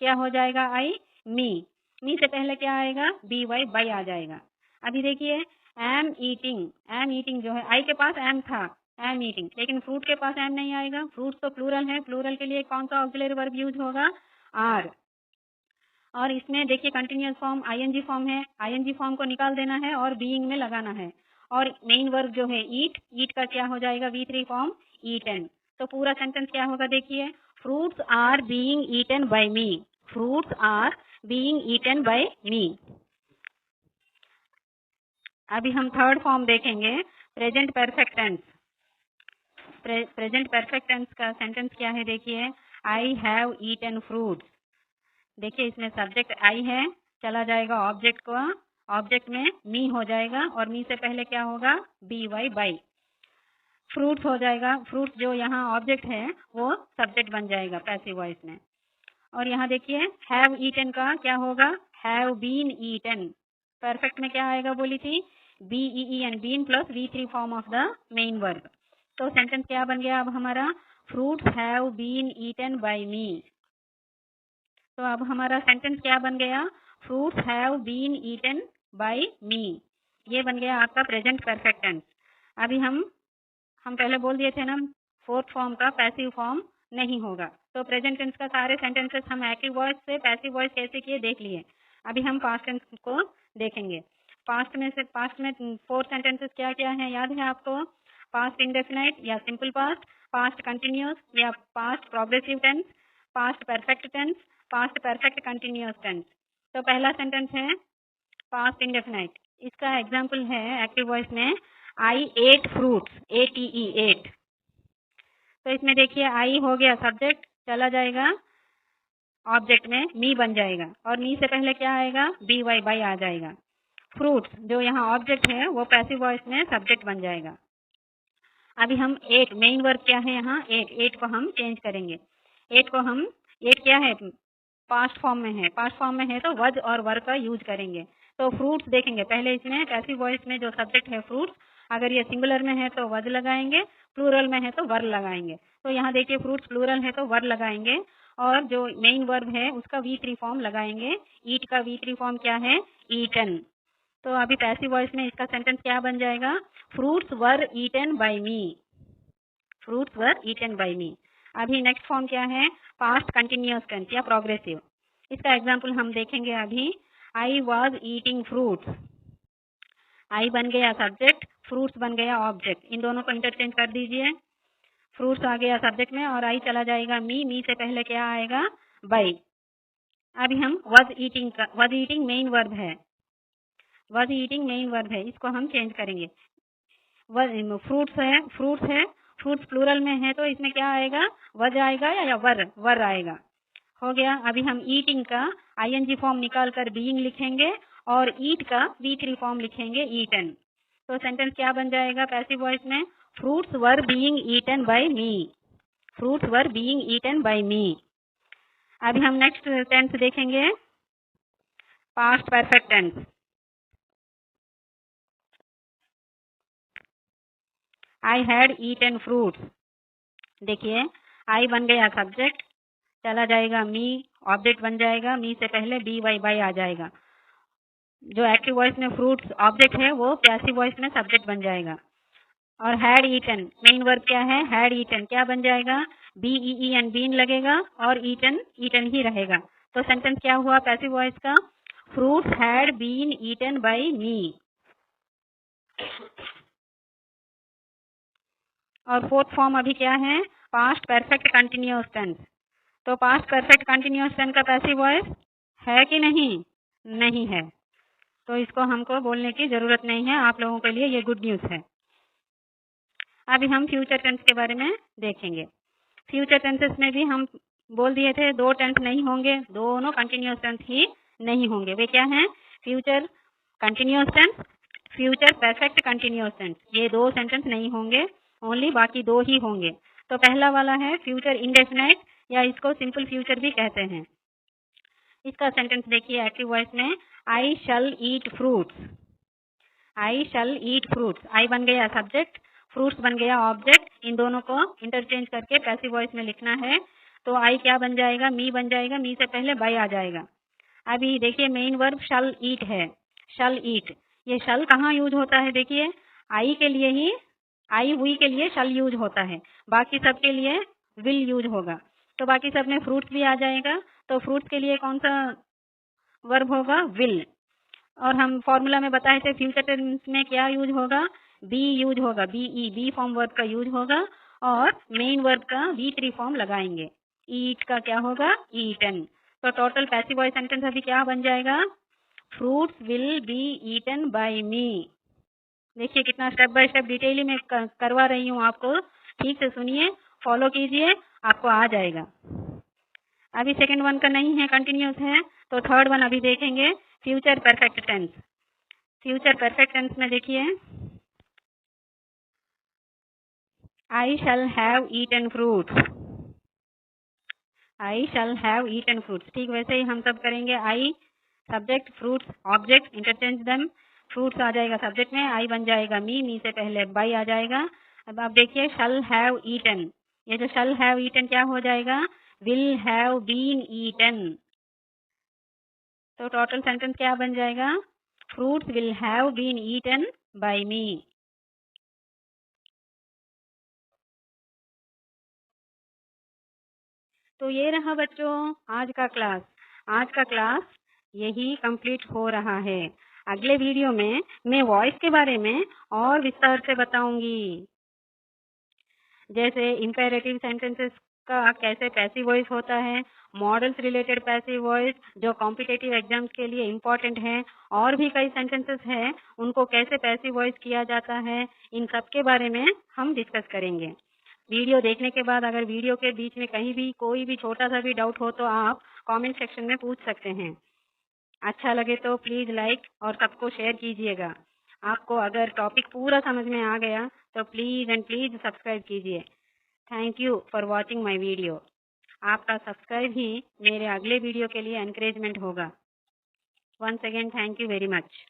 क्या हो जाएगा आई, मी से पहले क्या आएगा, बी वाई बाई आ जाएगा। अभी देखिए एम ईटिंग जो है, आई के पास एम था, एम ईटिंग, लेकिन फ्रूट के पास एम नहीं आएगा, फ्रूट तो प्लूरल है, प्लूरल के लिए कौन सा ऑक्सिलरी वर्ब यूज होगा, आर। और इसमें देखिए कंटिन्यूअस फॉर्म आईएनजी फॉर्म है, आईएनजी फॉर्म को निकाल देना है और बीइंग में लगाना है। और मेन वर्ब जो है ईट, ईट का क्या हो जाएगा V3 फॉर्म ईटन। तो पूरा सेंटेंस क्या होगा देखिए, fruits are being eaten by me, fruits are being eaten by me. अभी हम थर्ड फॉर्म देखेंगे, present perfect tense. Present perfect tense का सेंटेंस क्या है देखिए, आई हैव ईटन फ्रूट्स। देखिए इसमें सब्जेक्ट आई है, चला जाएगा ऑब्जेक्ट को, ऑब्जेक्ट में मी हो जाएगा और मी से पहले क्या होगा, बी वाई बाई। फ्रूट्स हो जाएगा, फ्रूट्स जो यहाँ ऑब्जेक्ट है वो सब्जेक्ट बन जाएगा पैसिव वॉइस में। और यहाँ देखिए हैव ईटन का क्या होगा, हैव बीन ईटन। परफेक्ट में क्या आएगा बोली थी, B E E N, been plus V3 form of the main verb. तो सेंटेंस क्या बन गया अब हमारा, fruits have been eaten by me. तो अब हमारा सेंटेंस क्या बन गया, fruits have been eaten by me. ये बन गया आपका प्रेजेंट परफेक्ट टेंस। अभी हम पहले बोल दिए थे ना, फोर्थ फॉर्म का पैसिव फॉर्म नहीं होगा। तो प्रेजेंट टेंस का सारे सेंटेंसेस हम एक्टिव वॉइस से पैसिव वॉइस कैसे किए देख लिए। अभी हम पास्ट टेंस को देखेंगे। पास्ट में फोर सेंटेंसेस क्या क्या है याद है आपको, पास्ट इंडेफिनाइट या सिंपल पास्ट, पास्ट कंटिन्यूस या past progressive tense, past perfect tense, past perfect continuous tense. तो पहला सेंटेंस है पास्ट इंडेफिनाइट। इसका एग्जाम्पल है एक्टिव वॉइस में, I ate fruits, ATE ate. तो इसमें देखिए आई हो गया सब्जेक्ट, चला जाएगा ऑब्जेक्ट में, मी बन जाएगा और मी से पहले क्या आएगा, बी वाई बाई आ जाएगा। फ्रूट्स जो यहाँ ऑब्जेक्ट है वो पैसिव वॉइस में सब्जेक्ट बन जाएगा। अभी हम एट, मेन वर्ब क्या है यहाँ, एट, एट को हम चेंज करेंगे। एट क्या है, पास्ट फॉर्म में है, पास्ट फॉर्म में है तो वज और वर का यूज करेंगे। तो फ्रूट्स देखेंगे पहले, इसमें पैसिव वॉइस में जो सब्जेक्ट है फ्रूट्स, अगर ये सिंगुलर में है तो वज लगाएंगे, प्लूरल में है तो वर लगाएंगे। तो यहाँ देखिए फ्रूट्स प्लूरल है तो वर लगाएंगे और जो मेन वर्ब है उसका V3 फॉर्म लगाएंगे। ईट का V3 फॉर्म क्या है, ईटन। तो अभी पैसिव वॉइस में इसका सेंटेंस क्या बन जाएगा, fruits were eaten by me, fruits were eaten by me. अभी नेक्स्ट फॉर्म क्या है, पास्ट कंटिन्यूअस टेंस या प्रोग्रेसिव। इसका एग्जाम्पल हम देखेंगे अभी, I was eating fruits. I बन गया सब्जेक्ट, फ्रूट्स बन गया ऑब्जेक्ट, इन दोनों को इंटरचेंज कर दीजिए। फ्रूट्स आ गया सब्जेक्ट में और आई चला जाएगा मी, मी से पहले क्या आएगा, बाई। अभी हम वॉज ईटिंग का, वॉज ईटिंग मेन वर्ब है, वॉज ईटिंग मेन वर्ब है, इसको हम चेंज करेंगे। फ्रूट्स है, फ्रूट्स प्लूरल में है तो इसमें क्या आएगा, वज आएगा या वर आएगा। हो गया। अभी हम ईटिंग का आईएनजी फॉर्म निकाल कर बीइंग लिखेंगे और ईट का V3 फॉर्म लिखेंगे, ईटन। तो सेंटेंस क्या बन जाएगा पैसिव वॉइस में, fruits were being eaten by me, fruits were being eaten by me. अभी हम नेक्स्ट टेंस देखेंगे, past perfect tense. I had eaten fruits. देखिए आई बन गया सब्जेक्ट, चला जाएगा मी, ऑब्जेक्ट बन जाएगा, मी से पहले बी वाई बाई आ जाएगा। जो एक्टिव वॉइस में फ्रूट्स ऑब्जेक्ट है वो पैसिव वॉइस में सब्जेक्ट बन जाएगा। और हैड ईटन, मेन वर्ब क्या है, हैड ईटन, क्या बन जाएगा, BEEN, बीन लगेगा और ईटन ईटन ही रहेगा। तो सेंटेंस क्या हुआ पैसिव वॉइस का, fruits had been eaten by me. और फोर्थ फॉर्म अभी क्या है, पास्ट परफेक्ट कंटिन्यूअस टेंस। तो पास्ट परफेक्ट कंटिन्यूअस टेंस का पैसिव वॉइस है कि नहीं, नहीं है, तो इसको हमको बोलने की जरूरत नहीं है, आप लोगों के लिए ये गुड न्यूज है। अभी हम फ्यूचर टेंस के बारे में देखेंगे। फ्यूचर टेंसेस में भी हम बोल दिए थे दो टेंस नहीं होंगे, दोनों कंटिन्यूअस टेंस ही नहीं होंगे। वे क्या हैं, future continuous tense, future perfect continuous tense. ये दो सेंटेंस नहीं होंगे, ओनली बाकी दो ही होंगे। तो पहला वाला है फ्यूचर इंडेफिनाइट या इसको सिंपल फ्यूचर भी कहते हैं। इसका सेंटेंस देखिए एक्टिव वॉइस में, आई शल ईट fruits, I shall eat fruits. I बन गया सब्जेक्ट, फ्रूट्स बन गया ऑब्जेक्ट, इन दोनों को इंटरचेंज करके पैसिव वॉइस में लिखना है। तो आई क्या बन जाएगा, मी बन जाएगा, मी से पहले बाई आ जाएगा। अभी देखिए मेन वर्ब शल ईट है, शल ईट। ये शल कहाँ यूज होता है, देखिए आई के लिए ही आई वी के लिए शल यूज होता है, बाकी सब के लिए विल यूज होगा। तो बाकी सब में फ्रूट्स भी आ जाएगा, तो फ्रूट्स के लिए कौन सा वर्ब होगा? विल। और हम फॉर्मूला में बताए थे फ्यूचर टेंस में क्या यूज होगा? बी यूज होगा, बीई, बी फॉर्म वर्ब का यूज होगा और मेन वर्ब का बी3 फॉर्म लगाएंगे। ईट का क्या होगा? ईटन। तो टोटल पैसिव वॉइस सेंटेंस अभी क्या बन जाएगा? Fruits will be eaten by me. देखिए कितना स्टेप बाय स्टेप डिटेल में करवा रही हूँ आपको, ठीक से सुनिए, फॉलो कीजिए, आपको आ जाएगा। अभी सेकंड वन का नहीं है, कंटिन्यूस है, तो थर्ड वन अभी देखेंगे, future perfect tense. Future perfect tense में देखिए, I shall have eaten fruits. I shall have eaten fruits. ठीक वैसे ही हम सब करेंगे। I subject, fruits object, interchange them. Fruits आ जाएगा सब्जेक्ट में, आई बन जाएगा मी, मी से पहले बाई आ जाएगा। अब आप देखिए शैल हैव ईटन, ये जो शैल हैव ईटन क्या हो जाएगा? Will have been eaten. तो टोटल सेंटेंस क्या बन जाएगा? Fruits will have been eaten by me. तो ये रहा बच्चों आज का क्लास। आज का क्लास यही कंप्लीट हो रहा है। अगले वीडियो में मैं वॉइस के बारे में और विस्तार से बताऊंगी, जैसे इंपेरेटिव सेंटेंसेस का कैसे पैसिव वॉइस होता है, मॉडल्स रिलेटेड पैसिव वॉइस जो कॉम्पिटिटिव एग्जाम्स के लिए इम्पोर्टेंट है, और भी कई सेंटेंसेस हैं उनको कैसे पैसिव वॉइस किया जाता है, इन सब के बारे में हम डिस्कस करेंगे। वीडियो देखने के बाद अगर वीडियो के बीच में कहीं भी कोई भी छोटा सा भी डाउट हो तो आप कमेंट सेक्शन में पूछ सकते हैं। अच्छा लगे तो प्लीज़ लाइक और सबको शेयर कीजिएगा। आपको अगर टॉपिक पूरा समझ में आ गया तो प्लीज़ एंड प्लीज़ सब्सक्राइब कीजिए। Thank you for watching my video. आपका सब्सक्राइब ही मेरे अगले वीडियो के लिए एनकरेजमेंट होगा। Once again thank you very much.